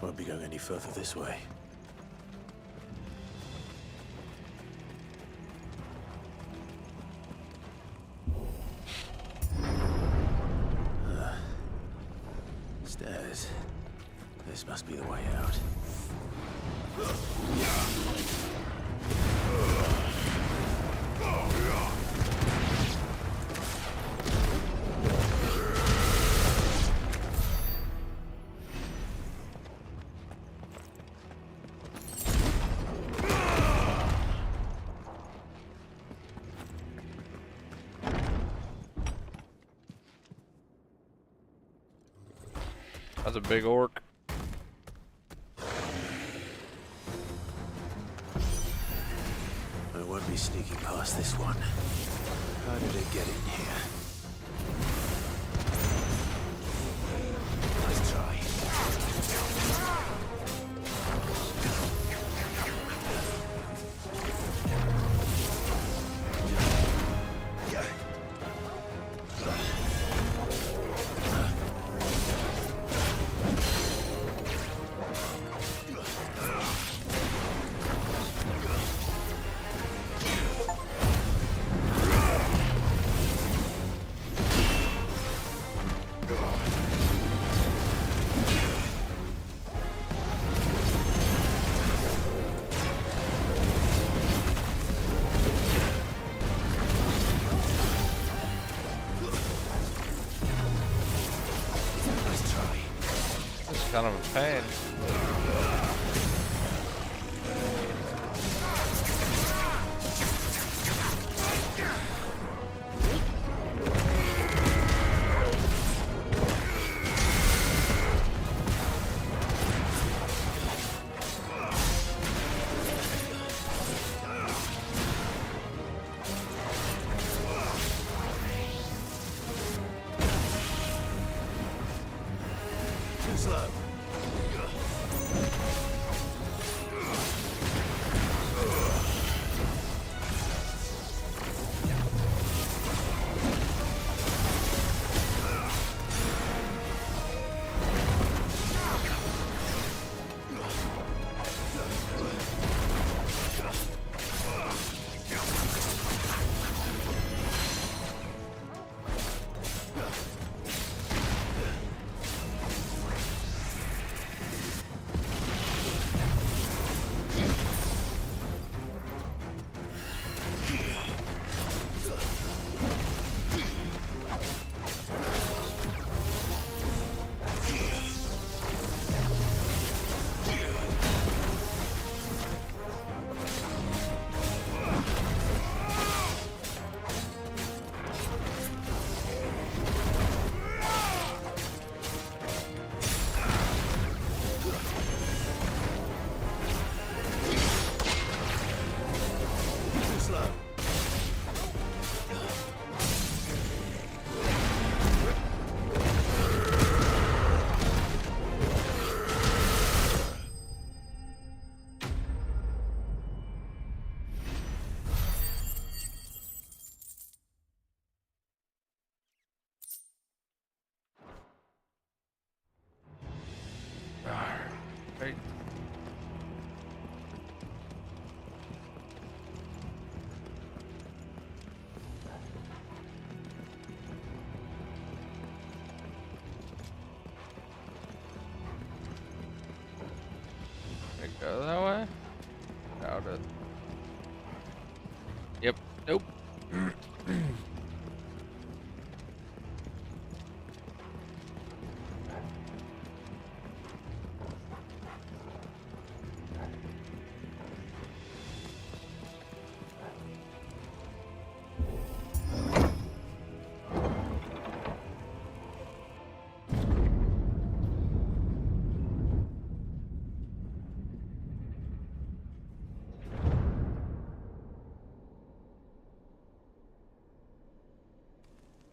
Won't be going any further this way. Stairs. This must be the way out. That's a big orc. I won't be sneaking past this one. How did it get in here? Nice try. Kind of a pain. Too slow. Right. Go that way? Doubt it. Yep. Nope.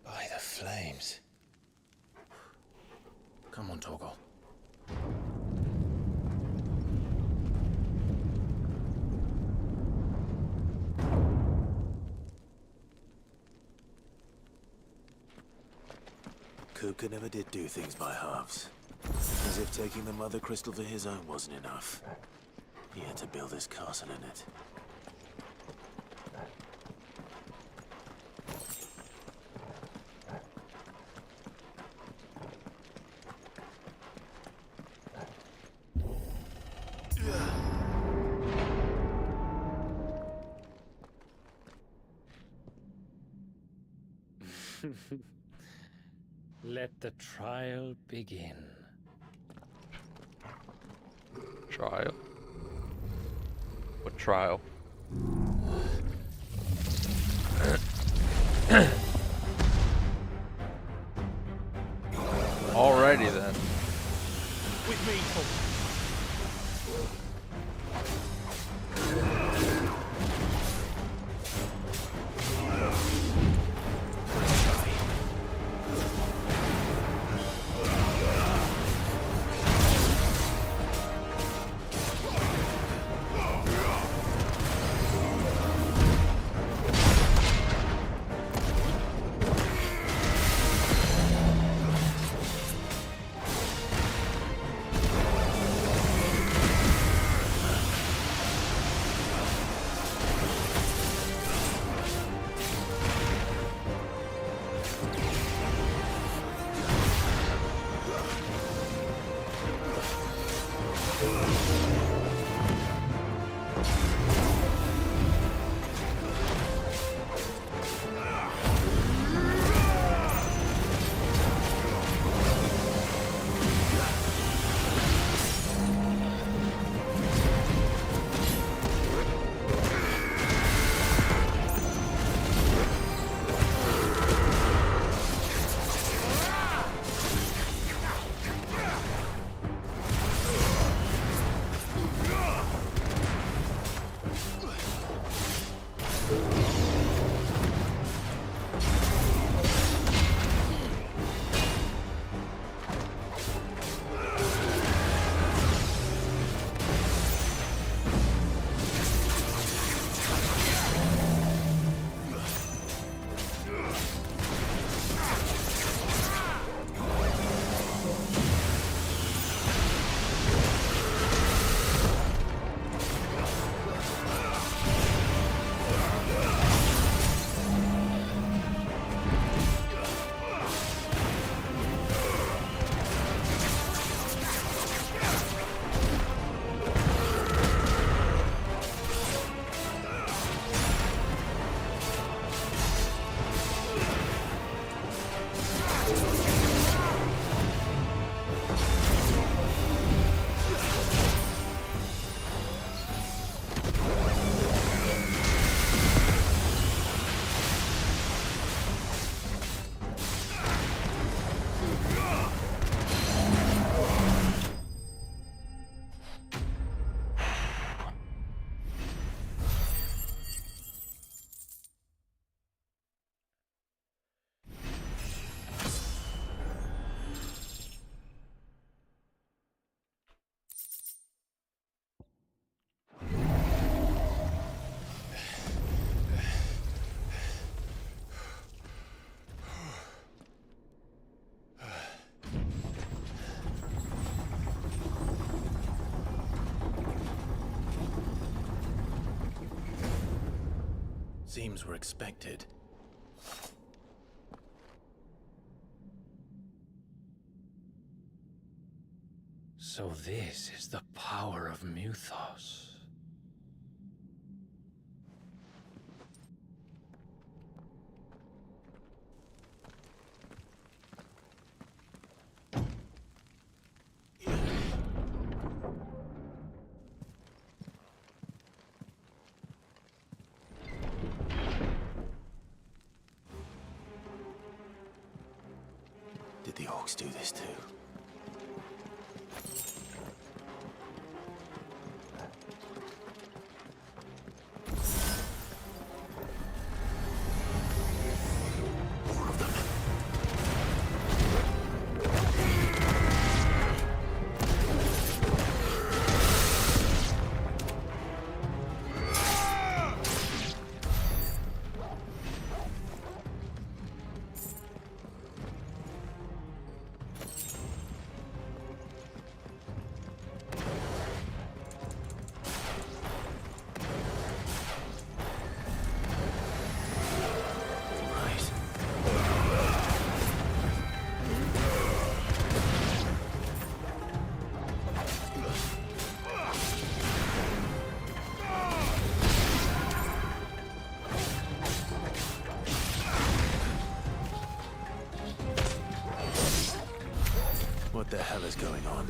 By the flames. Come on, Torgal. Kupka never did do things by halves. As if taking the Mother Crystal for his own wasn't enough. He had to build his castle in it. Let the trial begin. Trial? What trial? Alrighty then. With me, Seems we're expected. So this is the power of Muthos. Did the orcs do this too? Hang on.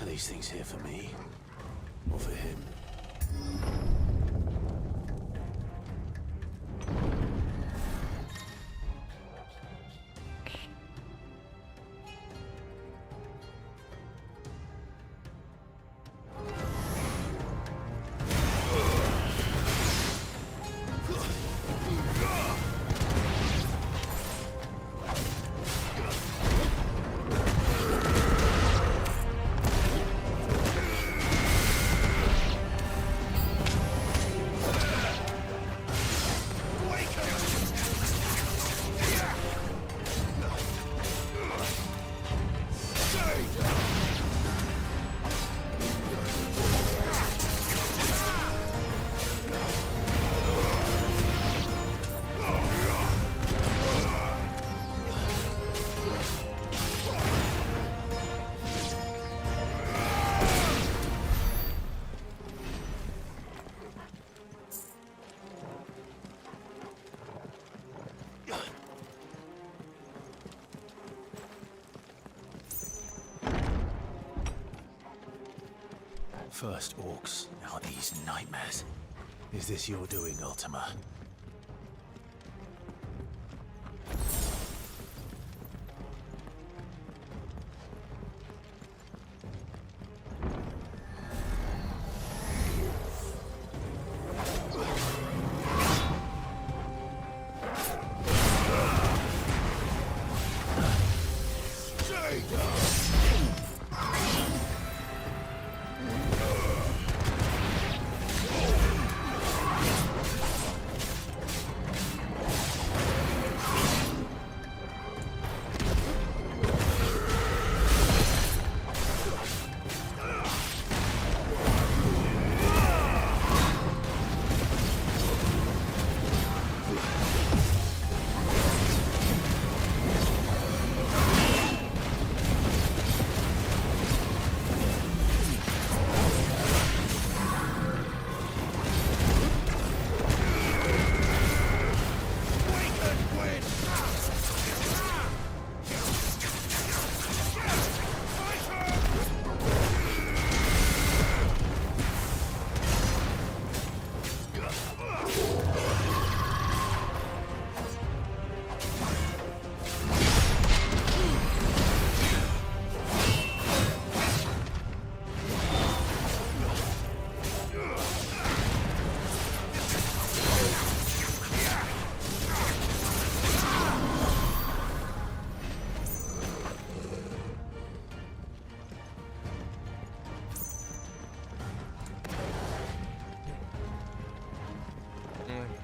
Are these things here for me? Or for him? First orcs, now these nightmares. Is this your doing, Ultima?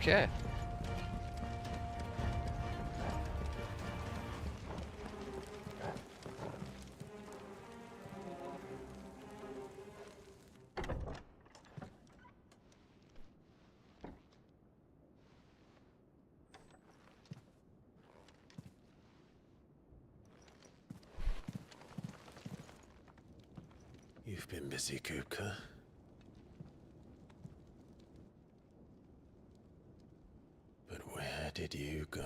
Okay. You've been busy, Kupka. But where did you go?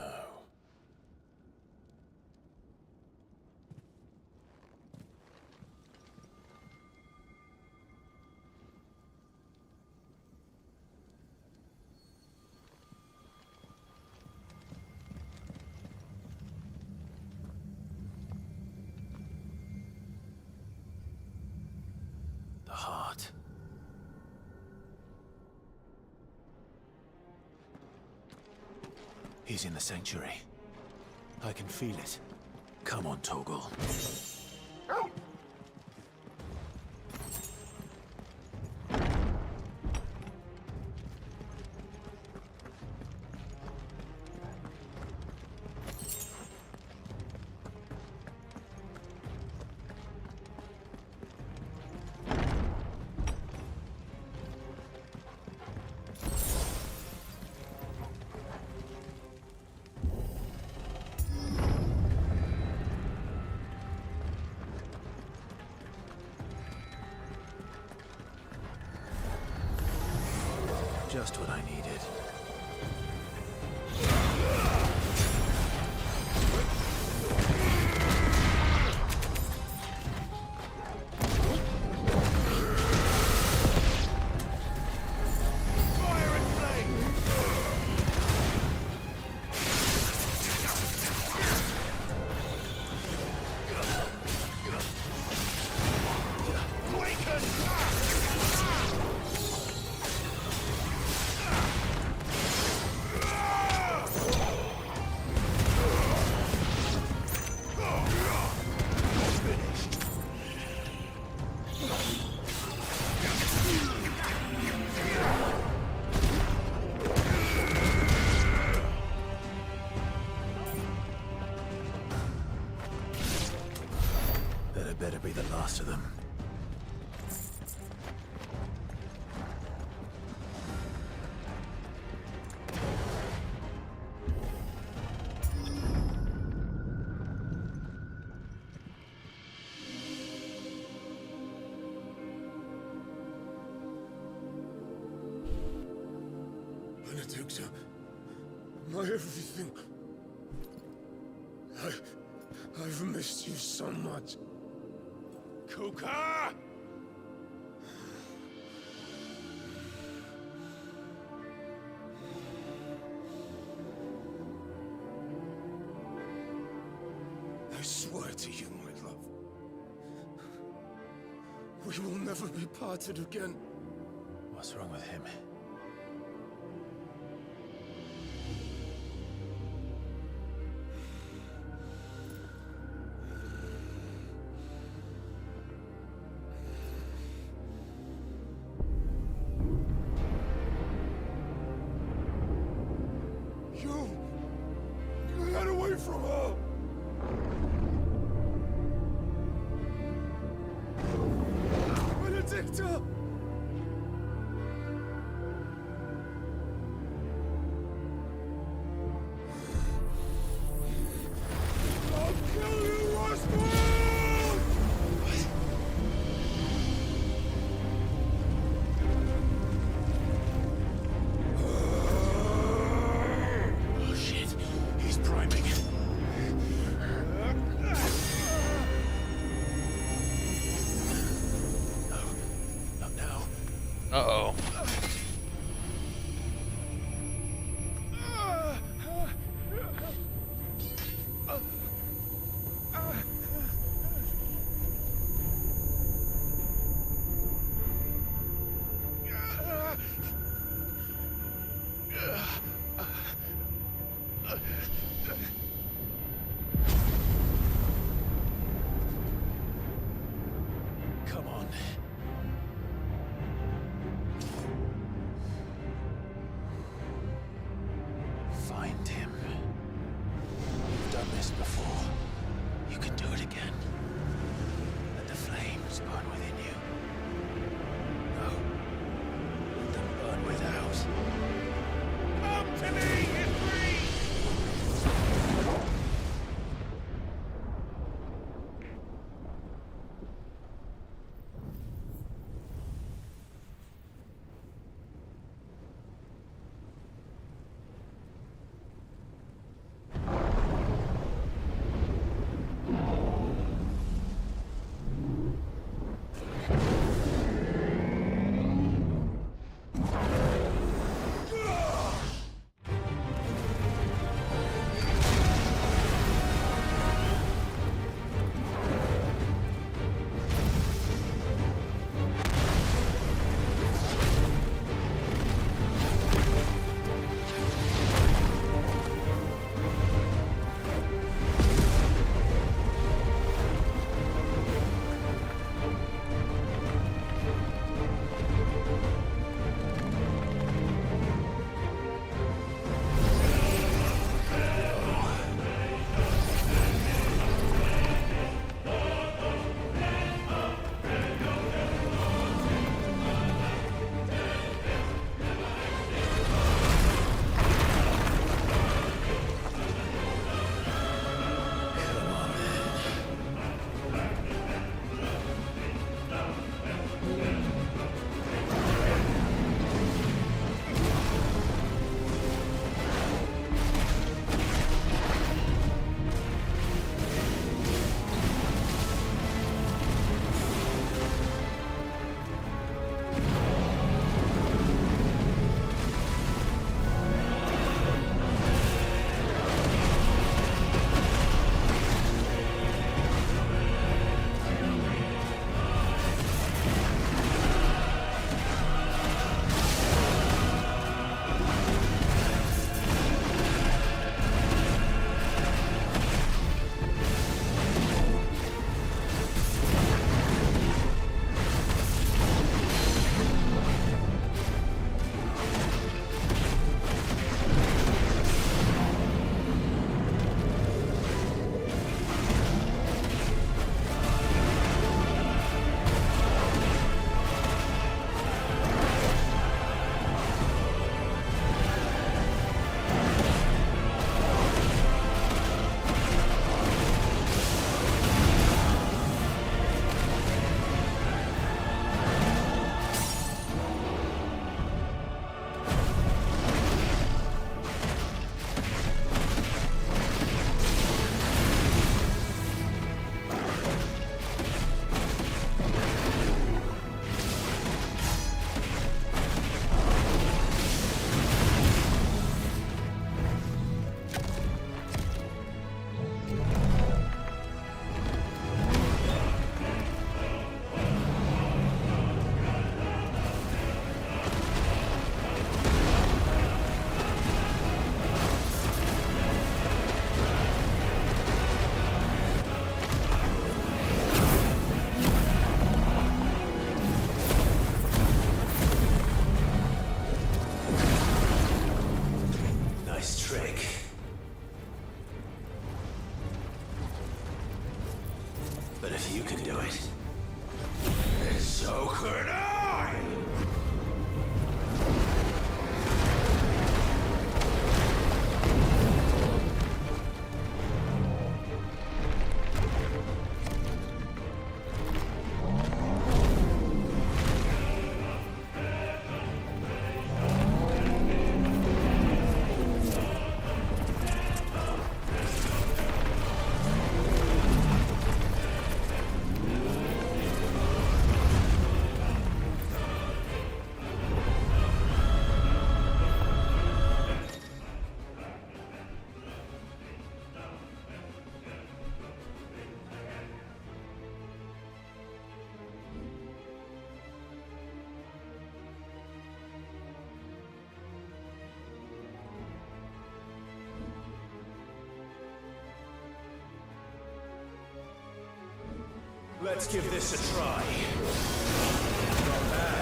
The heart. He's in the sanctuary. I can feel it. Come on, Torgal. Just what I needed. be the last of them. Benedicta, my everything. I've missed you so much. Kuka! I swear to you, my love, we will never be parted again. What's wrong with him? You got away from her! Benedicta! I'll kill you, Roswell! Oh shit, he's priming. Not now. Uh-oh. Come on. Let's give this a try. Not bad.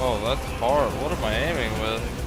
Oh, that's hard. What am I aiming with?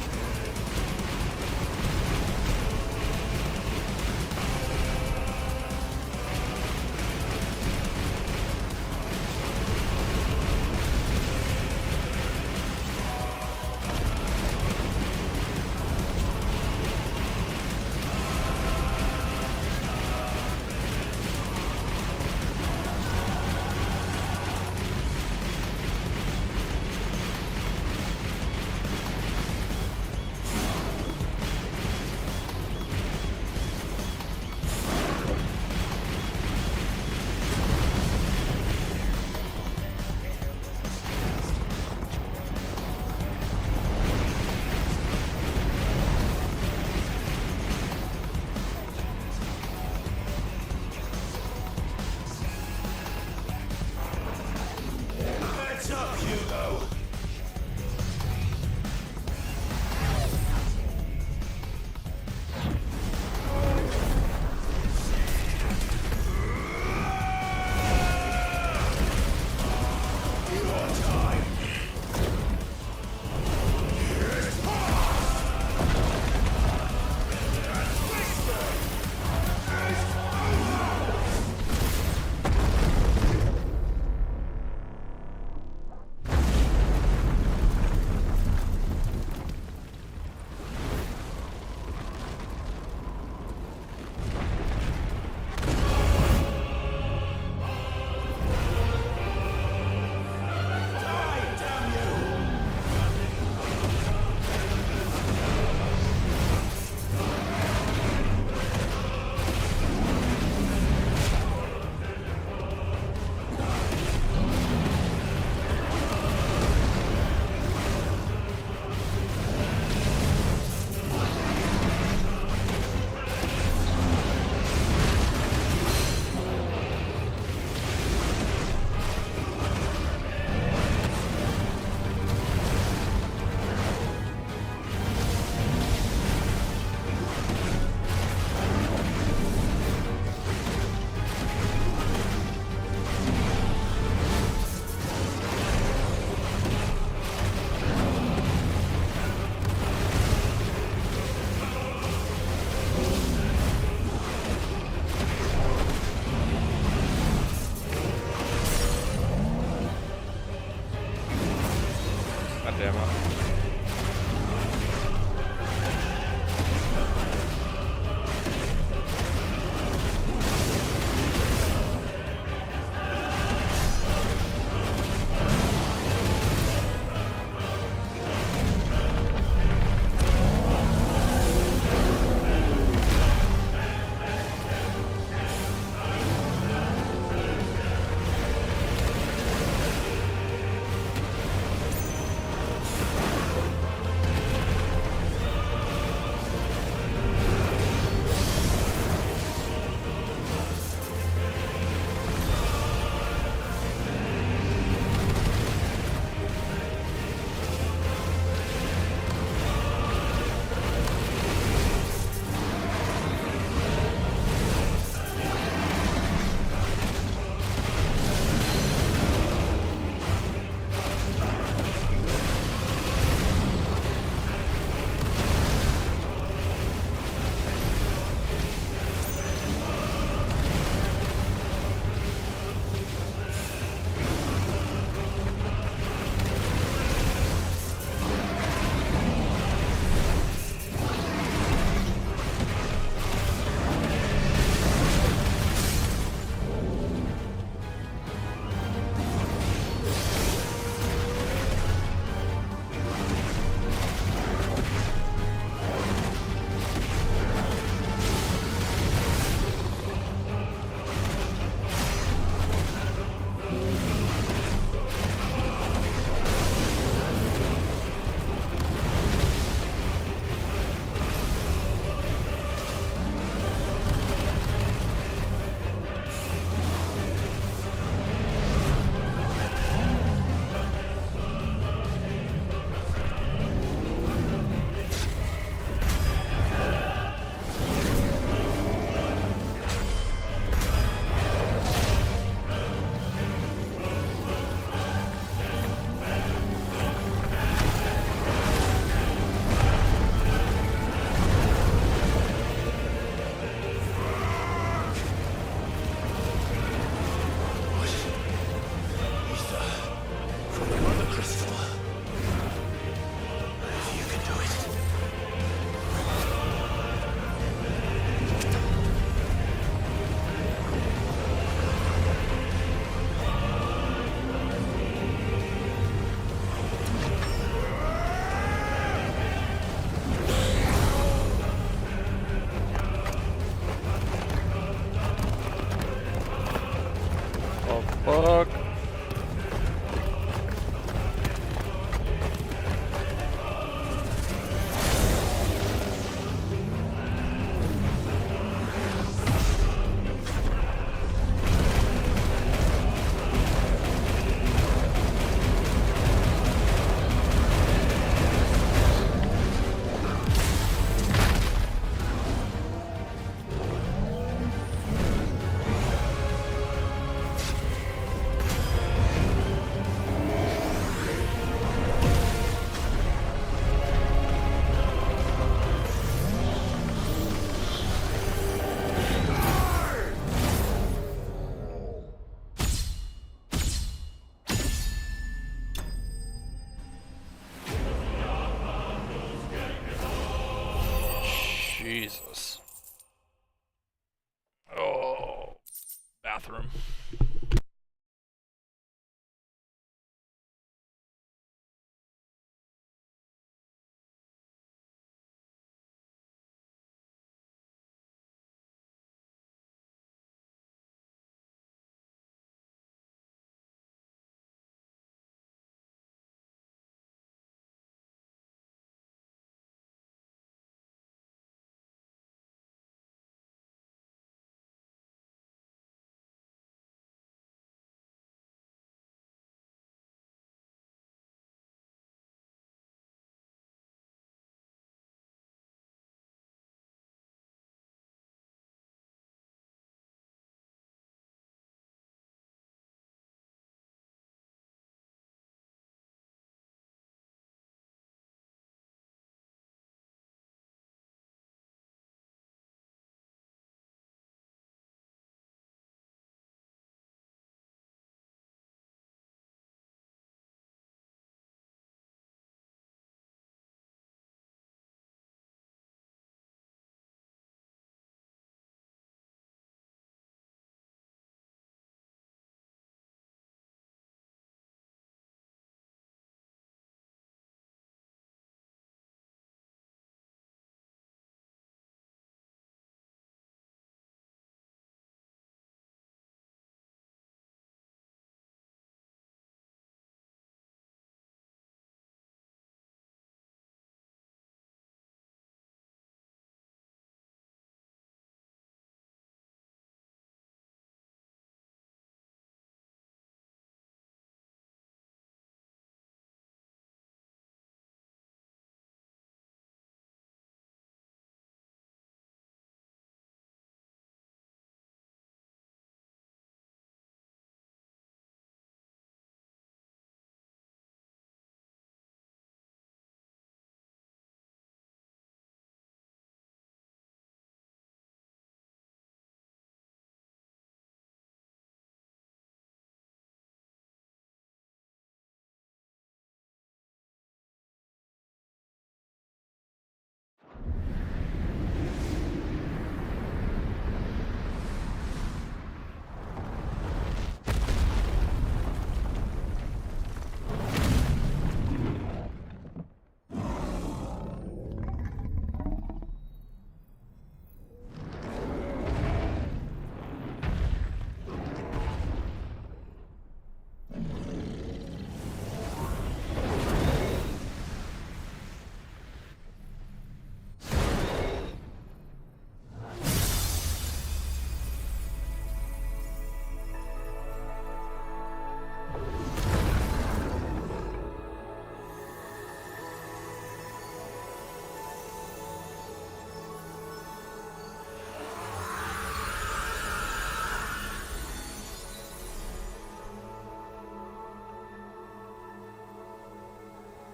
Jesus. Oh, bathroom.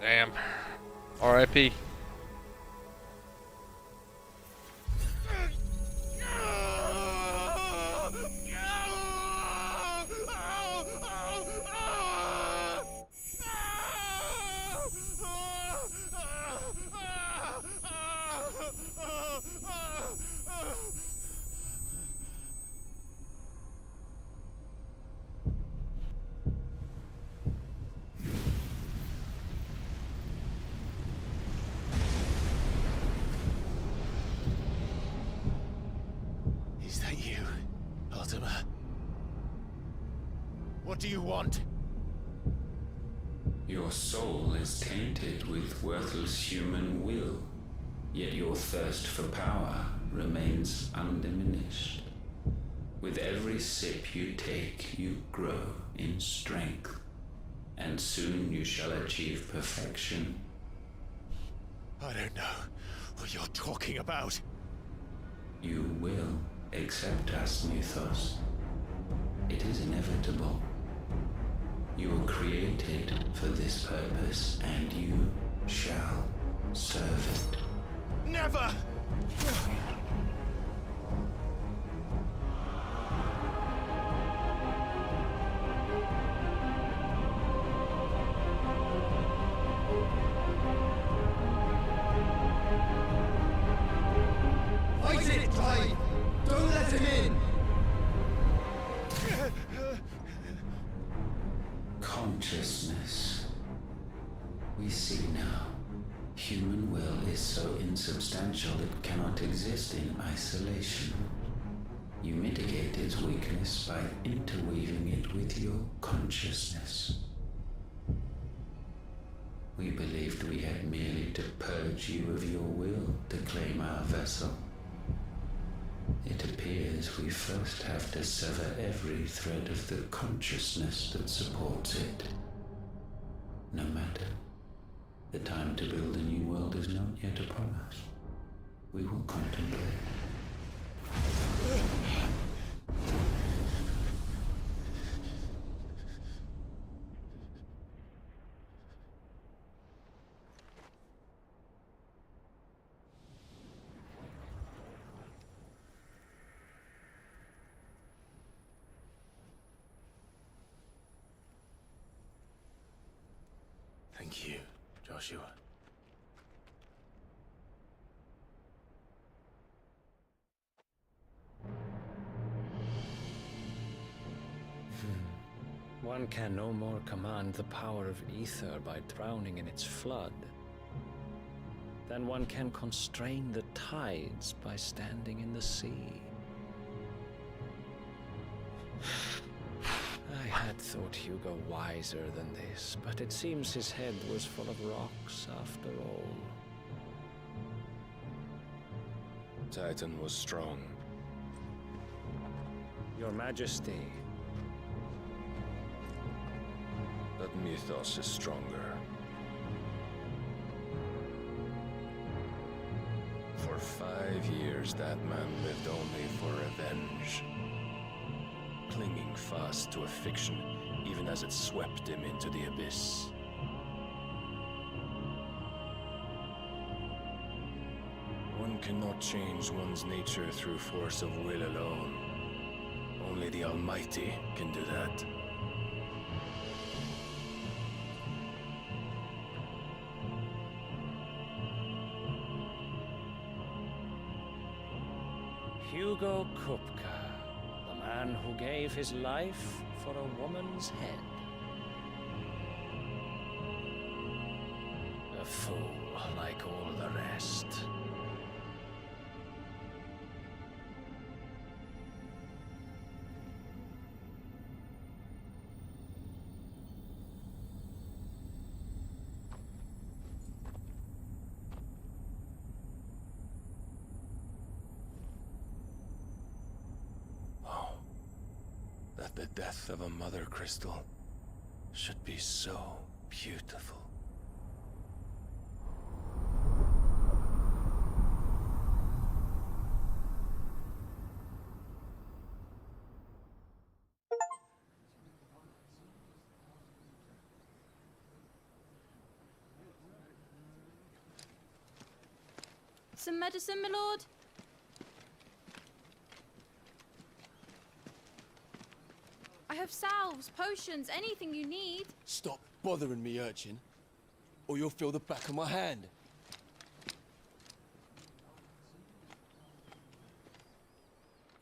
Damn. R.I.P. Is that you, Ultima? What do you want? Your soul is tainted with worthless human will, yet your thirst for power remains undiminished. With every sip you take, you grow in strength, and soon you shall achieve perfection. I don't know what you're talking about. You will accept us, Mythos. It is inevitable. You were created for this purpose, and you shall serve it. Never! him in! Consciousness. We see now. Human will is so insubstantial it cannot exist in isolation. You mitigate its weakness by interweaving it with your consciousness. We believed we had merely to purge you of your will to claim our vessel. It appears we first have to sever every thread of the consciousness that supports it. No matter. The time to build a new world is not yet upon us. We will contemplate. Thank you, Joshua. One can no more command the power of ether by drowning in its flood than one can constrain the tides by standing in the sea. I had thought Hugo wiser than this, but it seems his head was full of rocks after all. Titan was strong. Your Majesty. But Mythos is stronger. For 5 years, that man lived only for revenge. Clinging fast to a fiction, even as it swept him into the abyss. One cannot change one's nature through force of will alone. Only the Almighty can do that. Hugo Kupka, the man who gave his life for a woman's head. A fool like all the rest. That the death of a mother crystal should be so beautiful. Some medicine, my lord? I have salves, potions, anything you need. Stop bothering me, urchin, or you'll feel the back of my hand.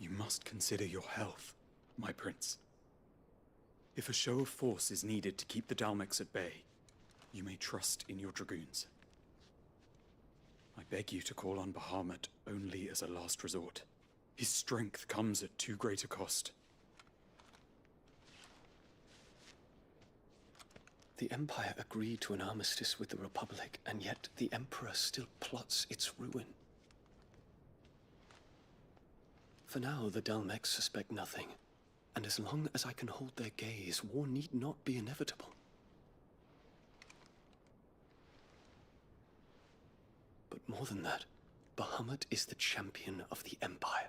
You must consider your health, my prince. If a show of force is needed to keep the Dalmex at bay, you may trust in your dragoons. I beg you to call on Bahamut only as a last resort. His strength comes at too great a cost. The Empire agreed to an armistice with the Republic, and yet the Emperor still plots its ruin. For now, the Dalmex suspect nothing, and as long as I can hold their gaze, war need not be inevitable. But more than that, Bahamut is the champion of the Empire.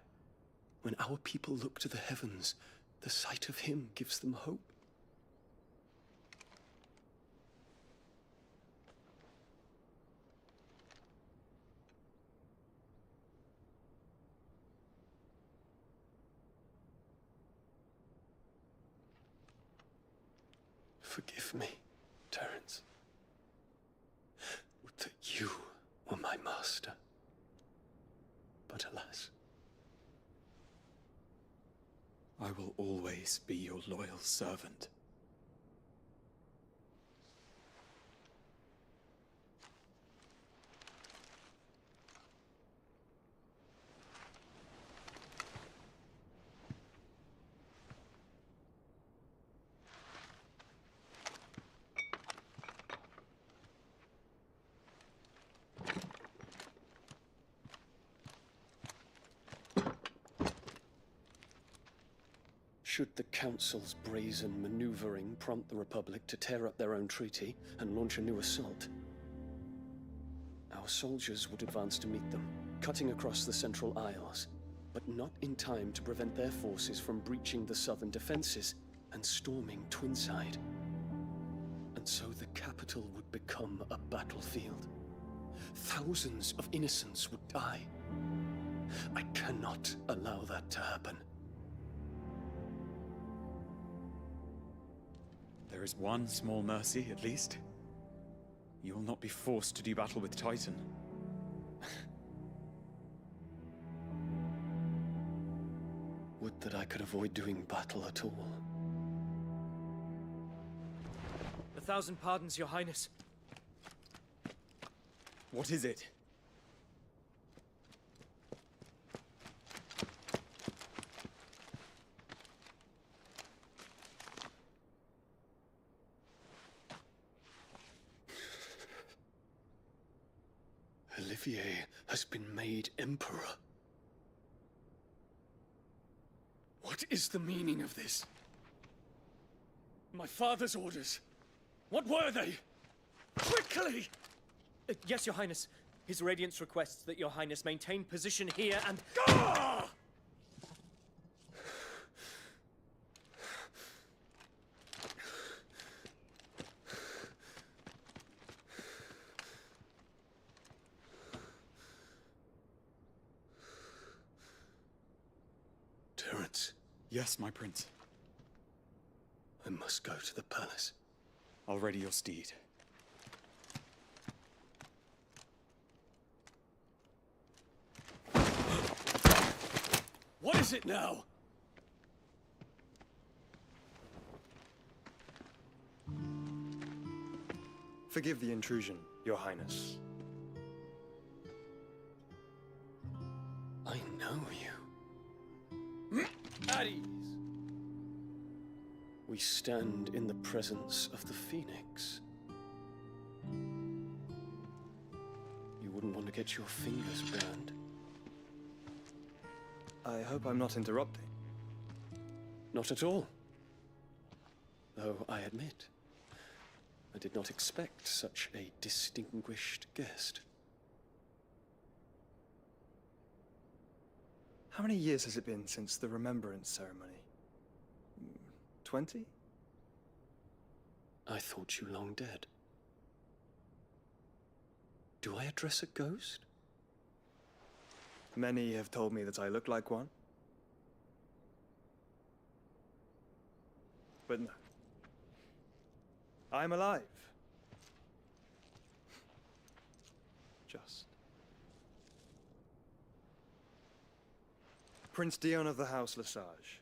When our people look to the heavens, the sight of him gives them hope. Forgive me, Terence. Would that you were my master. But alas, I will always be your loyal servant. Should the Council's brazen maneuvering prompt the Republic to tear up their own treaty and launch a new assault, our soldiers would advance to meet them, cutting across the Central Isles, but not in time to prevent their forces from breaching the southern defenses and storming Twinside. And so the capital would become a battlefield. Thousands of innocents would die. I cannot allow that to happen. There is one small mercy, at least. You will not be forced to do battle with Titan. Would that I could avoid doing battle at all. 1,000 pardons, Your Highness. What is it? Olivier has been made Emperor. What is the meaning of this? My father's orders. What were they? Quickly! Yes, Your Highness. His Radiance requests that Your Highness maintain position here and... Ah! Terence. Yes, my prince. I must go to the palace. I'll ready your steed. What is it now? Forgive the intrusion, Your Highness. I know you. At ease. We stand in the presence of the Phoenix. You wouldn't want to get your fingers burned. I hope I'm not interrupting. Not at all. Though I admit, I did not expect such a distinguished guest. How many years has it been since the Remembrance ceremony? 20? I thought you long dead. Do I address a ghost? Many have told me that I look like one. But no. I'm alive. Just. Prince Dion of the House Lesage,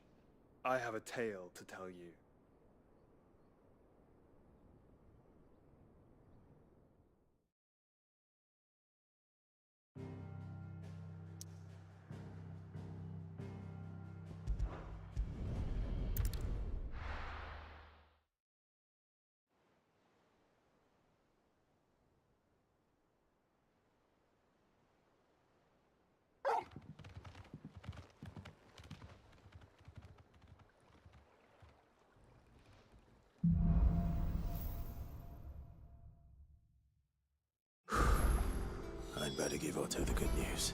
I have a tale to tell you. I'd better give Otto the good news.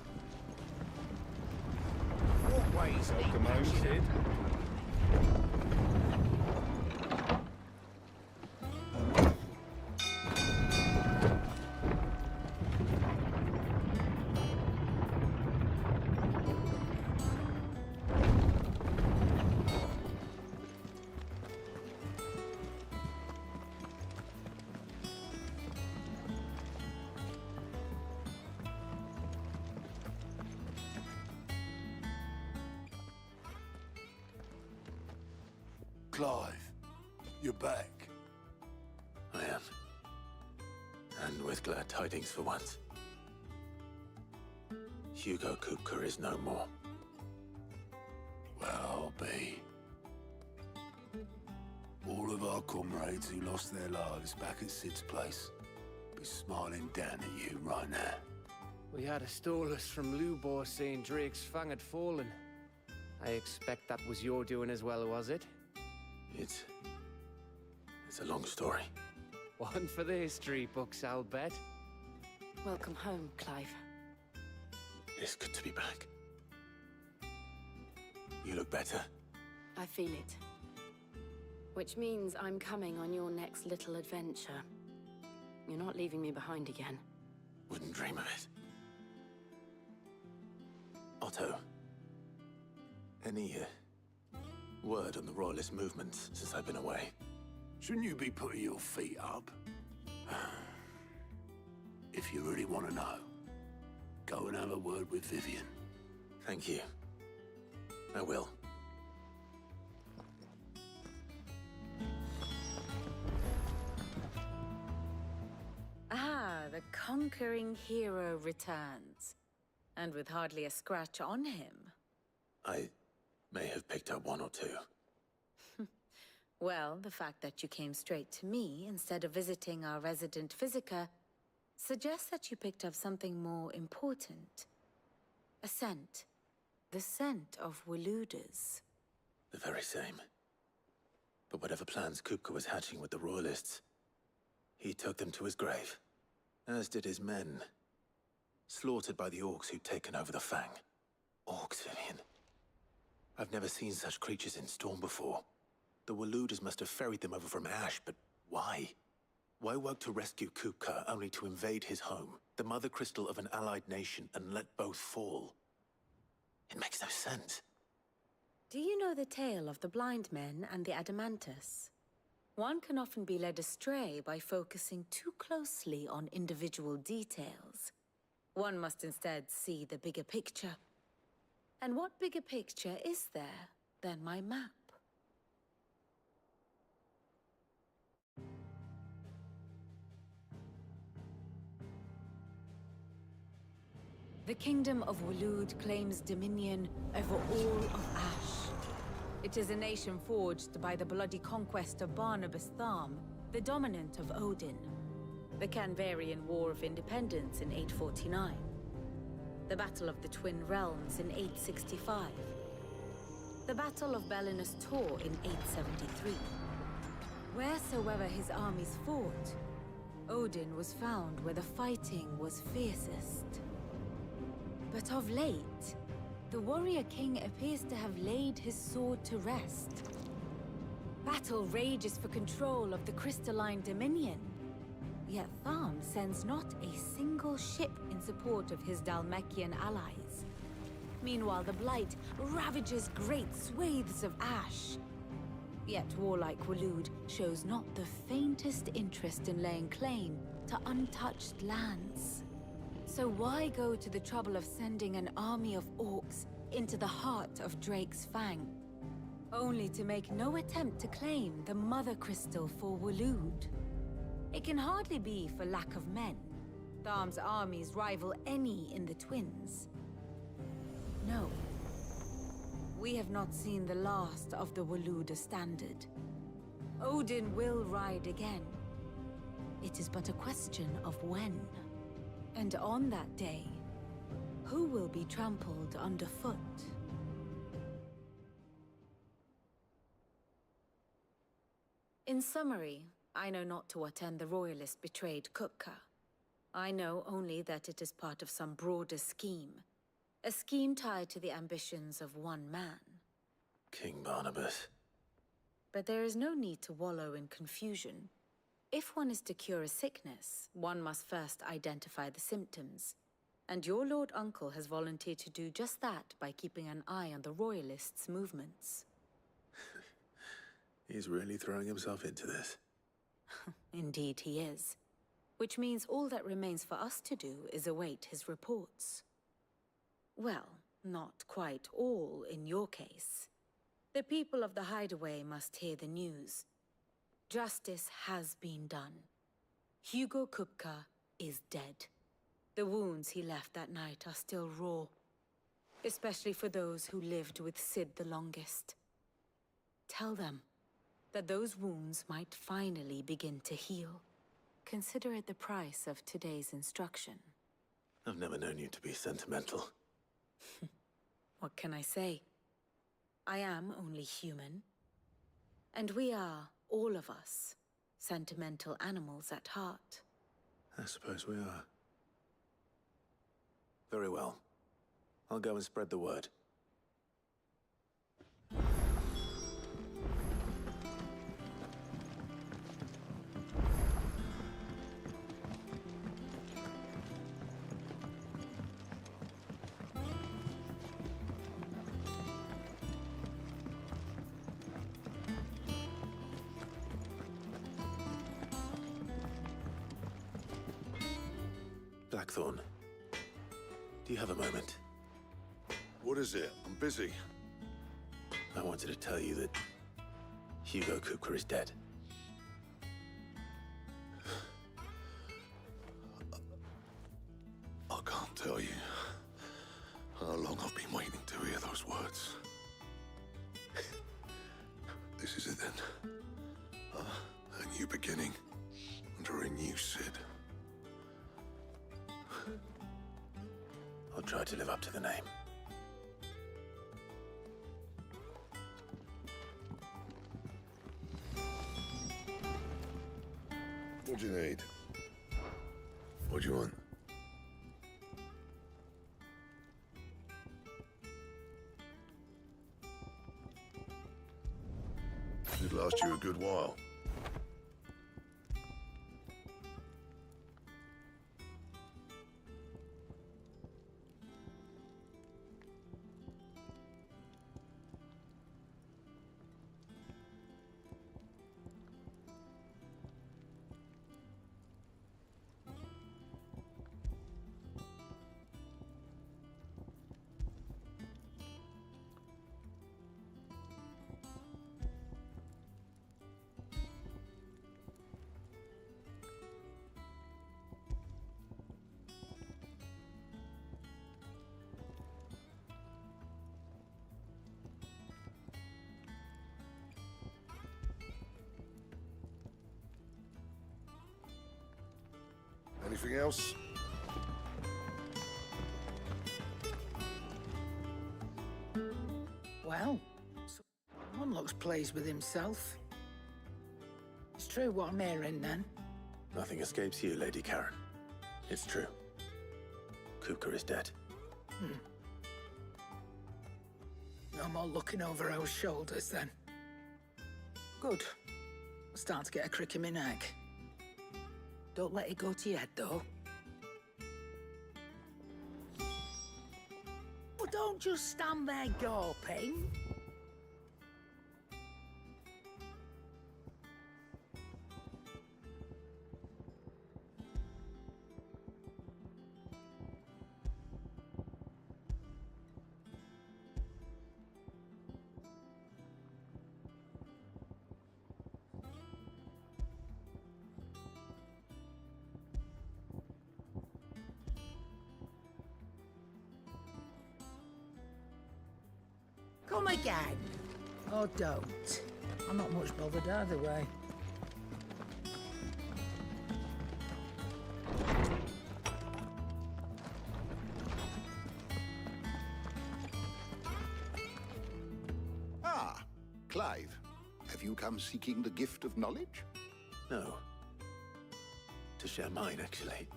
Always Welcome home, Sid. Clive, you're back. I am. And with glad tidings for once. Hugo Kupka is no more. Well, I'll be. All of our comrades who lost their lives back at Sid's place be smiling down at you right now. We had a stolus from Lubor saying Drake's Fang had fallen. I expect that was your doing as well, was it? It's a long story. One for the history books, I'll bet. Welcome home, Clive. It's good to be back. You look better. I feel it. Which means I'm coming on your next little adventure. You're not leaving me behind again. Wouldn't dream of it. Otto, any word on the Royalist movements since I've been away? Shouldn't you be putting your feet up? If you really want to know, go and have a word with Vivian. Thank you. I will. Ah, the conquering hero returns. And with hardly a scratch on him. I may have picked up one or two. Well, the fact that you came straight to me instead of visiting our resident physiker suggests that you picked up something more important. A scent. The scent of Waludas. The very same. But whatever plans Kupka was hatching with the Royalists, he took them to his grave. As did his men. Slaughtered by the orcs who'd taken over the Fang. Orcs, Vivian. I've never seen such creatures in Storm before. The Waludas must have ferried them over from Ash, but why? Why work to rescue Kupka only to invade his home, the mother crystal of an allied nation, and let both fall? It makes no sense. Do you know the tale of the blind men and the Adamantus? One can often be led astray by focusing too closely on individual details. One must instead see the bigger picture. And what bigger picture is there than my map? The Kingdom of Waloed claims dominion over all of Ash. It is a nation forged by the bloody conquest of Barnabas Tharm, the dominant of Odin. The Canvarian War of Independence in 849. The Battle of the Twin Realms in 865. The Battle of Belinus Tor in 873. Wheresoever his armies fought, Odin was found where the fighting was fiercest. But of late, the warrior king appears to have laid his sword to rest. Battle rages for control of the crystalline dominion. Yet Tharm sends not a single ship in support of his Dhalmekian allies. Meanwhile, the Blight ravages great swathes of Ash. Yet warlike Waloed shows not the faintest interest in laying claim to untouched lands. So why go to the trouble of sending an army of orcs into the heart of Drake's Fang, only to make no attempt to claim the Mother Crystal for Waloed? It can hardly be for lack of men. Tharm's armies rival any in the Twins. No. We have not seen the last of the Waluda standard. Odin will ride again. It is but a question of when. And on that day, who will be trampled underfoot? In summary, I know not to what end the Royalists betrayed Kupka. I know only that it is part of some broader scheme. A scheme tied to the ambitions of one man. King Barnabas. But there is no need to wallow in confusion. If one is to cure a sickness, one must first identify the symptoms. And your Lord Uncle has volunteered to do just that by keeping an eye on the Royalists' movements. He's really throwing himself into this. Indeed he is. Which means all that remains for us to do is await his reports. Well, not quite all in your case. The people of the Hideaway must hear the news. Justice has been done. Hugo Kupka is dead. The wounds he left that night are still raw, especially for those who lived with Sid the longest. Tell them that those wounds might finally begin to heal. Consider it the price of today's instruction. I've never known you to be sentimental. What can I say? I am only human. And we are, all of us, sentimental animals at heart. I suppose we are. Very well. I'll go and spread the word. Blackthorn, do you have a moment? What is it? I'm busy. I wanted to tell you that Hugo Kupka is dead. I can't tell you how long I've been waiting to hear those words. This is it then. A new beginning under a new Sid. I'll try to live up to the name. What do you need? What do you want? It'd last you a good while. Anything else? Well, someone looks pleased with himself. It's true what I'm hearing, then. Nothing escapes you, Lady Karen. It's true. Kupka is dead. No more looking over our shoulders, then. Good. I'm starting to get a crick in my neck. Don't let it go to your head, though. Well, don't just stand there gawping. Come again. Or don't. I'm not much bothered either way. Ah, Clive. Have you come seeking the gift of knowledge? No. To share mine, actually.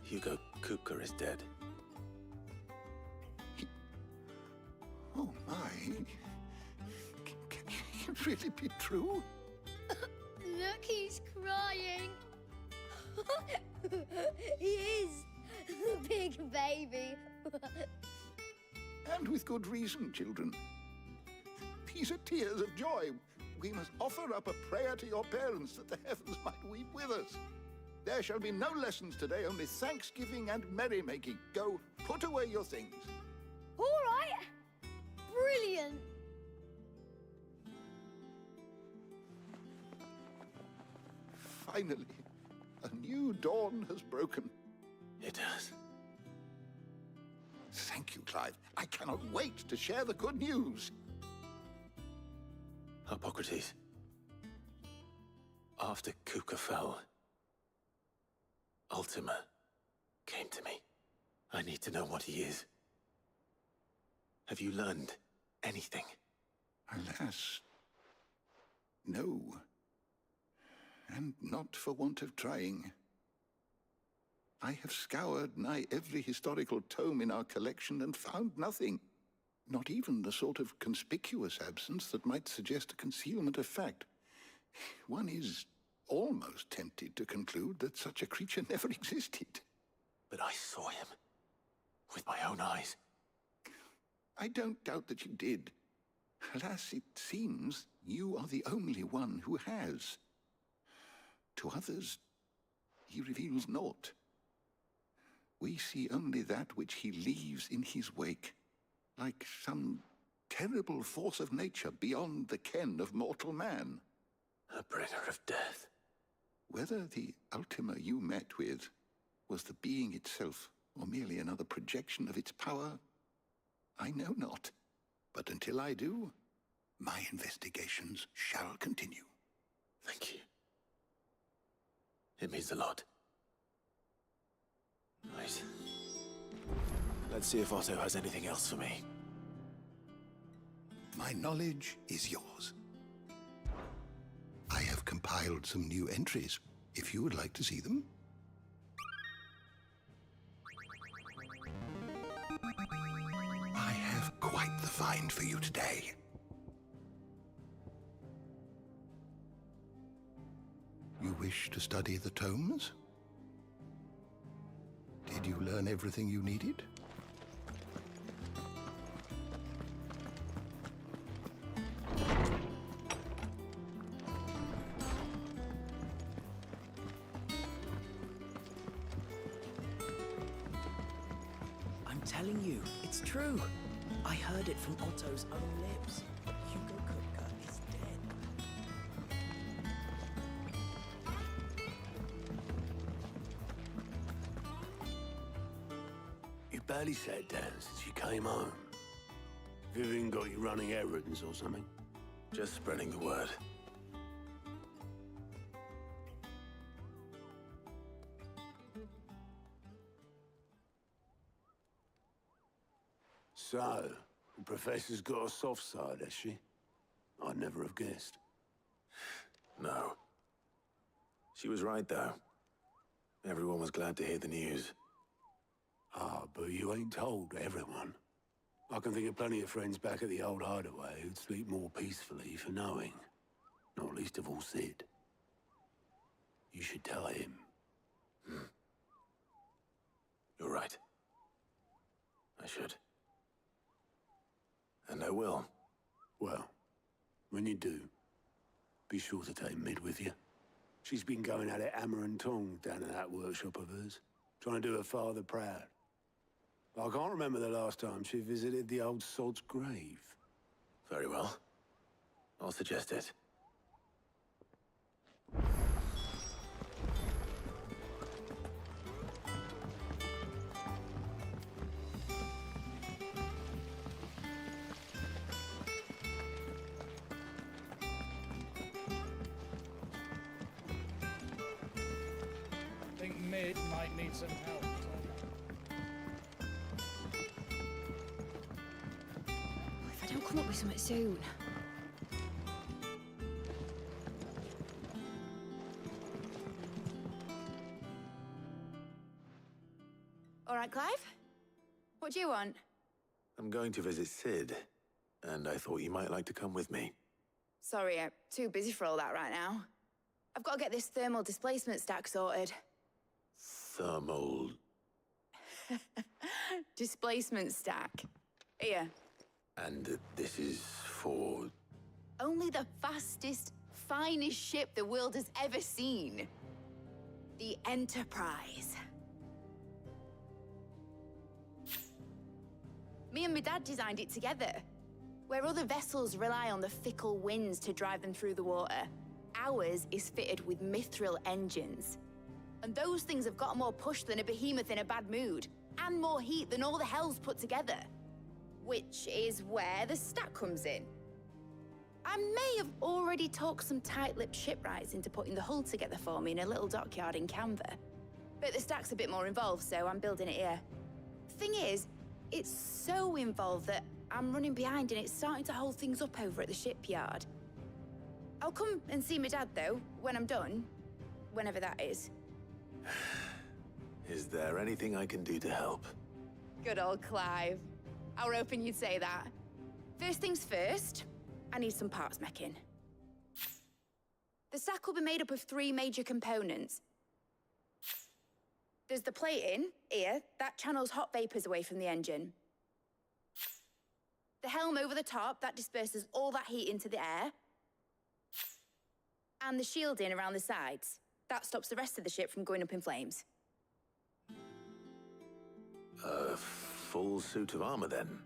Hugo Kupka is dead. Oh, my. Can it really be true? Look, he's crying. He is. Big baby. And with good reason, children. These are tears of joy. We must offer up a prayer to your parents that the heavens might weep with us. There shall be no lessons today, only thanksgiving and merrymaking. Go, put away your things. All right. brilliant! Finally, a new dawn has broken. It has. Thank you, Clive. I cannot wait to share the good news. Hippocrates. After Kuka fell, Ultima came to me. I need to know what he is. Have you learned anything? Alas, no. And not for want of trying. I have scoured nigh every historical tome in our collection and found nothing. Not even the sort of conspicuous absence that might suggest a concealment of fact. One is almost tempted to conclude that such a creature never existed. But I saw him. With my own eyes. I don't doubt that you did. Alas, it seems you are the only one who has. To others, he reveals naught. We see only that which he leaves in his wake, like some terrible force of nature beyond the ken of mortal man. A bringer of death. Whether the Ultima you met with was the being itself, or merely another projection of its power, I know not. But until I do, my investigations shall continue. Thank you. It means a lot. Right. Let's see if Otto has anything else for me. My knowledge is yours. I have compiled some new entries, if you would like to see them. I have quite the find for you today. You wish to study the tomes? Did you learn everything you needed? I'm telling you, it's true. I heard it from Otto's own lips. Hugo Kupka is dead. You barely sat down since you came home. Vivian got you running errands or something? Just spreading the word. So, the Professor's got a soft side, has she? I'd never have guessed. No. She was right, though. Everyone was glad to hear the news. Ah, but you ain't told everyone. I can think of plenty of friends back at the old hideaway who'd sleep more peacefully for knowing. Not least of all Sid. You should tell him. You're right. I should. And I will. Well, when you do, be sure to take Mid with you. She's been going at it hammer and tong down at that workshop of hers, trying to do her father proud. I can't remember the last time she visited the old sod's grave. Very well. I'll suggest it. I think Mid might need some help. If I don't come up with something soon. All right, Clive? What do you want? I'm going to visit Sid, and I thought you might like to come with me. Sorry, I'm too busy for all that right now. I've got to get this thermal displacement stack sorted. Thermal... Displacement stack. Here. And this is for... Only the fastest, finest ship the world has ever seen. The Enterprise. Me and my dad designed it together. Where other vessels rely on the fickle winds to drive them through the water, ours is fitted with mithril engines. And those things have got more push than a behemoth in a bad mood, and more heat than all the hells put together. Which is where the stack comes in. I may have already talked some tight-lipped shipwrights into putting the hull together for me in a little dockyard in Canva. But the stack's a bit more involved, so I'm building it here. Thing is, it's so involved that I'm running behind and it's starting to hold things up over at the shipyard. I'll come and see my dad, though, when I'm done. Whenever that is. Is there anything I can do to help? Good old Clive. I were hoping you'd say that. First things first, I need some parts meching. The stack will be made up of 3 major components. There's the plating, here, that channels hot vapors away from the engine. The helm over the top, that disperses all that heat into the air. And the shielding around the sides. That stops the rest of the ship from going up in flames. A full suit of armor, then.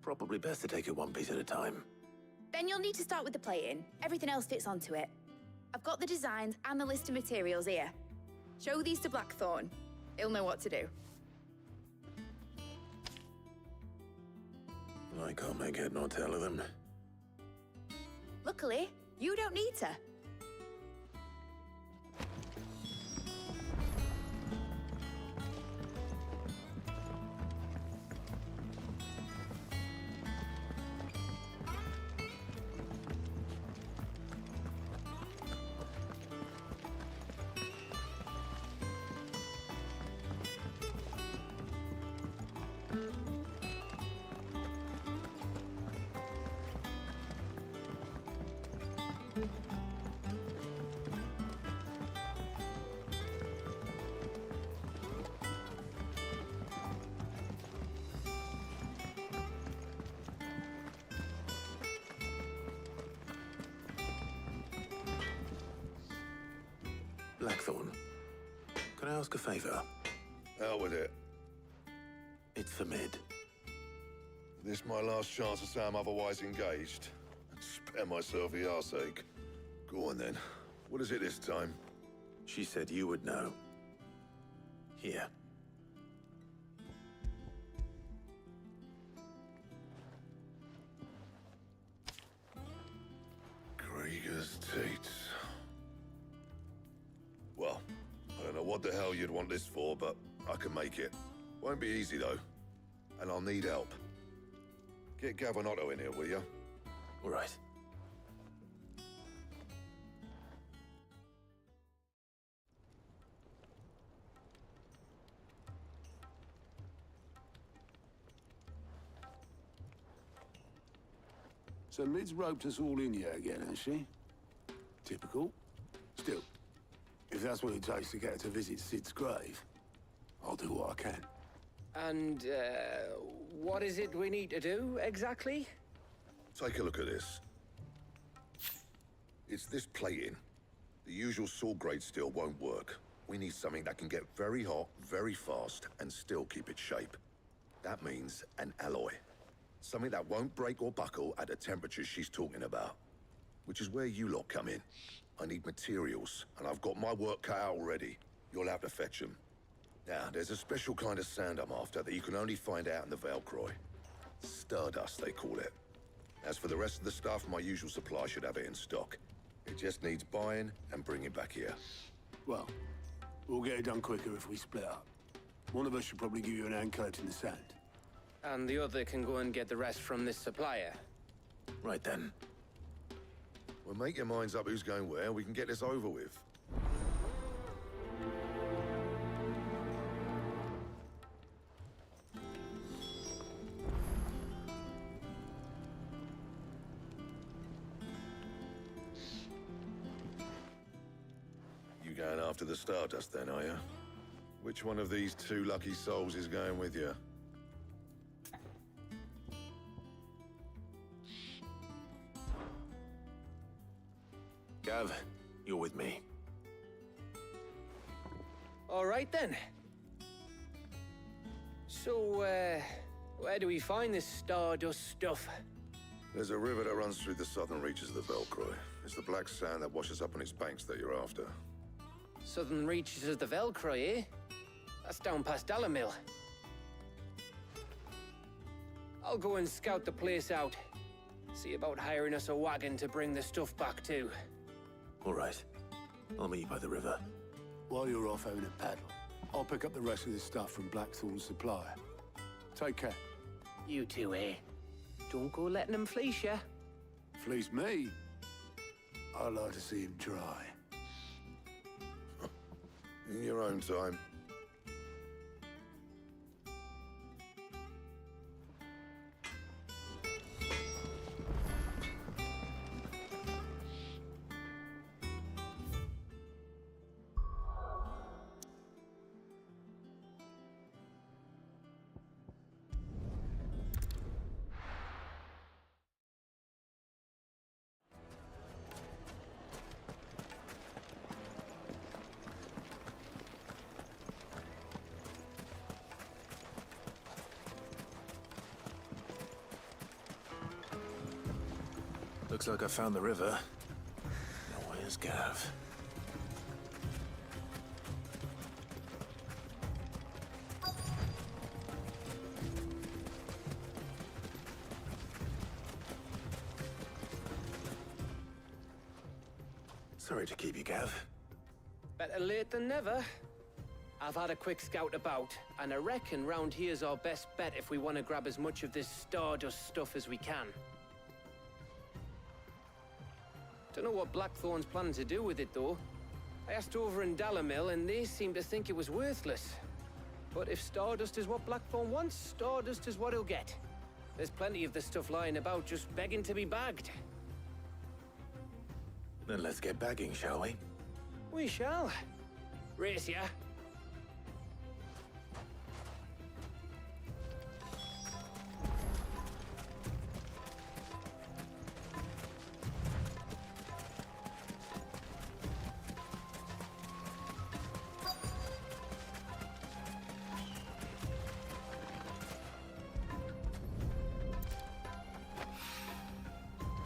Probably best to take it one piece at a time. Then you'll need to start with the plating. Everything else fits onto it. I've got the designs and the list of materials here. Show these to Blackthorn. He'll know what to do. I can't make head nor tail of them. Luckily, you don't need to. Blackthorn, can I ask a favor? Out with it. It's for Mid. This my last chance to say I'm otherwise engaged. Spare myself the arseache. Go on then. What is it this time? She said you would know. Here. Krieger's teats. Well, I don't know what the hell you'd want this for, but I can make it. Won't be easy, though. And I'll need help. Get Gavinotto in here, will you? All right. So Mid's roped us all in here again, has she? Typical. Still, if that's what it takes to get her to visit Sid's grave, I'll do what I can. And, what is it we need to do, exactly? Take a look at this. It's this plating. The usual sword grade steel won't work. We need something that can get very hot, very fast, and still keep its shape. That means an alloy. Something that won't break or buckle at the temperatures she's talking about. Which is where you lot come in. I need materials, and I've got my work cut out already. You'll have to fetch them. Now, there's a special kind of sand I'm after that you can only find out in the Valcroy. Stardust, they call it. As for the rest of the stuff, my usual supply should have it in stock. It just needs buying and bringing back here. Well, we'll get it done quicker if we split up. One of us should probably give you an hand coat in the sand. And the other can go and get the rest from this supplier. Right then. Well, make your minds up who's going where, we can get this over with. You going after the Stardust then, are you? Which one of these 2 lucky souls is going with you? Gav, you're with me. All right, then. So, where do we find this Stardust stuff? There's a river that runs through the southern reaches of the Velcroy. It's the black sand that washes up on its banks that you're after. Southern reaches of the Velcroy, eh? That's down past Dalamil. I'll go and scout the place out. See about hiring us a wagon to bring the stuff back to. All right. I'll meet you by the river. While you're off having a paddle, I'll pick up the rest of this stuff from Blackthorn's supply. Take care. You two, eh? Don't go letting them fleece ya. Fleece me? I'd like to see him try. In your own time. Looks like I found the river. Now where's Gav? Sorry to keep you, Gav. Better late than never. I've had a quick scout about, and I reckon round here's our best bet if we want to grab as much of this Stardust stuff as we can. Don't know what Blackthorn's planning to do with it, though. I asked over in Dalamil, and they seem to think it was worthless. But if Stardust is what Blackthorn wants, Stardust is what he'll get. There's plenty of this stuff lying about, just begging to be bagged. Then let's get bagging, shall we? We shall. Race ya.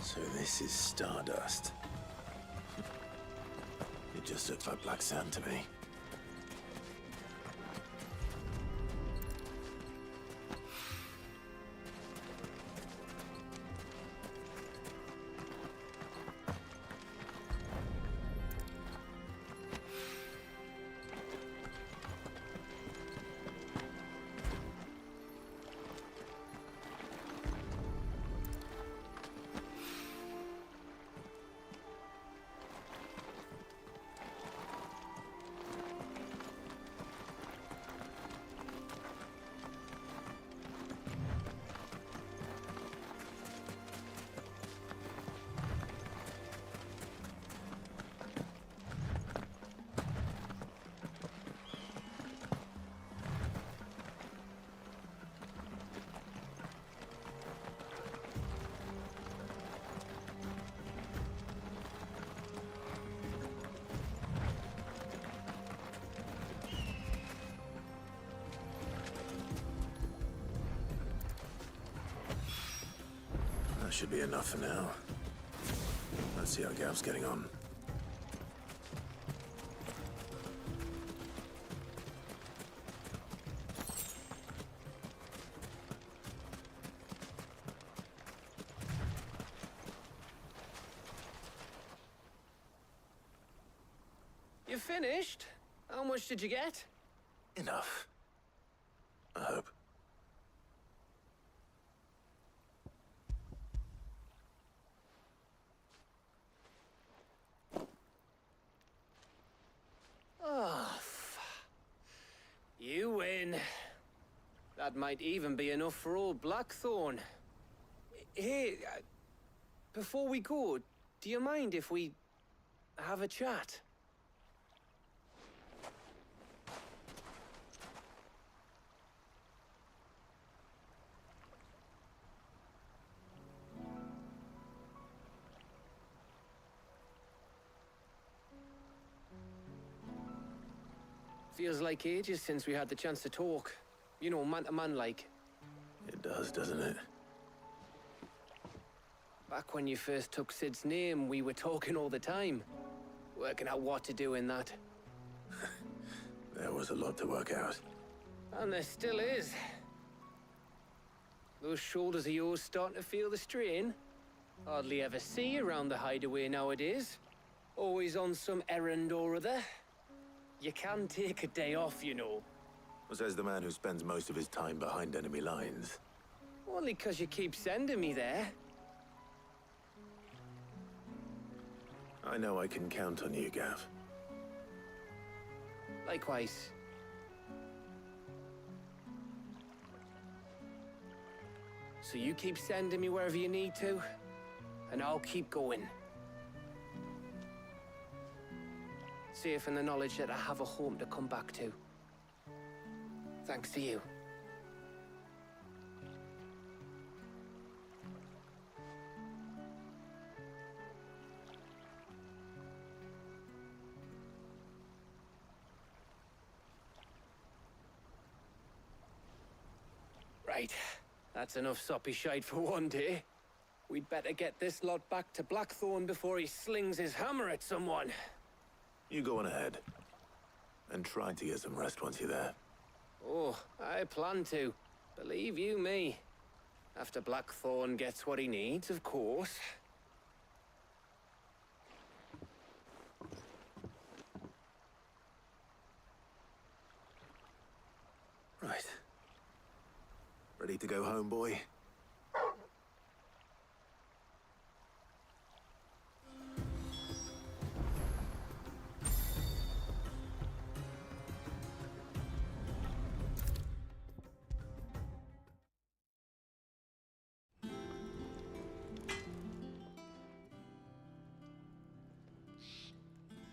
So this is Stardust. It just looks like black sand to me. That should be enough for now. Let's see how Gav's getting on. You finished? How much did you get? Enough. I hope. Oh, you win. That might even be enough for old Blackthorn. Hey, before we go, do you mind if we have a chat? Feels like ages since we had the chance to talk. You know, man to man like. It does, doesn't it? Back when you first took Sid's name, we were talking all the time. Working out what to do in that. There was a lot to work out. And there still is. Those shoulders of yours starting to feel the strain? Hardly ever see you around the hideaway nowadays. Always on some errand or other. You can take a day off, you know. Says the man who spends most of his time behind enemy lines. Only 'cause you keep sending me there. I know I can count on you, Gav. Likewise. So you keep sending me wherever you need to, and I'll keep going. Safe in the knowledge that I have a home to come back to. Thanks to you. Right. That's enough soppy shite for one day. We'd better get this lot back to Blackthorn before he slings his hammer at someone. You go on ahead. And try to get some rest once you're there. Oh, I plan to. Believe you me. After Blackthorn gets what he needs, of course. Right. Ready to go home, boy?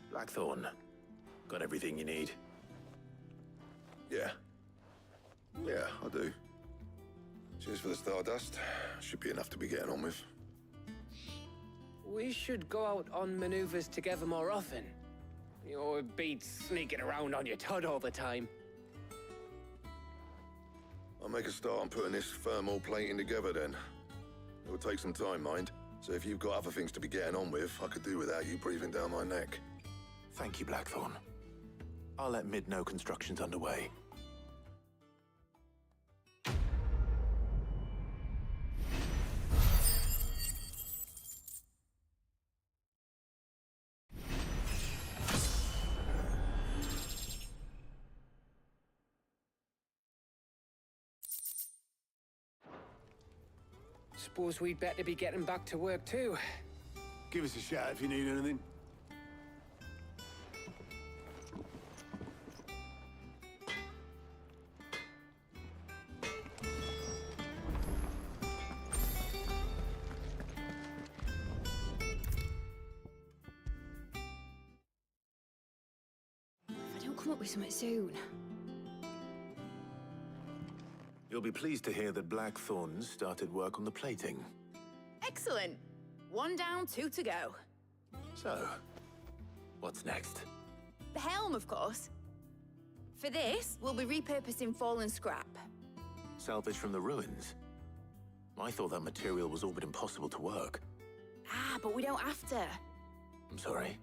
Blackthorn, got everything you need? Yeah. Yeah, I do. Cheers for the stardust. Should be enough to be getting on with. We should go out on maneuvers together more often. You're beat sneaking around on your tud all the time. I'll make a start on putting this thermal plating together then. It'll take some time, mind. So if you've got other things to be getting on with, I could do without you breathing down my neck. Thank you, Blackthorn. I'll let Mid know construction's underway. Suppose we'd better be getting back to work too. Give us a shout if you need anything. If I don't come up with something soon. You'll be pleased to hear that Blackthorn's started work on the plating. Excellent. 1 down, 2 to go. So, what's next? The helm, of course. For this, we'll be repurposing fallen scrap. Salvage from the ruins? I thought that material was all but impossible to work. Ah, but we don't have to. I'm sorry.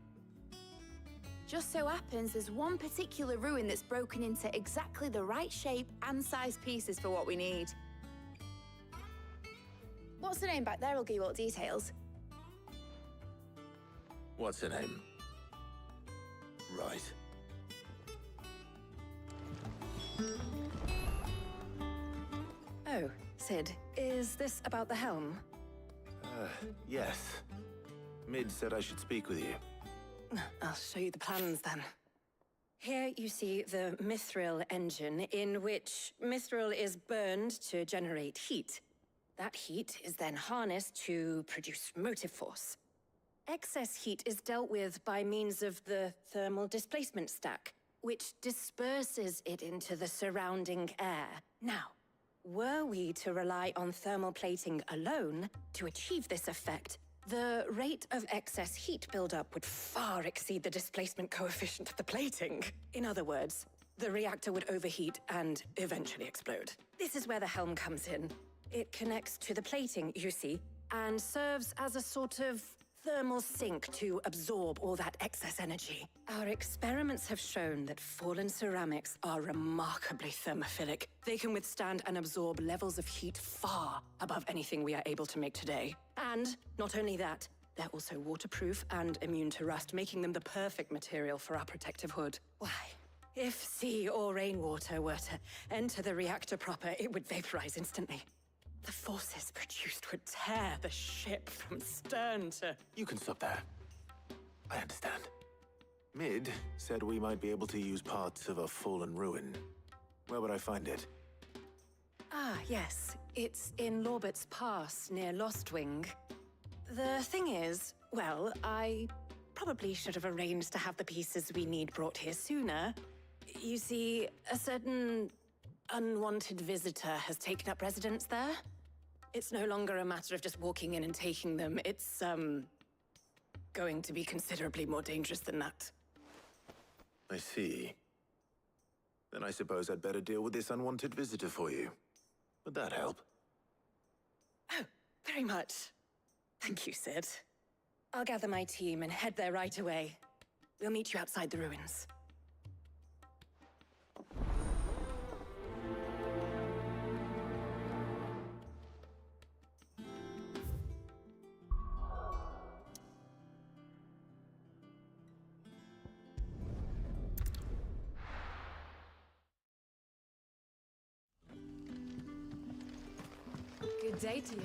Just so happens there's one particular ruin that's broken into exactly the right shape and size pieces for what we need. What's the name back there? I'll give you all details. What's her name? Right. Oh, Sid, is this about the helm? Yes. Mid said I should speak with you. I'll show you the plans then. Here you see the mithril engine, in which mithril is burned to generate heat. That heat is then harnessed to produce motive force. Excess heat is dealt with by means of the thermal displacement stack, which disperses it into the surrounding air. Now, were we to rely on thermal plating alone to achieve this effect, the rate of excess heat buildup would far exceed the displacement coefficient of the plating. In other words, the reactor would overheat and eventually explode. This is where the helm comes in. It connects to the plating, you see, and serves as a sort of thermal sink to absorb all that excess energy. Our experiments have shown that fallen ceramics are remarkably thermophilic. They can withstand and absorb levels of heat far above anything we are able to make today. And not only that, they're also waterproof and immune to rust, making them the perfect material for our protective hood. Why, if sea or rainwater were to enter the reactor proper, it would vaporize instantly. The forces produced would tear the ship from stern to... You can stop there. I understand. Mid said we might be able to use parts of a fallen ruin. Where would I find it? Ah, yes. It's in Lorbert's Pass, near Lostwing. The thing is, well, I probably should have arranged to have the pieces we need brought here sooner. You see, a certain unwanted visitor has taken up residence there. It's no longer a matter of just walking in and taking them. It's, going to be considerably more dangerous than that. I see. Then I suppose I'd better deal with this unwanted visitor for you. Would that help? Oh, very much. Thank you, Sid. I'll gather my team and head there right away. We'll meet you outside the ruins. Good day to you.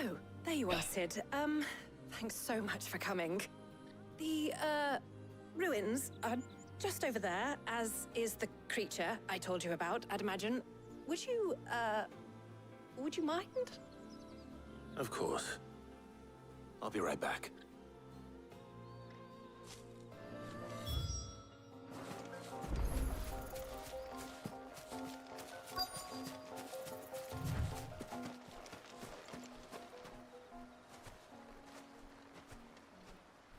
Oh, there you are, Sid. Thanks so much for coming. The, ruins are just over there, as is the creature I told you about, I'd imagine. Would you mind? Of course. I'll be right back.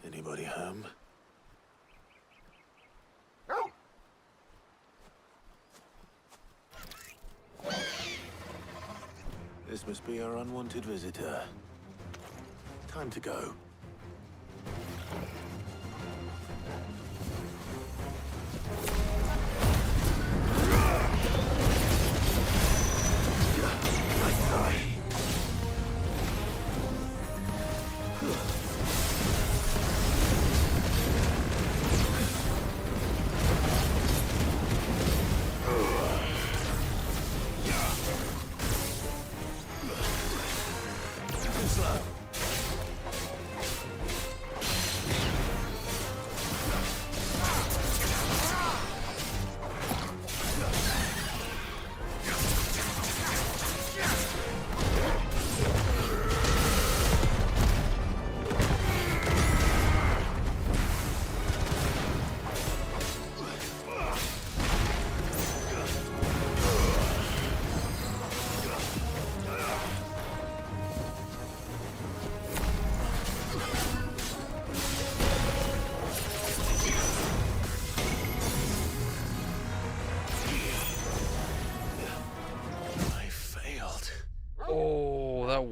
Anybody home? This must be our unwanted visitor. Time to go.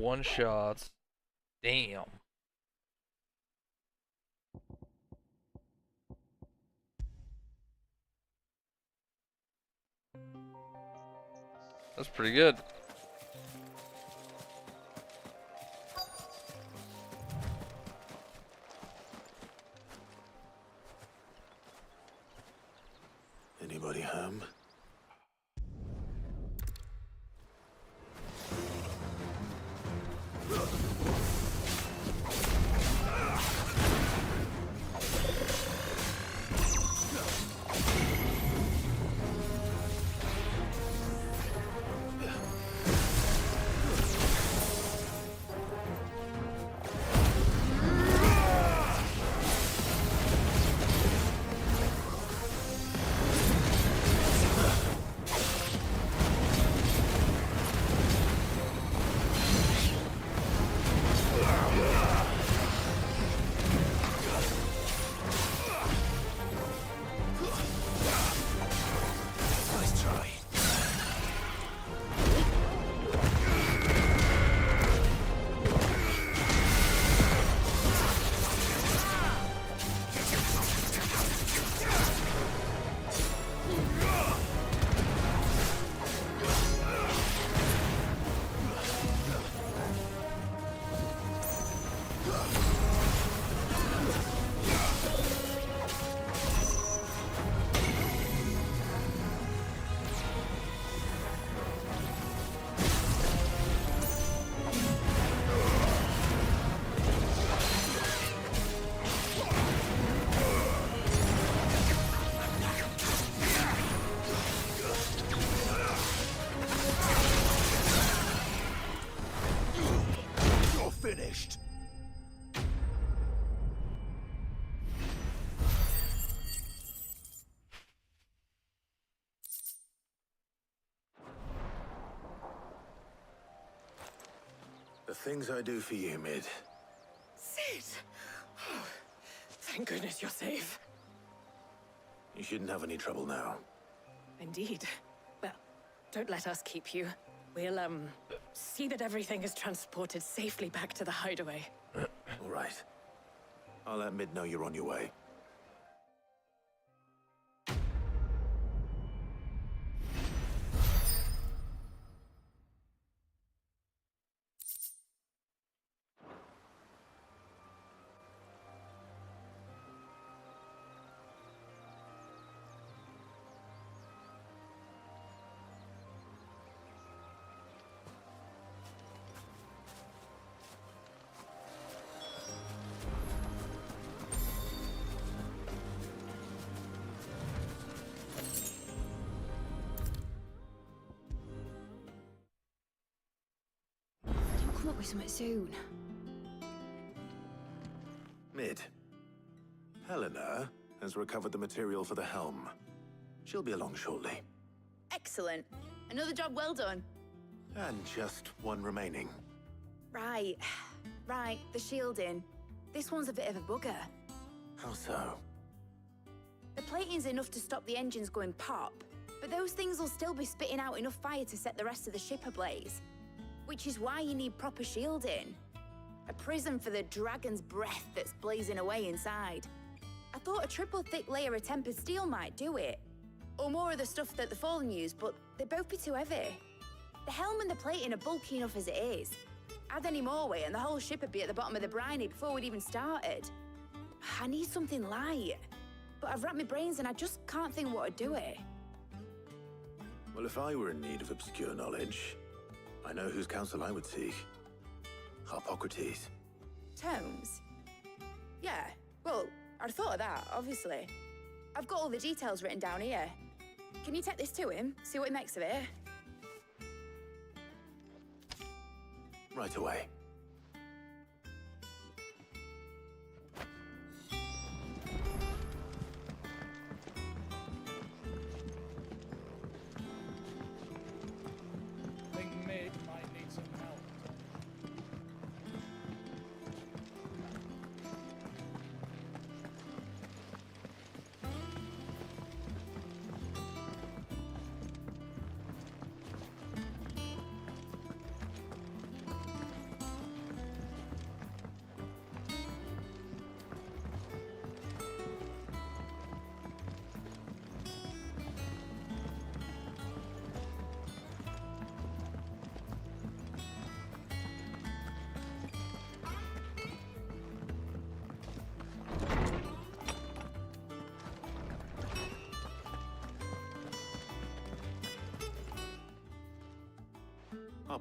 one-shots. Damn. That's pretty good. Anybody home? Finished. The things I do for you, Mid. Sid! Oh, thank goodness you're safe. You shouldn't have any trouble now. Indeed. Well, don't let us keep you. We'll, see that everything is transported safely back to the hideaway. All right. I'll let Mid know you're on your way. Come up with something soon. Mid. Helena has recovered the material for the helm. She'll be along shortly. Excellent. Another job well done. And just one remaining. Right. Right, the shielding. This one's a bit of a bugger. How so? The plating's enough to stop the engines going pop, but those things will still be spitting out enough fire to set the rest of the ship ablaze. Which is why you need proper shielding. A prison for the dragon's breath that's blazing away inside. I thought a triple thick layer of tempered steel might do it. Or more of the stuff that the Fallen use, but they'd both be too heavy. The helm and the plating are bulky enough as it is. Add any more weight and the whole ship would be at the bottom of the briny before we'd even started. I need something light. But I've racked my brains and I just can't think what would do it. Well, if I were in need of obscure knowledge, I know whose counsel I would seek. Harpocrates. Tomes? Yeah, well, I'd thought of that, obviously. I've got all the details written down here. Can you take this to him, see what he makes of it? Right away. I think Mid might need some help.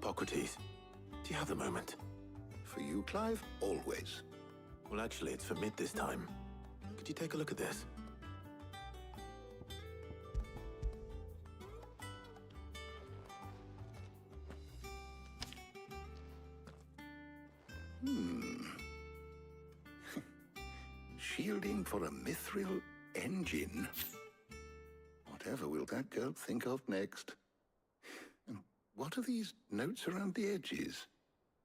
Harpocrates, do you have the moment? For you, Clive, always. Well, actually, it's for mid this time. Could you take a look at this? Shielding for a mithril engine. Whatever will that girl think of next? And what are these notes around the edges?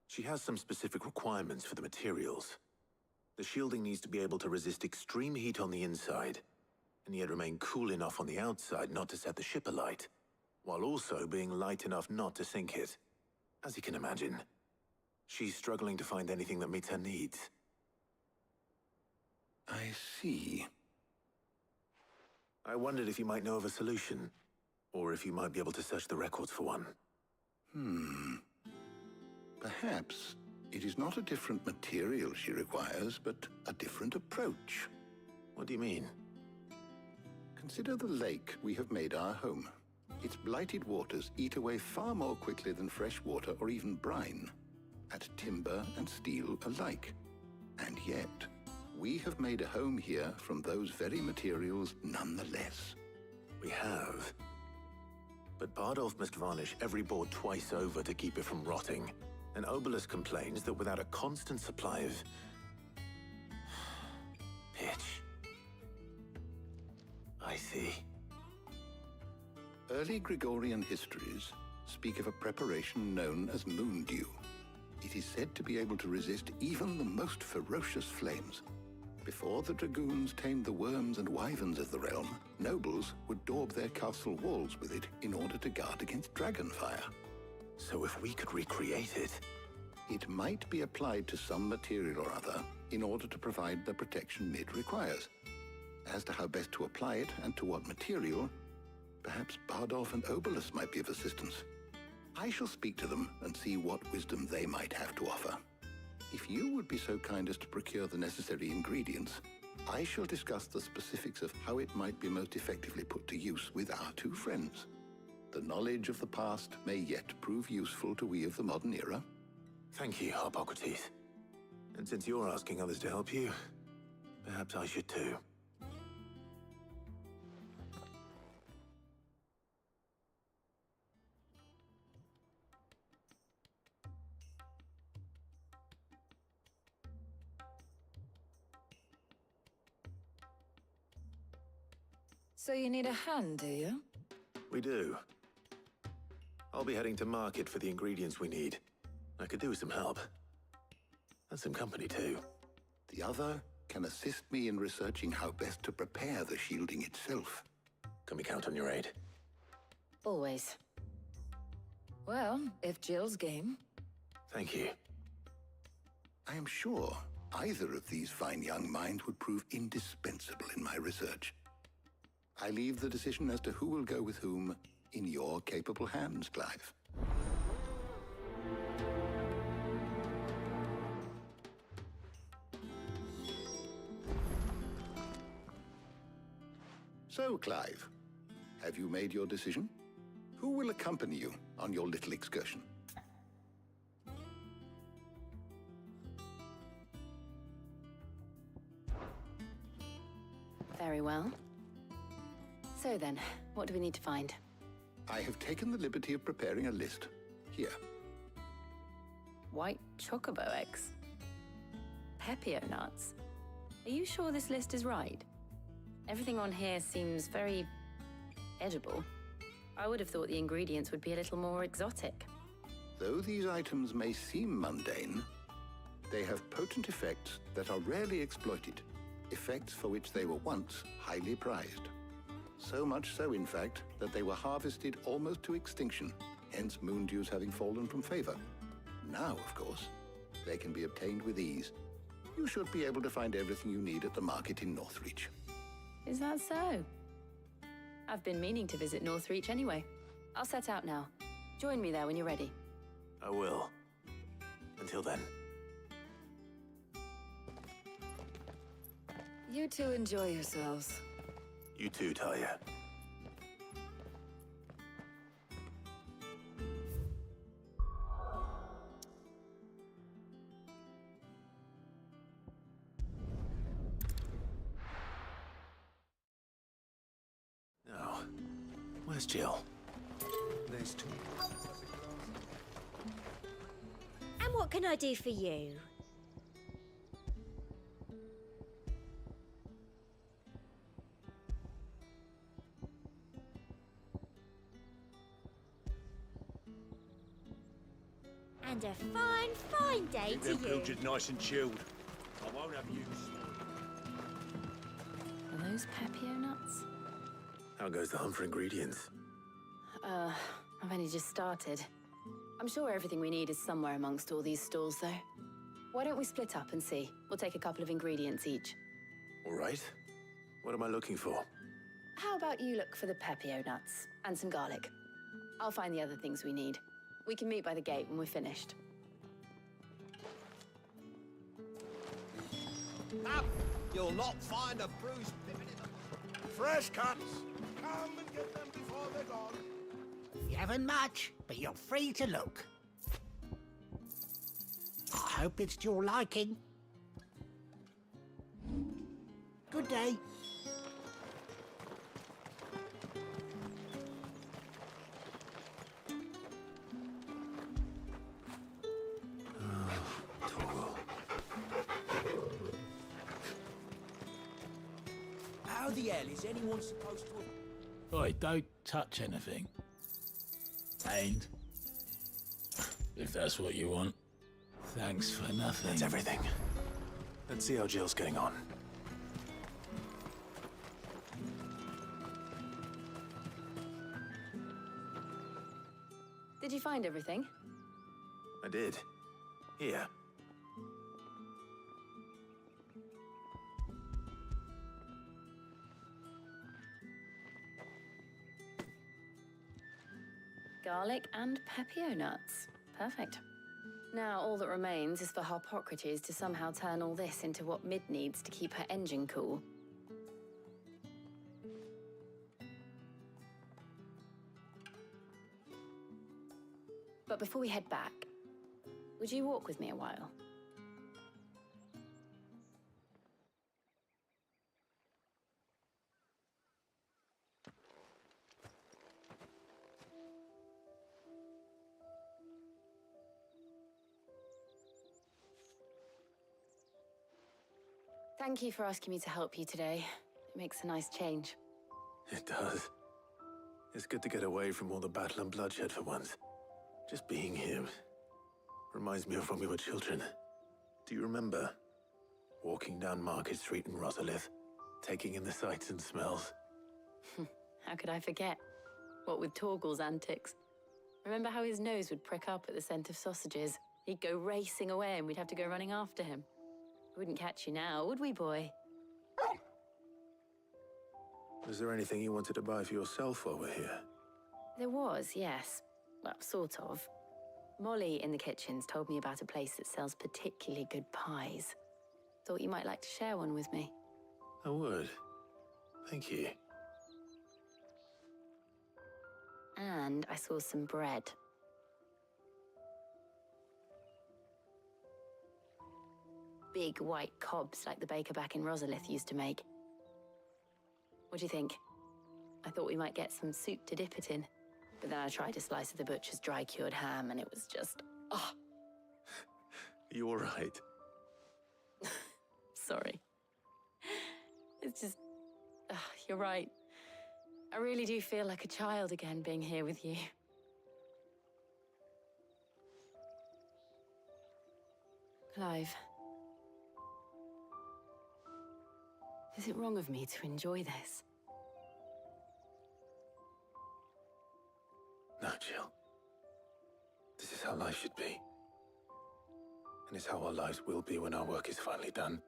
She has some specific requirements for the materials. The shielding needs to be able to resist extreme heat on the inside, and yet remain cool enough on the outside not to set the ship alight, while also being light enough not to sink it. As you can imagine, she's struggling to find anything that meets her needs. I see. I wondered if you might know of a solution, or if you might be able to search the records for one. Perhaps it is not a different material she requires, but a different approach. What do you mean? Consider the lake we have made our home. Its blighted waters eat away far more quickly than fresh water or even brine, at timber and steel alike. And yet, we have made a home here from those very materials nonetheless. We have. But Bardolph must varnish every board twice over to keep it from rotting. And Obelus complains that without a constant supply of pitch. I see. Early Gregorian histories speak of a preparation known as moon dew. It is said to be able to resist even the most ferocious flames. Before the dragoons tamed the worms and wyverns of the realm, nobles would daub their castle walls with it in order to guard against dragonfire. So if we could recreate it... It might be applied to some material or other in order to provide the protection Mid requires. As to how best to apply it and to what material, perhaps Bardolph and Obelus might be of assistance. I shall speak to them and see what wisdom they might have to offer. If you would be so kind as to procure the necessary ingredients, I shall discuss the specifics of how it might be most effectively put to use with our two friends. The knowledge of the past may yet prove useful to we of the modern era. Thank you, Harpocrates. And since you're asking others to help you, perhaps I should too. So you need a hand, do you? We do. I'll be heading to market for the ingredients we need. I could do with some help. And some company, too. The other can assist me in researching how best to prepare the shielding itself. Can we count on your aid? Always. Well, if Jill's game. Thank you. I am sure either of these fine young minds would prove indispensable in my research. I leave the decision as to who will go with whom in your capable hands, Clive. So, Clive, have you made your decision? Who will accompany you on your little excursion? Very well. So then, what do we need to find? I have taken the liberty of preparing a list. Here. White chocobo eggs. Pepio nuts. Are you sure this list is right? Everything on here seems very edible. I would have thought the ingredients would be a little more exotic. Though these items may seem mundane, they have potent effects that are rarely exploited, effects for which they were once highly prized. So much so, in fact, that they were harvested almost to extinction, hence moon dews having fallen from favor. Now, of course, they can be obtained with ease. You should be able to find everything you need at the market in Northreach. Is that so? I've been meaning to visit Northreach anyway. I'll set out now. Join me there when you're ready. I will. Until then. You two enjoy yourselves. You too, Talia. Where's Jill? There's two. And what can I do for you? And a fine, fine day Keep to them you. pilchards nice and chilled. I won't have you. Are those Pepio nuts? How goes the hunt for ingredients? I've only just started. I'm sure everything we need is somewhere amongst all these stalls, though. Why don't we split up and see? We'll take a couple of ingredients each. All right. What am I looking for? How about you look for the Pepio nuts and some garlic? I'll find the other things we need. We can meet by the gate when we're finished. Up! You'll not find a bruised pippin in the... Fresh cuts! Come and get them before they're gone. You haven't much, but you're free to look. I hope it's to your liking. Good day. How the hell is anyone supposed to... Oi, don't touch anything. And if that's what you want, thanks for nothing. That's everything. Let's see how Jill's getting on. Did you find everything? I did. Here. Garlic and Pepio nuts. Perfect. Now all that remains is for Harpocrates to somehow turn all this into what Mid needs to keep her engine cool. But before we head back, would you walk with me a while? Thank you for asking me to help you today. It makes a nice change. It does. It's good to get away from all the battle and bloodshed for once. Just being here reminds me of when we were children. Do you remember? Walking down Market Street in Rosalith, taking in the sights and smells. How could I forget? What with Torgal's antics. Remember how his nose would prick up at the scent of sausages? He'd go racing away and we'd have to go running after him. We wouldn't catch you now, would we, boy? Was there anything you wanted to buy for yourself while we're here? There was, yes. Well, sort of. Molly in the kitchens told me about a place that sells particularly good pies. Thought you might like to share one with me. I would. Thank you. And I saw some bread. Big white cobs like the baker back in Rosalith used to make. What do you think? I thought we might get some soup to dip it in. But then I tried a slice of the butcher's dry-cured ham and it was just... oh, You all right? sorry. It's just... you're right. I really do feel like a child again being here with you. Clive. Is it wrong of me to enjoy this? No, Jill. This is how life should be. And it's how our lives will be when our work is finally done.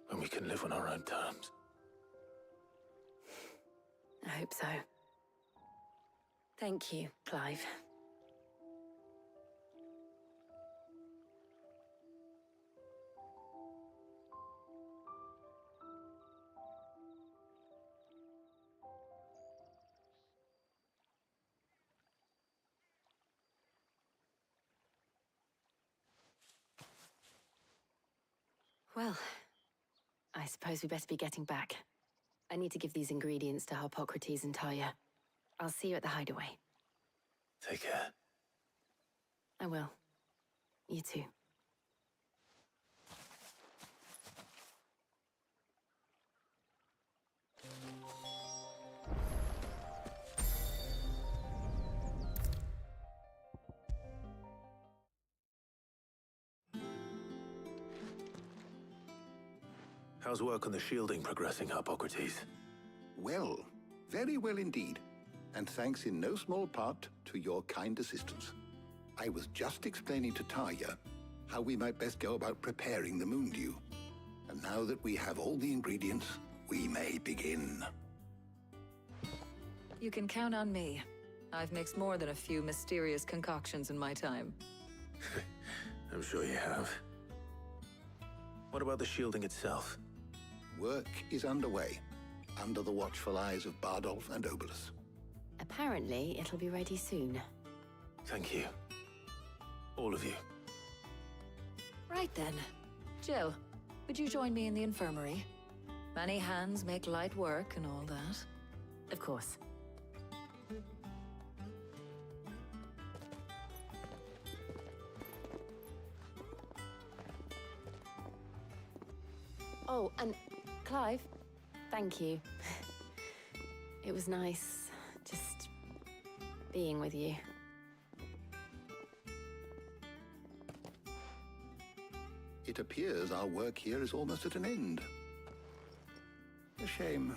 When we can live on our own terms. I hope so. Thank you, Clive. Well, I suppose we better be getting back. I need to give these ingredients to Harpocrates and Talia. I'll see you at the hideaway. Take care. I will. You too. How's work on the shielding progressing, Hippocrates? Well, very well indeed. And thanks in no small part to your kind assistance. I was just explaining to Tarja how we might best go about preparing the moon dew. And now that we have all the ingredients, we may begin. You can count on me. I've mixed more than a few mysterious concoctions in my time. I'm sure you have. What about the shielding itself? Work is underway, under the watchful eyes of Bardolph and Obolus. Apparently, it'll be ready soon. Thank you. All of you. Right then. Jill, would you join me in the infirmary? Many hands make light work and all that. Of course. Oh, and Clive, thank you. It was nice just being with you. It appears our work here is almost at an end. A shame.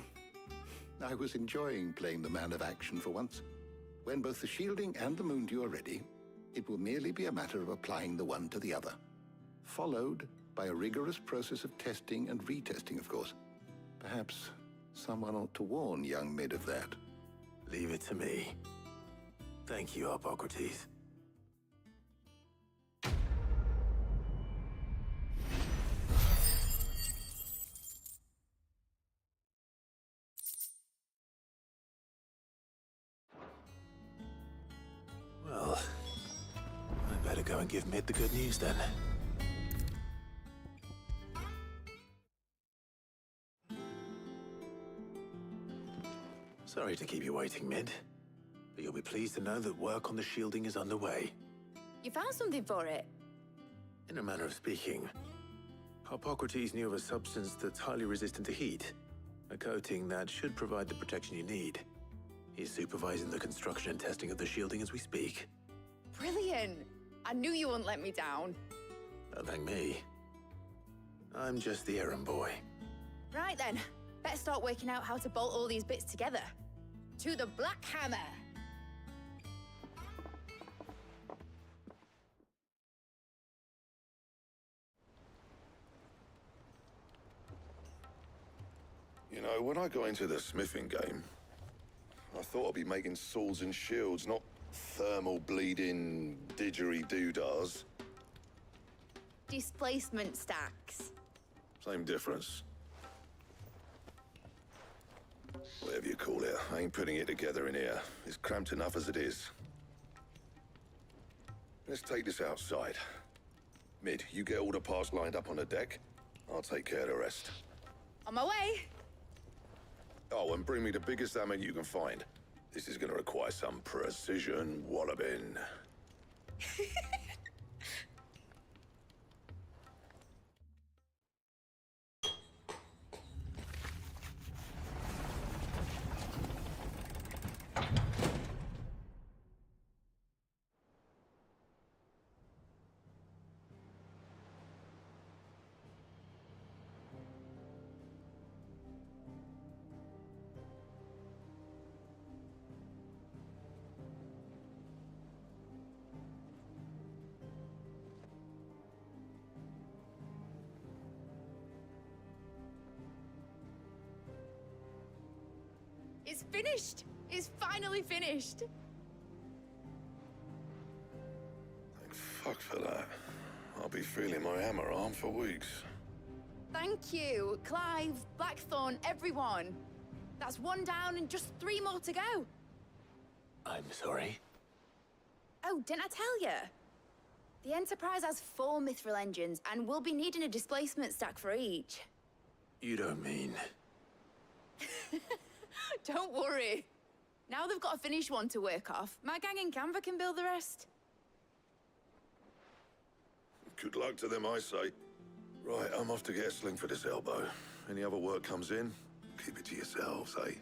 I was enjoying playing the man of action for once. When both the shielding and the moon dew are ready, it will merely be a matter of applying the one to the other. Followed by a rigorous process of testing and retesting, of course. Perhaps someone ought to warn young Mid of that. Leave it to me. Thank you, Hippocrates. Well, I better go and give Mid the good news then. Sorry to keep you waiting, Mid, but you'll be pleased to know that work on the shielding is underway. You found something for it? In a manner of speaking, Hippocrates knew of a substance that's highly resistant to heat, a coating that should provide the protection you need. He's supervising the construction and testing of the shielding as we speak. Brilliant! I knew you wouldn't let me down. Don't thank me. I'm just the errand boy. Right then, better start working out how to bolt all these bits together. To the Black Hammer! You know, when I got into the smithing game, I thought I'd be making swords and shields, not thermal bleeding didgeridoo-dahs. Displacement stacks. Same difference. Whatever you call it, I ain't putting it together in here. It's cramped enough as it is. Let's take this outside. Mid, you get all the parts lined up on the deck. I'll take care of the rest. On my way! Oh, and bring me the biggest hammer you can find. This is gonna require some precision walloping. It's finished! It's finally finished! Thank fuck for that. I'll be feeling my hammer arm for weeks. Thank you, Clive, Blackthorn, everyone. That's one down and just 3 more to go. I'm sorry. Oh, didn't I tell you? The Enterprise has 4 mithril engines, and we'll be needing a displacement stack for each. You don't mean... Don't worry. Now they've got a finished one to work off. My gang in Canva can build the rest. Good luck to them, I say. Right, I'm off to get a sling for this elbow. Any other work comes in, keep it to yourselves, eh?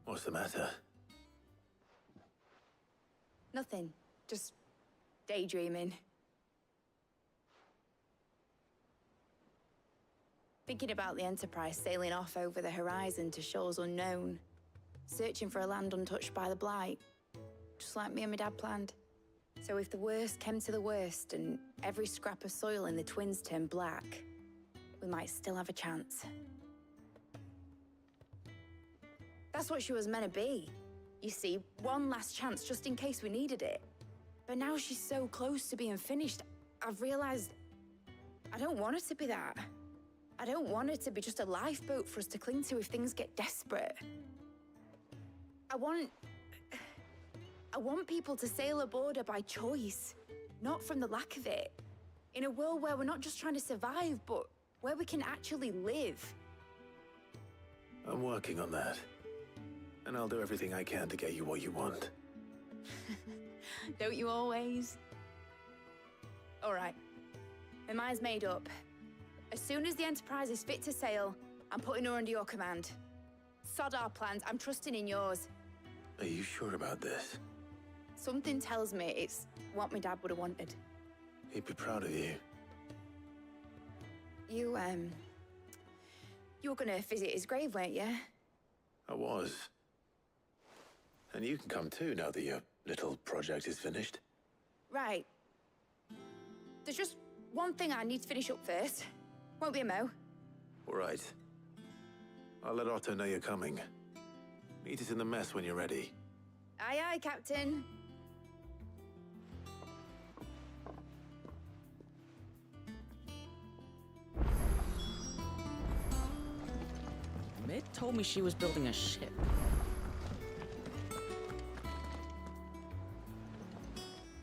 What's the matter? Nothing. Just daydreaming. Thinking about the Enterprise sailing off over the horizon to shores unknown. Searching for a land untouched by the Blight. Just like me and my dad planned. So if the worst came to the worst and every scrap of soil in the Twins turned black, we might still have a chance. That's what she was meant to be. You see, one last chance just in case we needed it. But now she's so close to being finished, I've realized I don't want her to be that. I don't want her to be just a lifeboat for us to cling to if things get desperate. I want people to sail aboard her by choice, not from the lack of it. In a world where we're not just trying to survive, but where we can actually live. I'm working on that. And I'll do everything I can to get you what you want. Don't you always? All right. My mind's made up. As soon as the Enterprise is fit to sail, I'm putting her under your command. Sod our plans, I'm trusting in yours. Are you sure about this? Something tells me it's what my dad would have wanted. He'd be proud of you. You were gonna visit his grave, weren't you? I was. And you can come too, now that your little project is finished. Right. There's just one thing I need to finish up first. Won't be a mo. All right. I'll let Otto know you're coming. Meet us in the mess when you're ready. Aye, aye, Captain. Mid told me she was building a ship.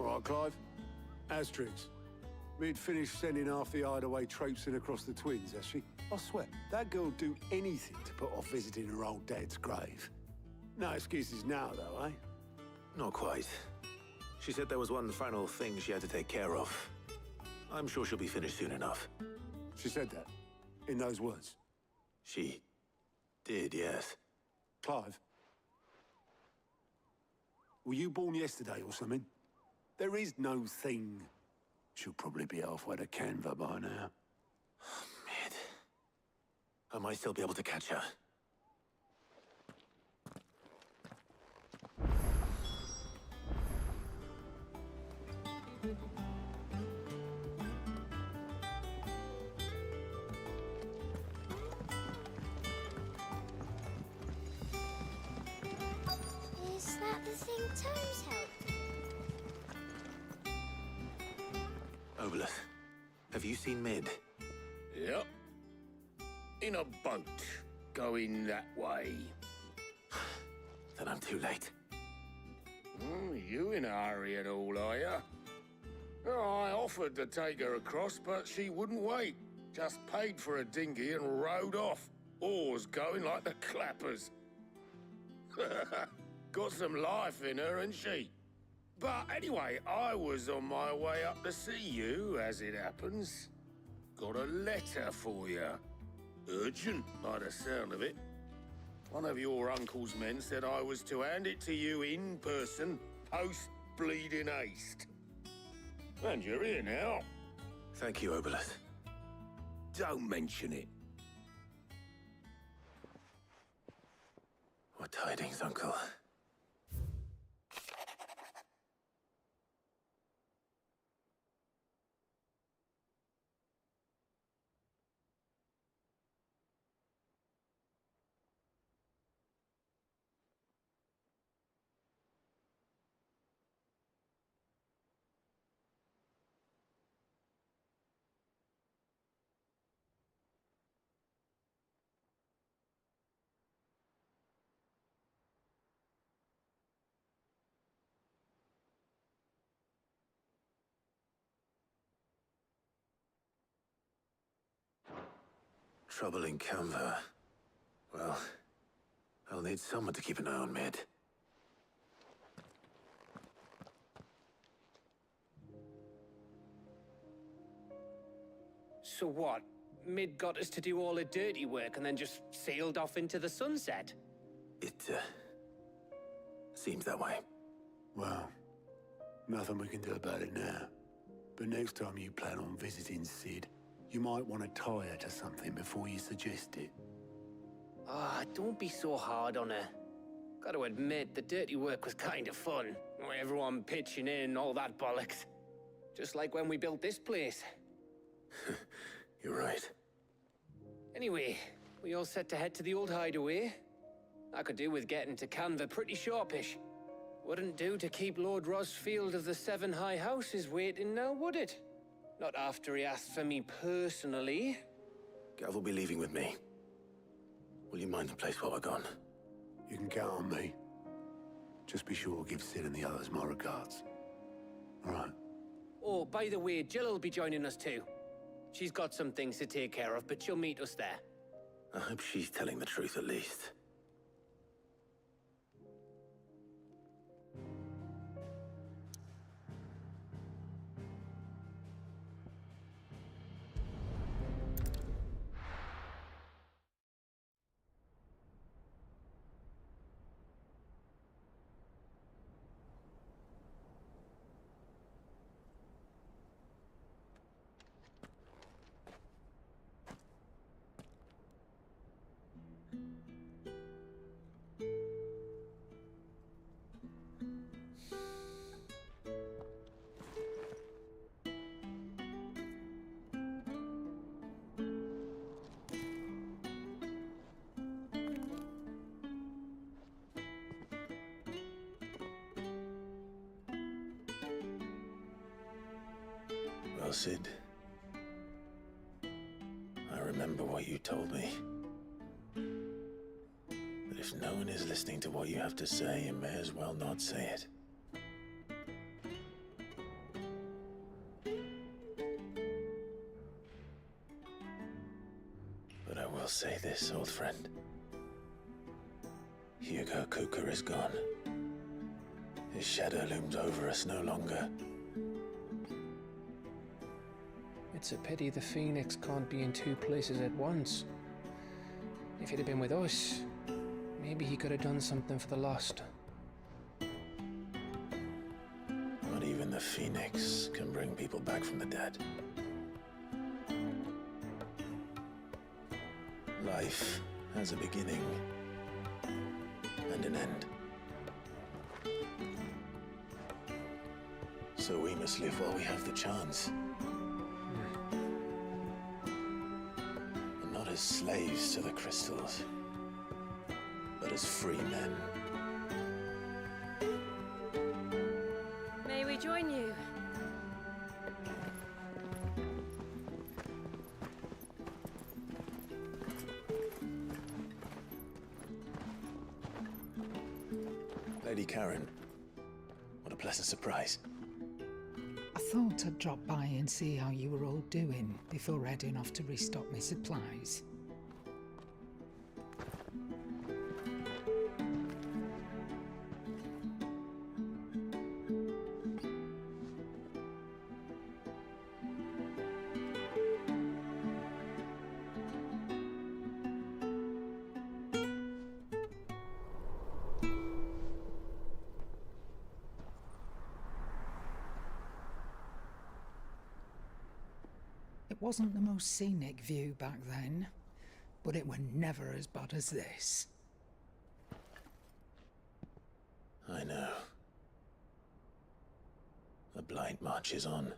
All right, Clive. Asterix. We'd finished sending half the hideaway traipsing across the Twins, has she? I swear, that girl'd do anything to put off visiting her old dad's grave. No excuses now, though, eh? Not quite. She said there was one final thing she had to take care of. I'm sure she'll be finished soon enough. She said that? In those words? She did, yes. Clive? Were you born yesterday or something? There is no thing. She'll probably be halfway to Canva by now. Mid. I might still be able to catch her. Is that the thing Toes helped? Obelus, have you seen Mid? Yep. In a boat, going that way. Then I'm too late. You in a hurry at all, are you? Oh, I offered to take her across, but she wouldn't wait. Just paid for a dinghy and rowed off. Oars going like the clappers. Got some life in her, ain't she? But anyway, I was on my way up to see you, as it happens. Got a letter for you. Urgent, by the sound of it. One of your uncle's men said I was to hand it to you in person, post-bleeding haste. And you're here now. Thank you, Obelus. Don't mention it. What tidings, Uncle? Trouble in Canva. Well, I'll need someone to keep an eye on Mid. So what? Mid got us to do all the dirty work and then just sailed off into the sunset? It, seems that way. Well, nothing we can do about it now. But next time you plan on visiting Sid, you might want to tie her to something before you suggest it. Ah, don't be so hard on her. Gotta admit, the dirty work was kind of fun. Everyone pitching in, all that bollocks. Just like when we built this place. You're right. Anyway, we all set to head to the old hideaway. I could do with getting to Canva pretty sharpish. Wouldn't do to keep Lord Rosfield of the Seven High Houses waiting now, would it? Not after he asked for me personally. Gav will be leaving with me. Will you mind the place while we're gone? You can count on me. Just be sure to give Sid and the others my regards. All right. Oh, by the way, Jill will be joining us too. She's got some things to take care of, but she'll meet us there. I hope she's telling the truth at least. Well, Sid, I remember what you told me. But if no one is listening to what you have to say, you may as well not say it. But I will say this, old friend. Hugo Kuka is gone. His shadow looms over us no longer. It's a pity the Phoenix can't be in two places at once. If he'd have been with us, maybe he could have done something for the lost. Not even the Phoenix can bring people back from the dead. Life has a beginning and an end. So we must live while we have the chance. And not as slaves to the crystals, but as free men. May we join you? Lady Karen, what a pleasant surprise. I thought I'd drop by and see how you were all doing before heading off to restock my supplies. It wasn't the most scenic view back then, but it were never as bad as this. I know. The blight marches on.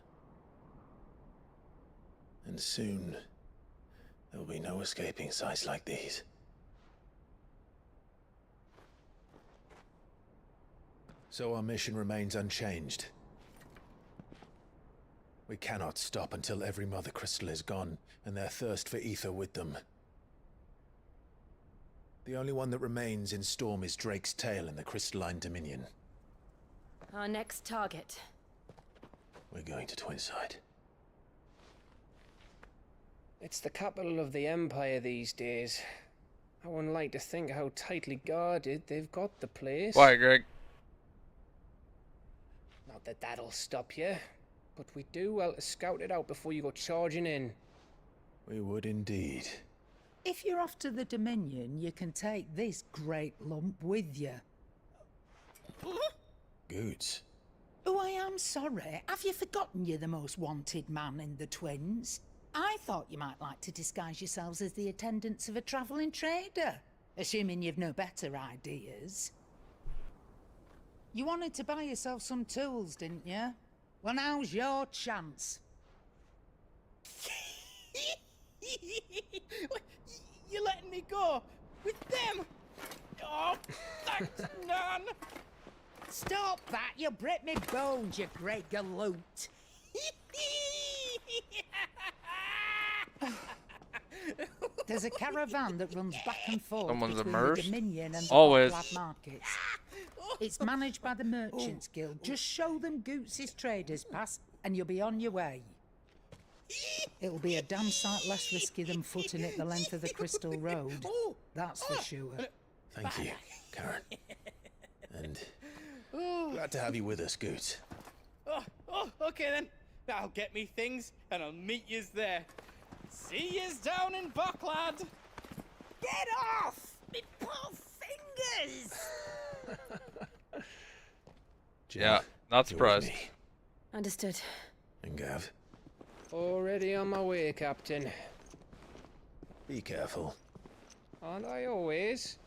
And soon, there will be no escaping sights like these. So our mission remains unchanged. We cannot stop until every Mother Crystal is gone, and their thirst for ether with them. The only one that remains in Storm is Drake's Tail in the Crystalline Dominion. Our next target. We're going to Twinside. It's the capital of the Empire these days. I wouldn't like to think how tightly guarded they've got the place. Why, Greg? Not that that'll stop you, but we do well to scout it out before you go charging in. We would indeed. If you're off to the Dominion, you can take this great lump with you. Goods. Oh, I am sorry. Have you forgotten you're the most wanted man in the Twins? I thought you might like to disguise yourselves as the attendants of a travelling trader, assuming you've no better ideas. You wanted to buy yourself some tools, didn't you? Well, now's your chance. You're letting me go with them? Oh, thanks, Nan. Stop that! You'll break me bones, you great galoot. There's a caravan that runs back and forth Someone's between immersed? the Dominion and the Always. Black Markets. It's managed by the Merchants Guild. Just show them Goots' traders pass and you'll be on your way. It'll be a damn sight less risky than footing it the length of the Crystal Road. That's for sure. Thank you, Karen. And glad to have you with us, Goots. Okay then. I'll get me things and I'll meet yous there. See yous down in Buckland. Get off! Me poor fingers! Yeah, not surprised. Understood. And Gav, Already on my way, Captain. be careful. Aren't I always?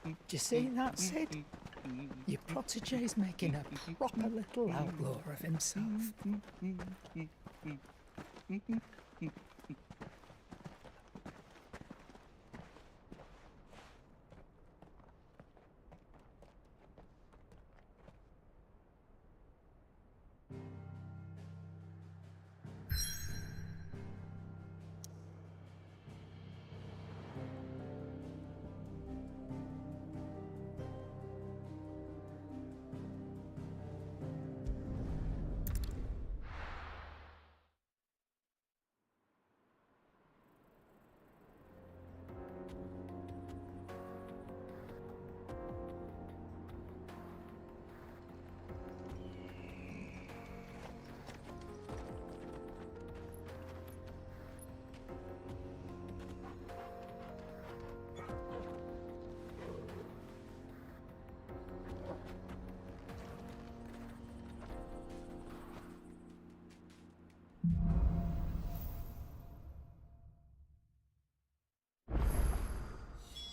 Do you see that, Sid? Your protege's making a proper little outlaw of himself.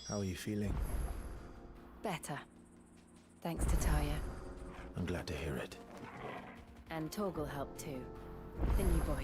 How are you feeling? Better. Thanks to Talia. I'm glad to hear it. And Torgal helped too. The new boy.